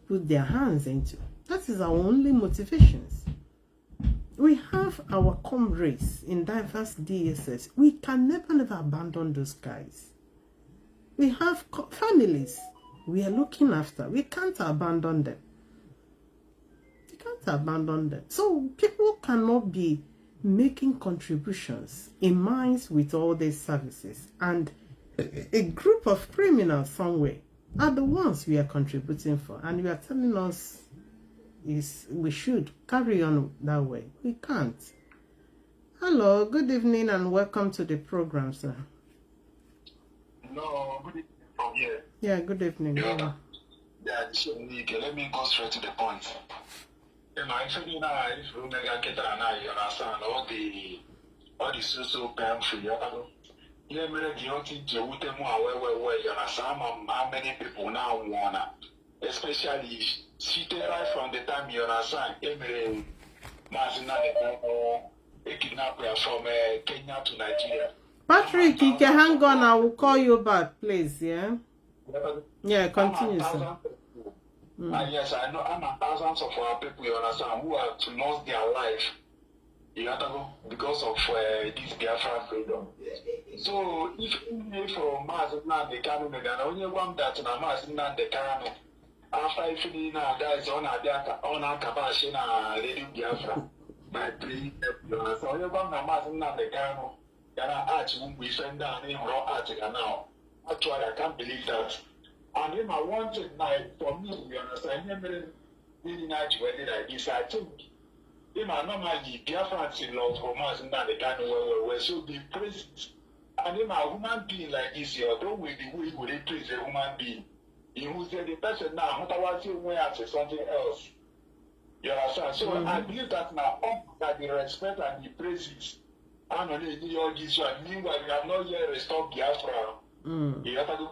put their hands into. That is our only motivations. We have our comrades in diverse DSS. We can never abandon those guys. We have families we are looking after. We can't abandon them. We can't abandon them. So people cannot be making contributions in mines with all these services, and a group of criminals somewhere are the ones we are contributing for, and you are telling us we should carry on that way. We can't. Hello, good evening and welcome to the program, sir. No, good evening from here. Yeah, good evening. Yeah, let me go straight to the point. Actually, now, if you get you understand all the social painful, yeah, how many people now wanna, especially seated right from the time you understand, Mazi a kidnapper from Kenya to Nigeria. Patrick, you can hang on. I will call you back, please. Yeah. Yeah, continue, sir. Yes, I know. I'm thousands of our people, you understand, who have lost their life, because of this Biafra freedom. So, if you from Mazi Nnamdi Kanu, only one that Mazi Nnamdi Kanu, after you guys on our Kabashi na Radio Biafra, by playing, so only one Mazi Nnamdi Kanu, we send down in raw article now. Actually, I can't believe that. And then I wanted, like, for me, you understand, really nice wedding like this. I think, normally, Biafrans in love for Mazi Nnamdi Kanu were so be praised. And then a human being like this, although with the way we praise a human being, he was the person now, what I was saying, where I say something else. You understand? So I believe that now, that the respect and the praises, and only all this one, meanwhile, we have not yet restored Biafra. You understand?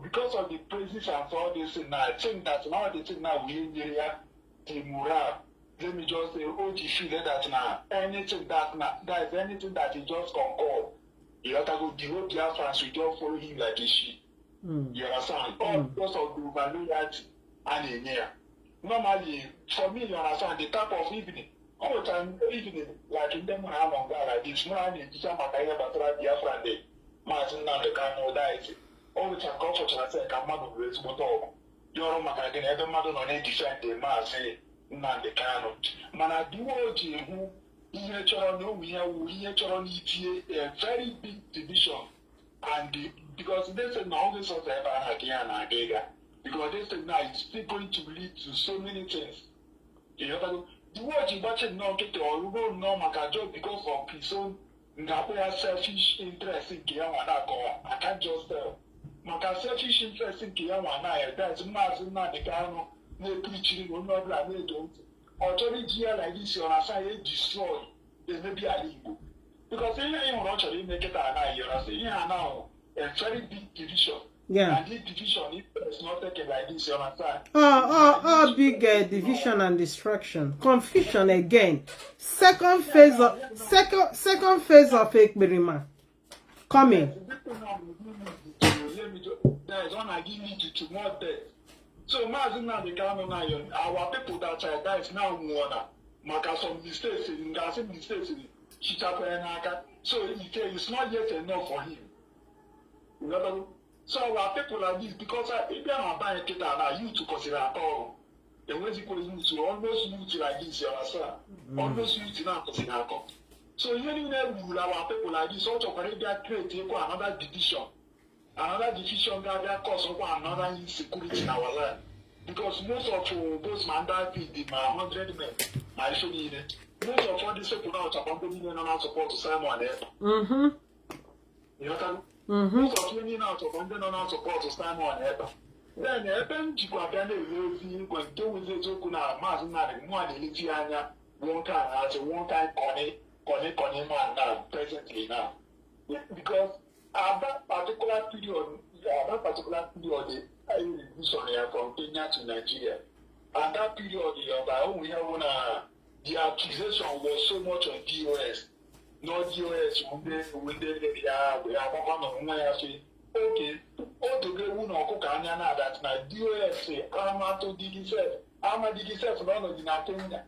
Because of the praises and all this, now I think that now the thing now we in the morale. Let me just say, the feel that now anything that is anything that he just concord. You have to go the whole Biafrans will just follow him like a sheep. You understand? All because of the loyalty and in here. Normally, for me, you understand the type of evening all the time, even like in them have on God like this, when I need to some Makaya Batra Biafra Day, Mazi Nnamdi Kanu dies. All the time, comfort and say, come on, with Moto. You're Makagan, every mother on a defend the Mazi Nnamdi Kanu. Mana Duoji, who in a channel, we have a very big division. And because they said now this was ever again and again. Because they said now it's still going to lead to so many things. You know, the word you watch now get or go no makajo because of his own selfish interest in Kiyawana. I can't just tell. Maka selfish interest in Kiyawana, that's Mazi Nnamdi Kanu, no preaching, no blah, they don't. Authority like this, your aside destroy, they may be a legal. Because they don't actually make it now a very big division. Yeah. And this division is not taken like this, you understand? Big division and destruction. Confusion again. Second phase of Ekberima. Coming. There is one I give me to more death. So Mazi Nnamdi Kanu now, our people that is now one. Maka some mistakes in so it's not yet enough for him. So our people like this, because if you are buying it now, you to consider at all. The way you to almost use like this, you understand? Almost use now consider at all. So you need to our people like this, also create another division. Another division that cause another insecurity in our land. Because most of those mandates, the 100 men, I should need it. Most of all these people now are support to Simon. You know, most of you now support to Simon. Then, you got a when two with the Zokuna, Mazi Nnamdi, one Litiania, one time as a one time Connie man now, presently now. Because at that particular period, I from Kenya to Nigeria. And that period, the accusation was so much on DOS. No DOS, okay. All the way we know that na DOS Amato Digicef, none of the Kenya.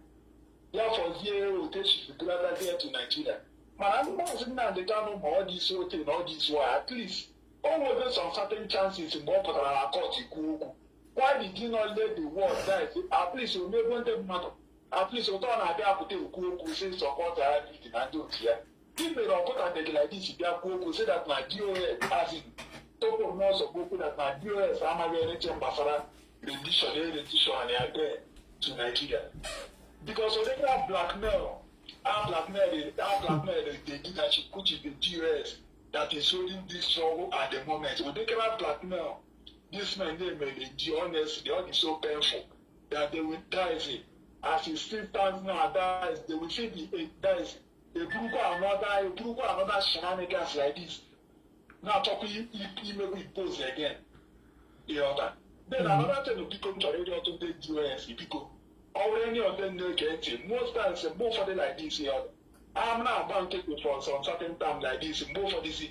Therefore, here rotation to Nigeria. Man, Mazi Nnamdi Kanu all this rotate, all this way, at least. Always some certain chances in more than our court. Why did you not let the world die? At least you may want them matter. At least you don't have to say support and do it here. If they don't put at like this, if you say that my DOS has in top of most of people that my DOS are my Basara, rendition, and they are there to Nigeria. Because they have blackmail. Our blackmail, they did that she put in the DOS. That is holding this struggle at the moment. When they cannot blackmail, this man, they may be honest, they are so painful that they will die. As it still stands now, dies, they will say dies. A group another shenanigans like this. Now talking, he may be posed again. You know that. Then another thing will become already to the US, people. Already of them they get it. Most times, more for them like this here. I'm not banking for some certain time like this. More for this,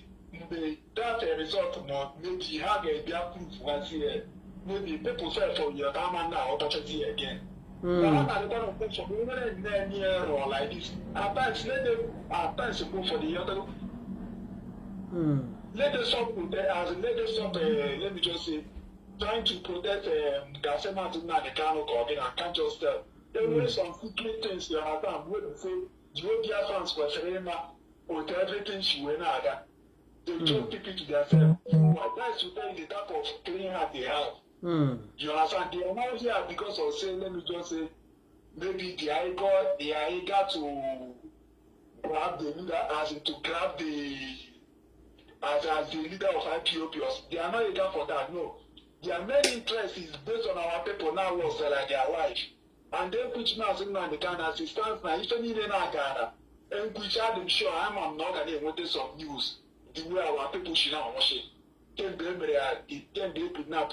that result more maybe have a proof once here. Maybe people say for your time now opportunity again. But I'm not going to put some women near or like this. At times, let them go for the other. Let us stop let me just say, trying to protect Mazi Nnamdi Kanu. I can't just tell. There were some secret things you understand. Where they say, Biafrans were saying with everything she went out. They just keep it to themselves. That's to tell you the type of clean heart they have. You understand? They are not here because of saying, let me just say, maybe they are eager to grab the leader, as in to grab the as the leader of IPOP. They are not eager for that, no. Their main interest is based on our people now was like their life. And then which Mazi Nnamdi Kanu as it stands now, if any Ghana, and which I'm sure I'm not going to want some news, the way our people should now watch it. Then they kidnap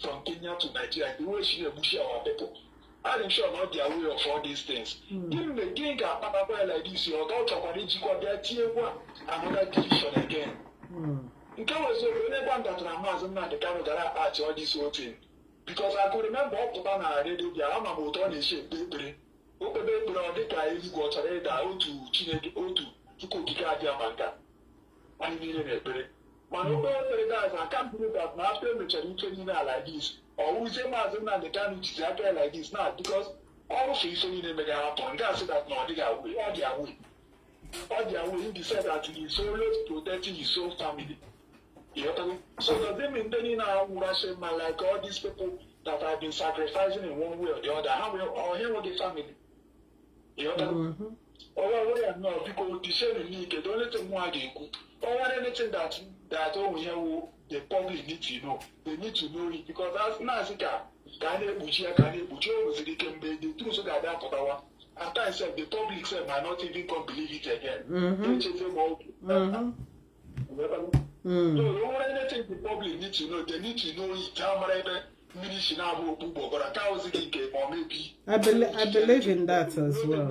from Kenya to Nigeria, the way she bush our people. I'm sure not their way of all these things. Even the king got like this, your daughter, another division again. Because Mazi Nnamdi Kanu got all this whole thing. Because I could remember up to Ghana radio, I'm about on the shape, Okebe Brodeka is got a to Chineke to Kika and you need a better. My guys, I can't believe that my parents are training like this. Or who's a Mazi and the Kanu is like this now because all she's saying in the happen. That's that no, they are away. All they are away. All they are away. He said that he is always protecting his own family. You know what I mean? So does it mean then now Russian man like all these people that have been sacrificing in one way or the other? How will or here with the family? You know what I mean? Or no, because the same need the only thing why they could or anything that the public need to know. They need to know it because that's Nazika. The truth so that at times the public might not even come believe it again. So anything the public need to know, they need to know it. I believe in that as well.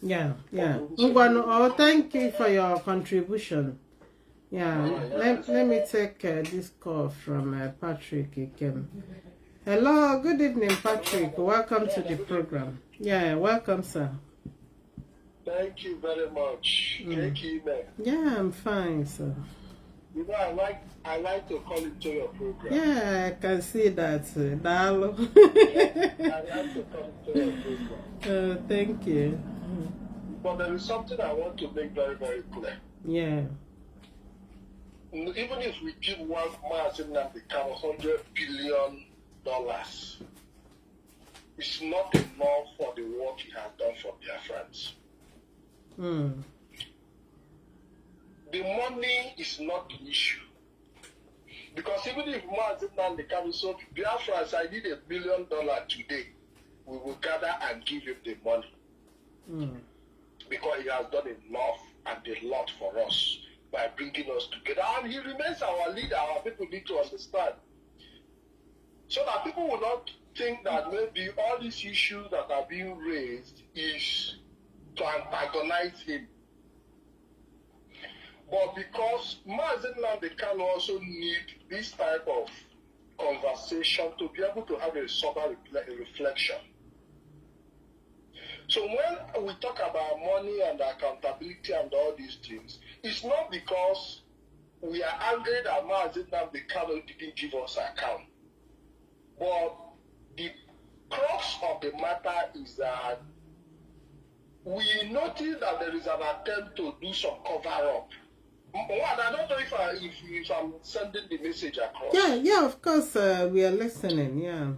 Yeah. Oh, thank you for your contribution. Yeah, let me take this call from Patrick Ikem. Hello, good evening, Patrick. Welcome to the program. Yeah, welcome, sir. Thank you very much. Thank you, man. Yeah, I'm fine, sir. You know, I like to call into your program. Yeah, I can see that. Dalo. I like to call into your program. Thank you. But there is something I want to make very, very clear. Yeah. Even if we give one Mazi Nnamdi $100 billion, it's not enough for the work he has done for Biafrans. The money is not the issue. Because even if Mazi Nnamdi Kanu so Biafrans, I need $1 million today, we will gather and give him the money. Because he has done enough and a lot for us by bringing us together. And he remains our leader. Our people need to understand. So that people will not think that maybe all these issues that are being raised is to antagonize him. But because Mazi Nnamdi Kanu also need this type of conversation to be able to have a sober reflection. So when we talk about money and accountability and all these things, it's not because we are angry that Mazi Nnamdi Kanu didn't give us account. But the crux of the matter is that we notice that there is an attempt to do some cover-up. I don't know if I'm sending the message across. Yeah, of course, we are listening, yeah.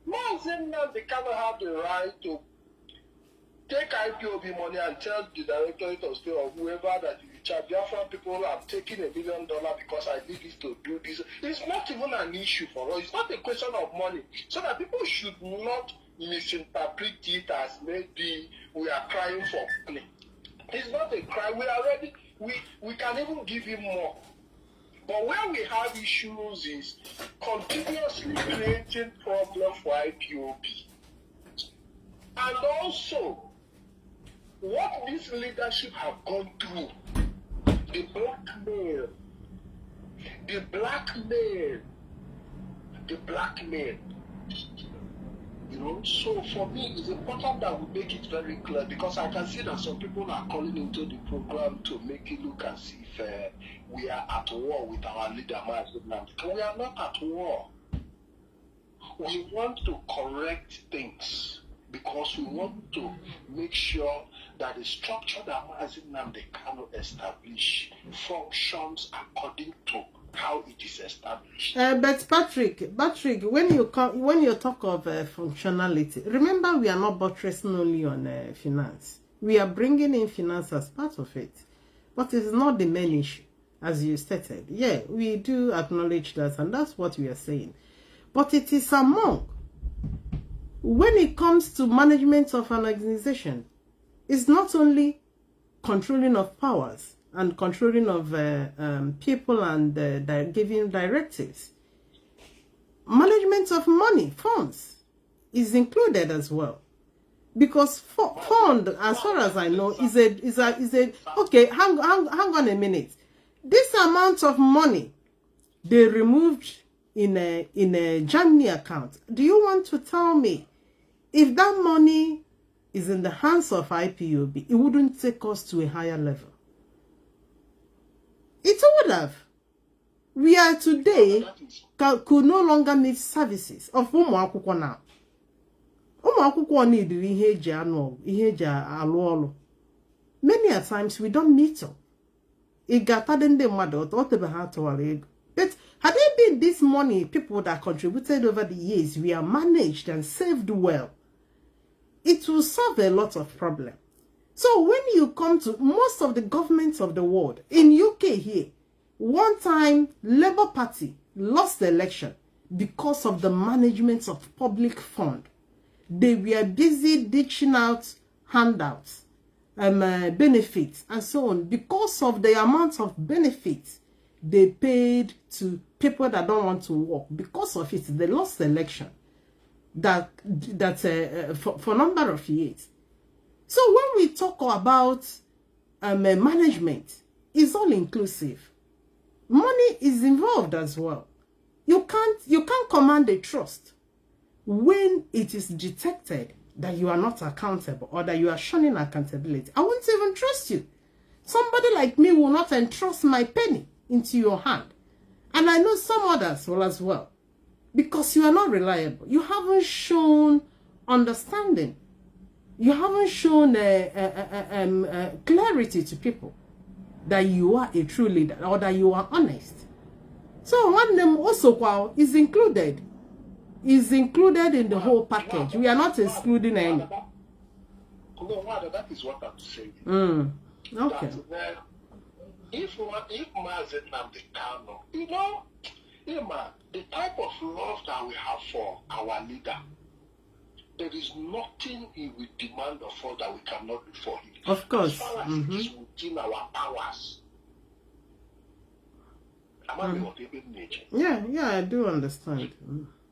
Mazi Nnamdi Kanu have the right to take IPOB money and tell the Directorate of State or whoever that you charge Biafran people, I'm taking $1 million because I need this to do this. It's not even an issue for us. It's not a question of money. So that people should not misinterpret it as maybe we are crying for money. It's not a cry. We are ready. We can even give him more. But where we have issues is continuously creating problems for IPOB. And also, what this leadership have gone through, the blackmail, you know. So for me, it's important that we make it very clear because I can see that some people are calling into the program to make it look as if we are at war with our leader, Mazi Nnamdi. We are not at war. We want to correct things because we want to make sure that the structure that Mazi Nnamdi Kanu established functions according to how it is established. But Patrick, when you talk of functionality, remember we are not buttressing only on finance. We are bringing in finance as part of it, but it's not the main issue, as you stated. Yeah, we do acknowledge that, and that's what we are saying. But it is among, when it comes to management of an organization, it's not only controlling of powers and controlling of people and giving directives. Management of money, funds, is included as well. Because fund, as far as I know, is a okay. Hang on a minute. This amount of money they removed in a Germany account. Do you want to tell me If that money is in the hands of IPOB, it wouldn't take us to a higher level. It would have. We are today could no longer need services of ụmụ now. Ụmụ need ihe eji anụ, ihe eji alụ ọlụ. Many a times we don't meet up. But had it been this money, people that contributed over the years, we are managed and saved well, it will solve a lot of problems. So when you come to most of the governments of the world, in UK here, one time Labour Party lost the election because of the management of public fund. They were busy dishing out handouts, benefits, and so on. Because of the amount of benefits they paid to people that don't want to work, because of it, they lost the election for a number of years. So when we talk about management, it's all inclusive. Money is involved as well. You can't command a trust when it is detected that you are not accountable or that you are shunning accountability. I won't even trust you. Somebody like me will not entrust my penny into your hand. And I know some others will as well. Because you are not reliable. You haven't shown understanding. You haven't shown clarity to people that you are a true leader or that you are honest. So one name also is included. Is included in the whole package. We are not excluding any. No, that is what I'm saying. Okay. If Mazi Nnamdi Kanu, you know, the type of love that we have for our leader, there is nothing he will demand of us that we cannot do for him. Of course. As far as it is within our powers. Yeah, I do understand.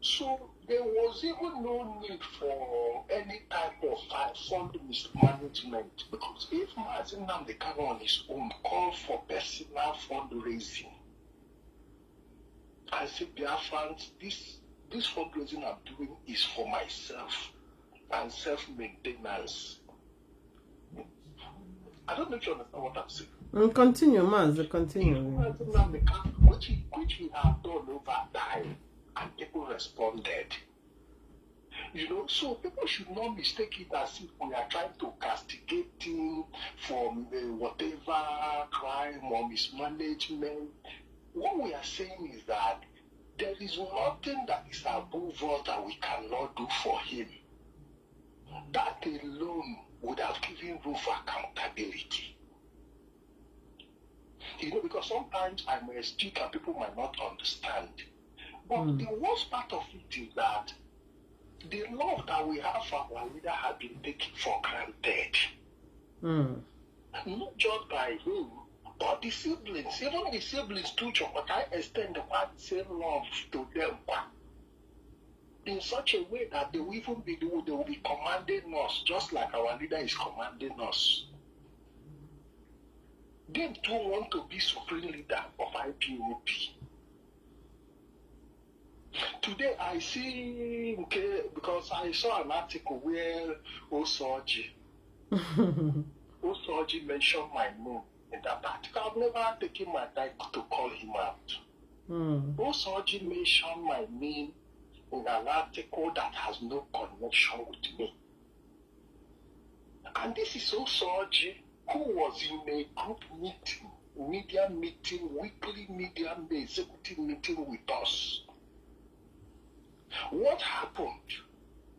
So there was even no need for any type of fund mismanagement, because if Mazi Nnamdi Kanu on his own call for personal fundraising, I say, Biafrans, this fundraising I'm doing is for myself and self-maintenance. I don't know if you understand what I'm saying. Continue, Mazi, continue. Which we have done over time, and people responded. You know, so people should not mistake it as if we are trying to castigate him for whatever crime or mismanagement. What we are saying is that there is nothing that is above us that we cannot do for him. That alone would have given room for accountability. You know, because sometimes I may speak and people might not understand. But the worst part of it is that the love that we have for our leader has been taken for granted. Not just by him, but the siblings. Even the siblings too, but I extend the same love to them in such a way that they will even be commanding us, just like our leader is commanding us. They too want to be supreme leader of IPOB. Today I see, because I saw an article where Osoji mentioned my name in that article. I've never taken my time to call him out. Osoji mentioned my name in an article that has no connection with me. And this is Osoji, who was in a group meeting, media meeting, weekly media executive meeting with us. What happened?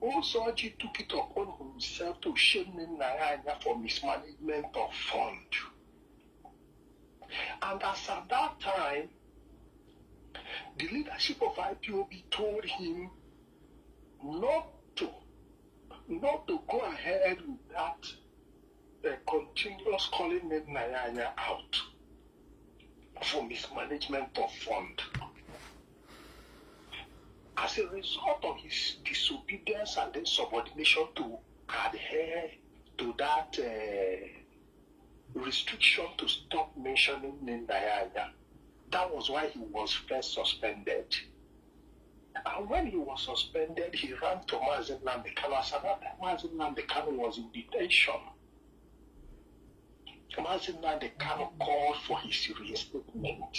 Osoji took it upon himself to shame Nnamdi for mismanagement of fund. And as at that time, the leadership of IPOB told him not to go ahead with that continuous calling Nnamdi out for mismanagement of fund. As a result of his disobedience and insubordination to adhere to that restriction to stop mentioning Nnamdi, that was why he was first suspended. And when he was suspended, he ran to Mazi Nnamdi Kanu. As at that time, Mazi Nnamdi Kanu was in detention. Mazi Nnamdi Kanu called for his reinstatement.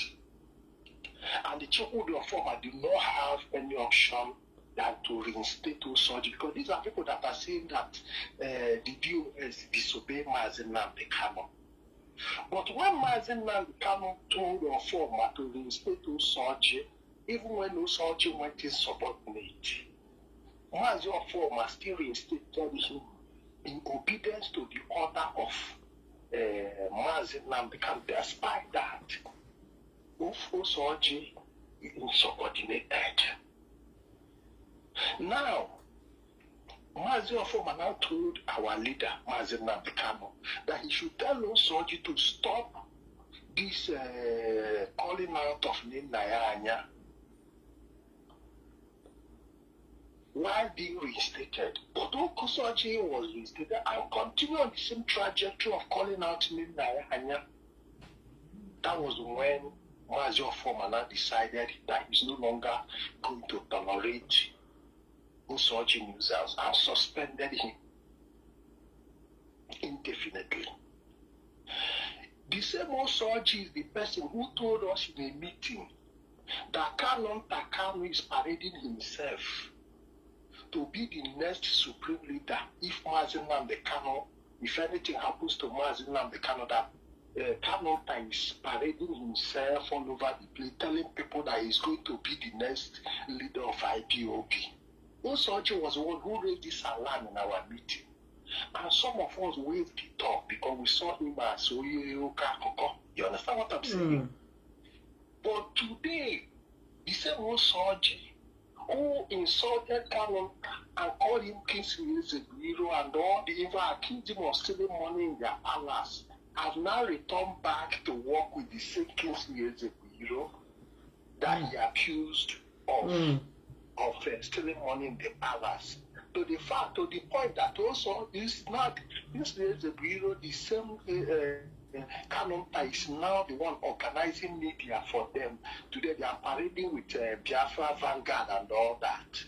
And the Chukwudi former did not have any option than to reinstate those soldiers, because these are people that are saying that the DOS disobeyed Mazi Nnamdi Kanu. But when Mazi Nnamdi Kanu told the former to reinstate those soldiers, even when those soldiers went insubordinate, Mazi former still reinstated him in obedience to the order of Mazi Nnamdi Kanu. Despite that, those soldiers insubordinated. Now, Mazi Ofoma now told our leader, Mazi Nnamdi Kanu, that he should tell those soldiers to stop this calling out of Naya while being reinstated. But Okosoji was reinstated and continued on the same trajectory of calling out Naya. That was when Mazi Ofoma now decided that he's no longer going to tolerate Okosoji nuisance and suspended him indefinitely. The same Okosoji is the person who told us in a meeting that Kanu is parading himself to be the next supreme leader if Mazi Nnamdi Kanu, if anything happens to Mazi Nnamdi Kanu, that Kanu is parading himself all over the place, telling people that he's going to be the next leader of IPOB. Okosoji was the one who raised this alarm in our meeting. And some of us waved it off because we saw him as Oyeokakoko. You understand what I'm saying? But today, the same Okosoji who insulted Kanu and called him Kingsley Ezebiro and all the evil accused him of stealing money in their palace have now returned back to work with the same Kingsley Ezebiro that he accused of stealing money in the palace. To the point that also this Ezebiro, the same Kanu is now the one organizing media for them. Today they are parading with Biafra Vanguard and all that.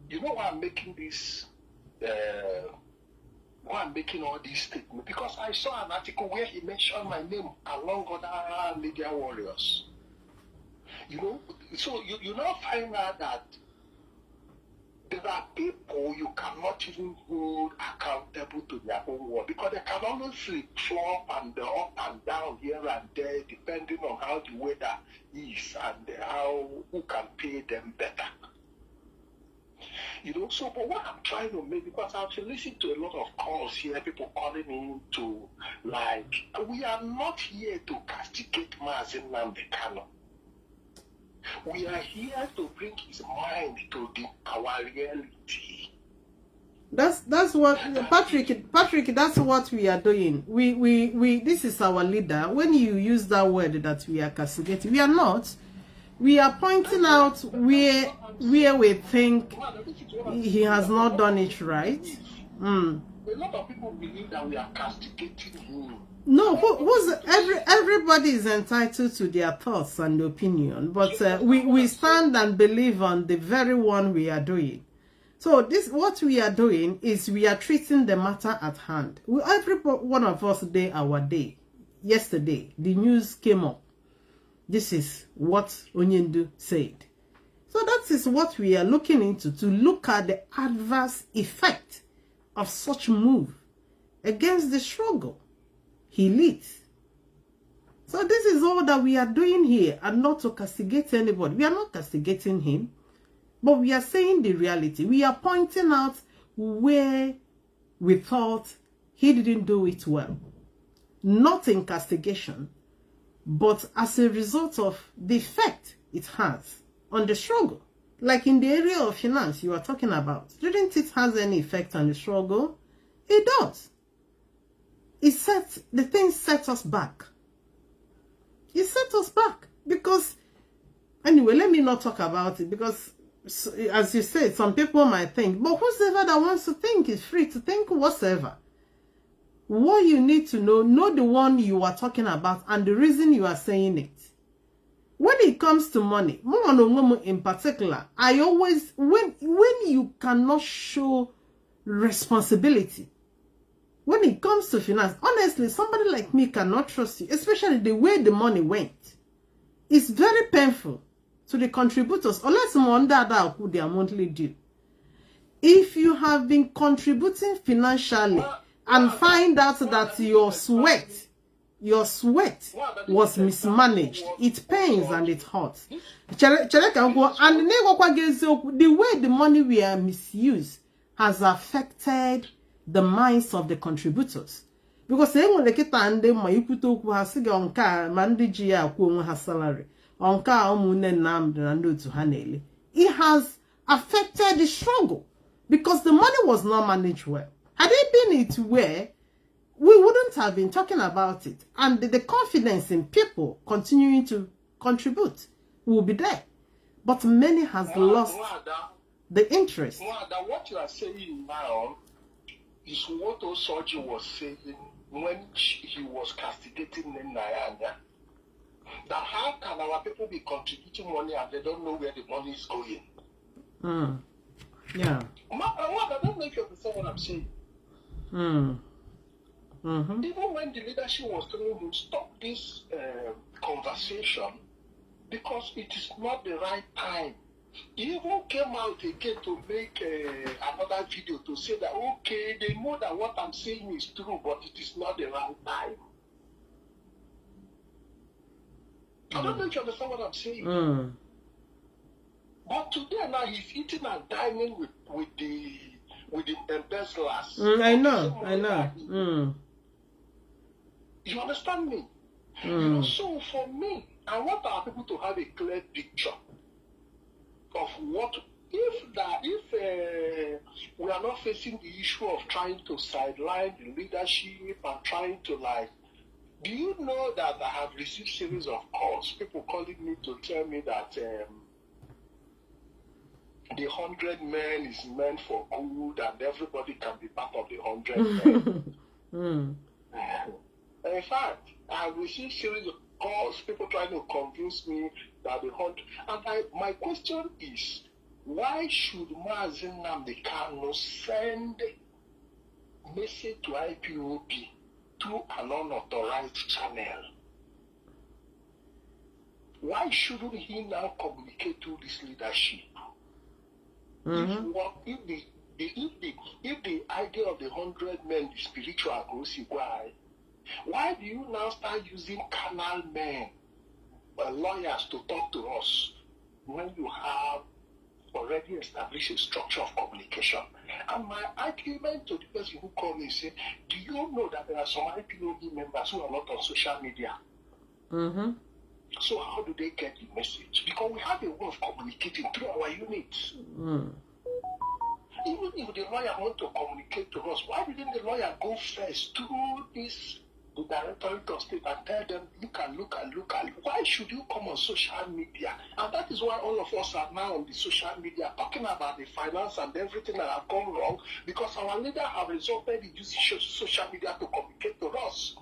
You know why I'm making this? Why I'm making all these statements? Because I saw an article where he mentioned my name along other media warriors. You know, so you now find out that there are people you cannot even hold accountable to their own word, because they can always flip-flop and up and down here and there depending on how the weather is and who can pay them better. You know, so but what I'm trying to make, because I've listened to a lot of calls here, people calling in to, like, we are not here to castigate Mazi Nnamdi Kanu. We are here to bring his mind to our reality. That's what Patrick, that's what we are doing. We this is our leader. When you use that word that we are castigating, we are not. We are pointing out where we think he has not done it right. A lot of people believe that we are castigating him. No, everybody is entitled to their thoughts and opinion, but we stand and believe on the very one we are doing. So what we are doing is we are treating the matter at hand. Every one of us did our day. Yesterday, the news came up. This is what Onyendu said. So that is what we are looking into, to look at the adverse effect of such move against the struggle he leads. So this is all that we are doing here, and not to castigate anybody. We are not castigating him, but we are saying the reality. We are pointing out where we thought he didn't do it well. Not in castigation, but as a result of the effect it has on the struggle. Like in the area of finance you are talking about. Didn't it have any effect on the struggle? It does. The thing set us back. It set us back because, anyway, let me not talk about it, because as you said, some people might think, but whoever that wants to think is free to think whatever. What you need to know the one you are talking about and the reason you are saying it. when it comes to money, in particular, I always, when you cannot show responsibility, when it comes to finance, honestly, somebody like me cannot trust you, especially the way the money went. It's very painful to the contributors, unless someone that who their monthly due. If you have been contributing financially and find out that your sweat was mismanaged, it pains and it hurts. And the way the money we are misused has affected the minds of the contributors. Because they will get and they might put up on car, Mandijia, her salary, on car, Nnamdi and to Hanele. It has affected the struggle because the money was not managed well. Had it been it where, we wouldn't have been talking about it, and the confidence in people continuing to contribute will be there. But many has lost the interest. What you are saying now is what Osoji was saying when he was castigating Nnamdi. That how can our people be contributing money and they don't know where the money is going? Yeah. I don't know if you understand what I'm saying. Even when the leadership was telling him, stop this conversation because it is not the right time. He even came out again to make another video to say that, okay, they know that what I'm saying is true, but it is not the right time. I don't know if you understand what I'm saying. But today now he's eating and dining with the embezzlers. I know. You understand me? You know, so for me, I want our people to have a clear picture of what if we are not facing the issue of trying to sideline the leadership and trying to like. Do you know that I have received series of calls, people calling me to tell me that the 100 men is meant for good and everybody can be part of the 100 men. In fact, I have received series of calls, people trying to convince me that the 100. And my question is, why should Mazi Nnamdi Kanu send message to IPOB through an unauthorized channel? Why shouldn't he now communicate to this leadership? If the idea of the 100 men is spiritual, why do you now start using canal men, lawyers to talk to us when you have already established a structure of communication? And my argument to the person who called me said, do you know that there are some IPOB members who are not on social media? So how do they get the message? Because we have a way of communicating through our units. Even if the lawyer wants to communicate to us, why didn't the lawyer go first through the directorate of state and tell them, look. Why should you come on social media? And that is why all of us are now on the social media talking about the finance and everything that have gone wrong, because our leaders have resorted in using social media to communicate to us.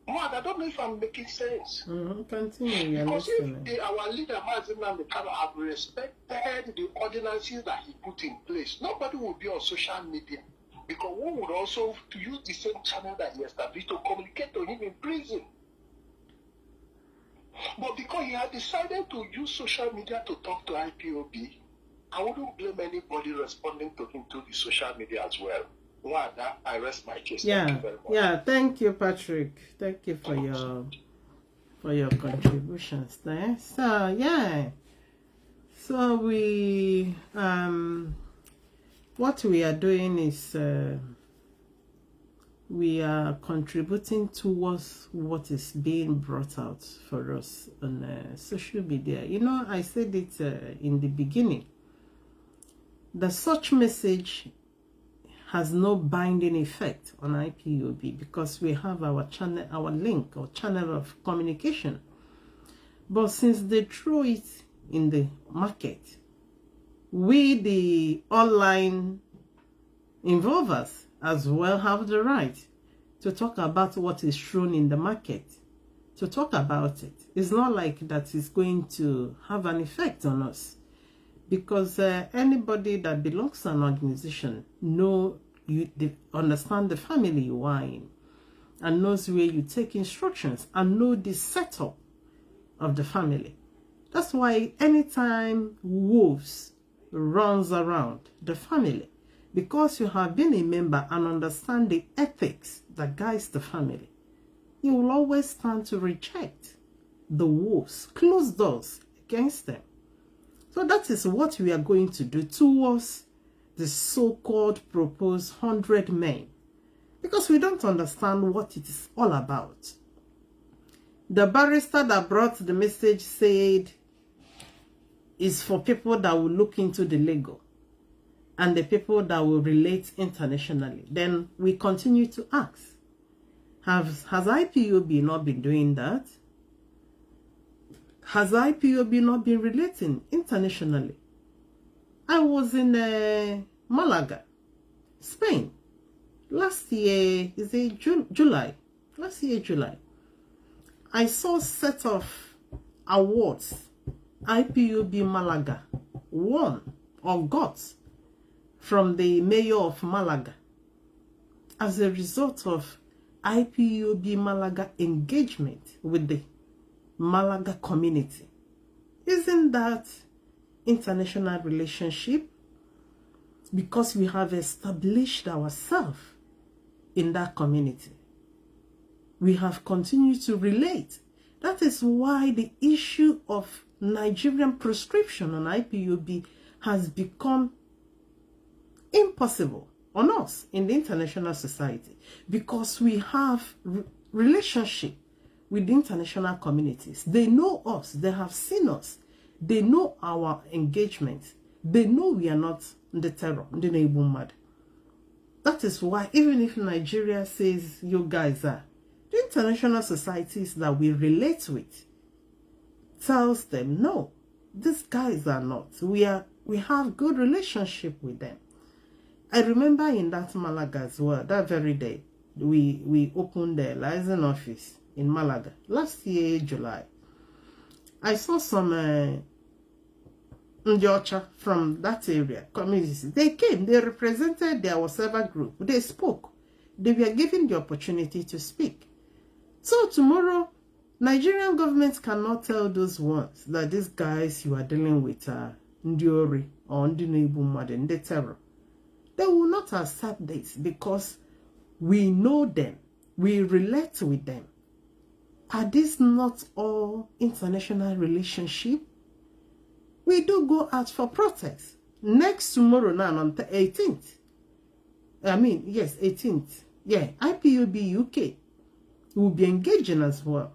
I don't know if I'm making sense. Continue. Because if our leader, Mazi Nnamdi Kanu, have respected the ordinances that he put in place, nobody would be on social media. Because one would also use the same channel that he established to communicate to him in prison. But because he had decided to use social media to talk to IPOB, I wouldn't blame anybody responding to him through the social media as well. I rest my case. Yeah. Thank you very much. Yeah, thank you, Patrick. Thank you for your contributions there. So yeah. So we what we are doing is we are contributing towards what is being brought out for us on social media. You know, I said it in the beginning. The such message has no binding effect on IPOB because we have our channel, our link or channel of communication. But since they throw it in the market, we, the online involvers, as well have the right to talk about what is thrown in the market to talk about it. It's not like that is going to have an effect on us, because anybody that belongs to an organization understand the family you are in, and knows where you take instructions, and know the setup of the family. That's why anytime wolves runs around the family, because you have been a member and understand the ethics that guides the family, you will always stand to reject the wolves, close doors against them. So that is what we are going to do towards the so-called proposed 100 men, because we don't understand what it is all about. The barrister that brought the message said it's for people that will look into the legal and the people that will relate internationally. Then we continue to ask, has IPOB not been doing that? Has IPOB not been relating internationally? I was in Malaga, Spain, last year, is it July? Last year, July. I saw a set of awards IPOB Malaga won or got from the mayor of Malaga as a result of IPOB Malaga engagement with the Malaga community. Isn't that international relationship? Because we have established ourselves in that community. We have continued to relate. That is why the issue of Nigerian proscription on IPOB has become impossible on us in the international society, because we have relationship with the international communities. They know us, they have seen us, they know our engagement, they know we are not the terror, the neighbor mad. That is why even if Nigeria says you guys are, the international societies that we relate with tells them no, these guys are not. We have good relationship with them. I remember in that Malaga as well, that very day, we opened the liaison office in Malaga last year, July. I saw some Ndiocha from that area, communities. They came, they represented their whatever group. They spoke. They were given the opportunity to speak. So tomorrow, Nigerian government cannot tell those ones that these guys you are dealing with are Ndiori or Ndinebu Madden, the terror. They will not accept this because we know them. We relate with them. Are these not all international relationship? We do go out for protest. Next tomorrow now on the 18th. Yes, 18th. Yeah, IPOB UK will be engaging as well.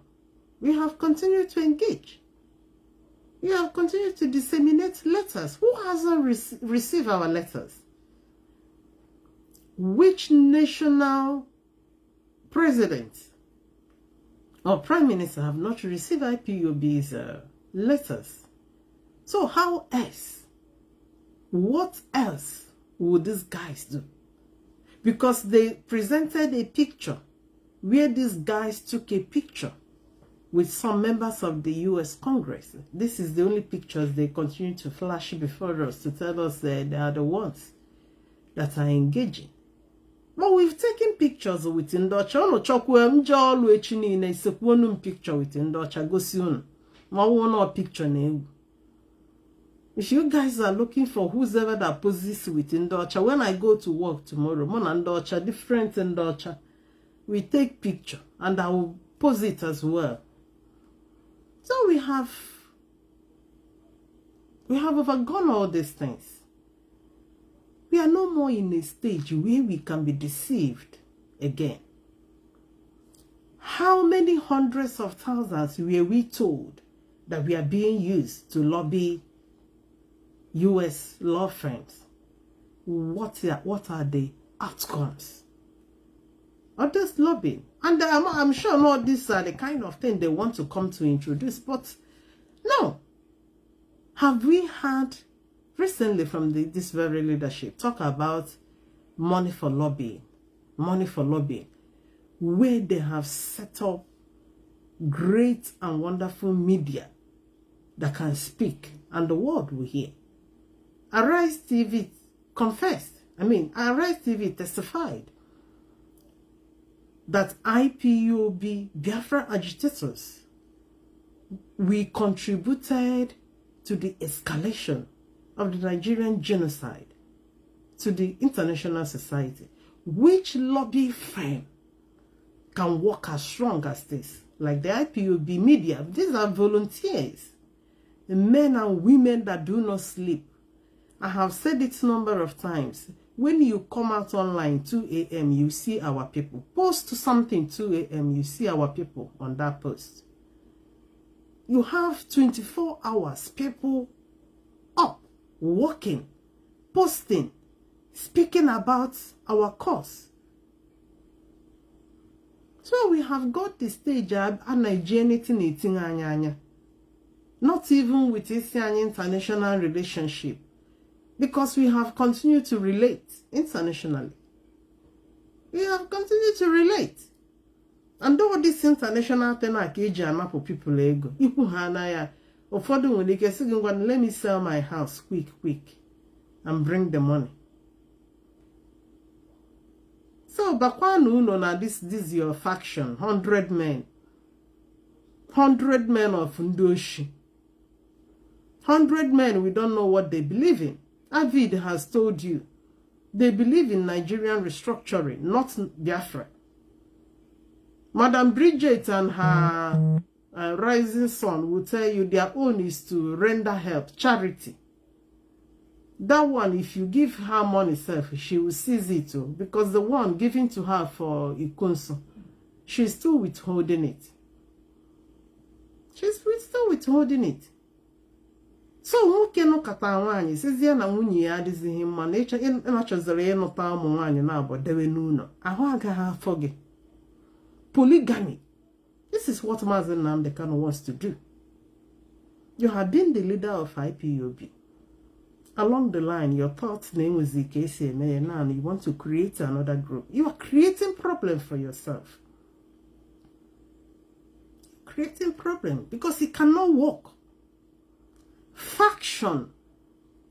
We have continued to engage. We have continued to disseminate letters. Who hasn't received our letters? Which national president or prime minister have not received IPOB's letters? So how else? What else would these guys do? Because they presented a picture where these guys took a picture with some members of the US Congress. This is the only pictures they continue to flash before us to tell us that they are the ones that are engaging. But we've taken pictures with Ndocha. Picture with Ndocha. Go soon. Picture. If you guys are looking for whoever that poses with Ndocha, when I go to work tomorrow, Ndocha, different Ndocha, we take picture and I will pose it as well. So we have overgone all these things. We are no more in a stage where we can be deceived again. How many hundreds of thousands were we told that we are being used to lobby US law firms? What are the outcomes of this lobbying? And I'm sure not these are the kind of thing they want to come to introduce, but no. Have we had recently from this very leadership talk about money for lobbying, where they have set up great and wonderful media that can speak and the world will hear. Arise TV confessed. Arise TV testified that IPOB Biafra agitators, we contributed to the escalation of the Nigerian genocide to the international society. Which lobby firm can work as strong as this? Like the IPOB media. These are volunteers, men and women that do not sleep. I have said it a number of times. When you come out online 2 a.m., you see our people. Post something 2 a.m., you see our people on that post. You have 24 hours, people up, working, posting, speaking about our cause. So we have got the stage and Nigerian not even with this international relationship, because we have continued to relate internationally. We have continued to relate. And though this international thing like for people ego, let me sell my house quick and bring the money. So Bakwanu no na this is your faction, 100 men. 100 men of Ndoshi. 100 men, we don't know what they believe in. Avid has told you. They believe in Nigerian restructuring, not Biafra. Madam Bridget and her rising son will tell you their own is to render help, charity. That one, if you give her money self, she will seize it too. Because the one given to her for Ikonso, she's still withholding it. She's still withholding it. So nwoke no kata nwanyi sizie na nwunye ya adịzighị mma na ịchọzere ịnụta ụmụ nwaanyị na abodewe n'ụlọ ahụ agaghị afọ gị. Polygamy. This is what Mazi Nnamdi Kanu wants to do. You have been the leader of IPOB. Along the line, your thoughts name was the case now you want to create another group. You are creating problem for yourself. Creating problem because it cannot work. Faction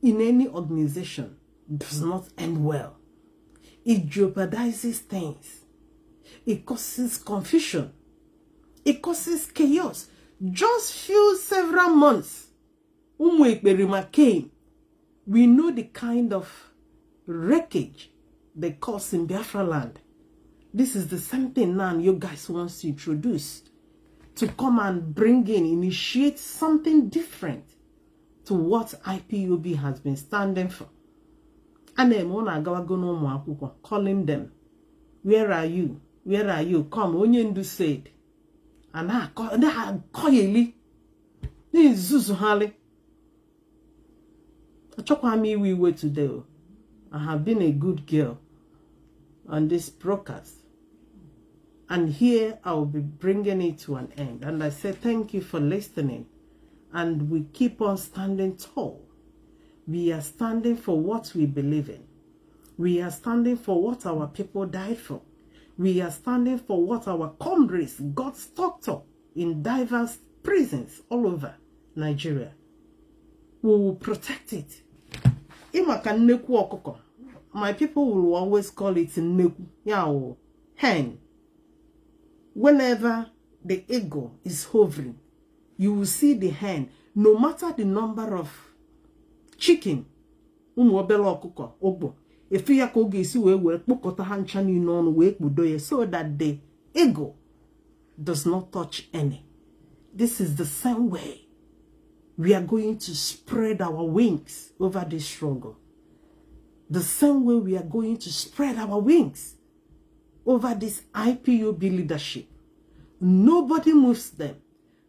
in any organization does not end well. It jeopardizes things. It causes confusion. It causes chaos. Just several months, Umwekberima came. We know the kind of wreckage they cause in Biafra land. This is the same thing now you guys want to introduce. To come and bring in, initiate something different to what IPOB has been standing for. And then calling them, where are you? Where are you? Come, Onyendu said. And I call you. This is Zuzuhali. We were today. I have been a good girl on this broadcast. And here I will be bringing it to an end. And I say thank you for listening. And we keep on standing tall. We are standing for what we believe in. We are standing for what our people died for. We are standing for what our comrades got stuck up in diverse prisons all over Nigeria. We will protect it. My people will always call it neku, hen. Whenever the eagle is hovering, you will see the hen, no matter the number of chicken. So that the eagle does not touch any. This is the same way we are going to spread our wings over this struggle. The same way we are going to spread our wings over this IPOB leadership. Nobody moves them.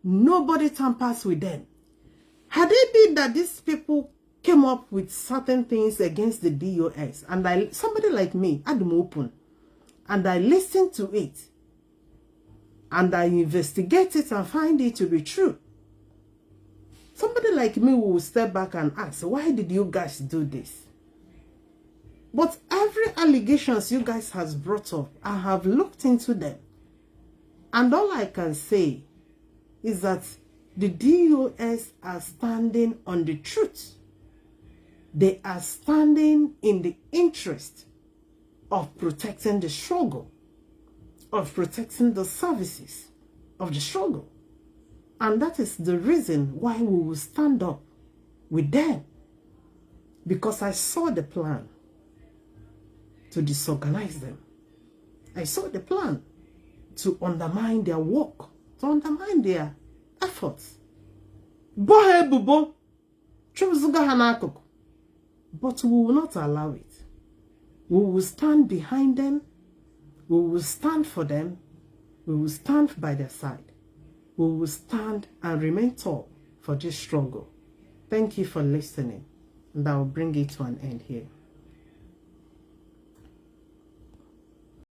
Nobody tampers with them. Had it been that these people came up with certain things against the DOS, and somebody like me, Adam Open, and I listened to it, and I investigate it and find it to be true, somebody like me will step back and ask, why did you guys do this? But every allegations you guys has brought up, I have looked into them. And all I can say is that the DOS are standing on the truth. They are standing in the interest of protecting the struggle, of protecting the services of the struggle. And that is the reason why we will stand up with them. Because I saw the plan to disorganize them. I saw the plan to undermine their work, to undermine their efforts. But we will not allow it. We will stand behind them. We will stand for them. We will stand by their side. We will stand and remain tall for this struggle. Thank you for listening. And I will bring it to an end here.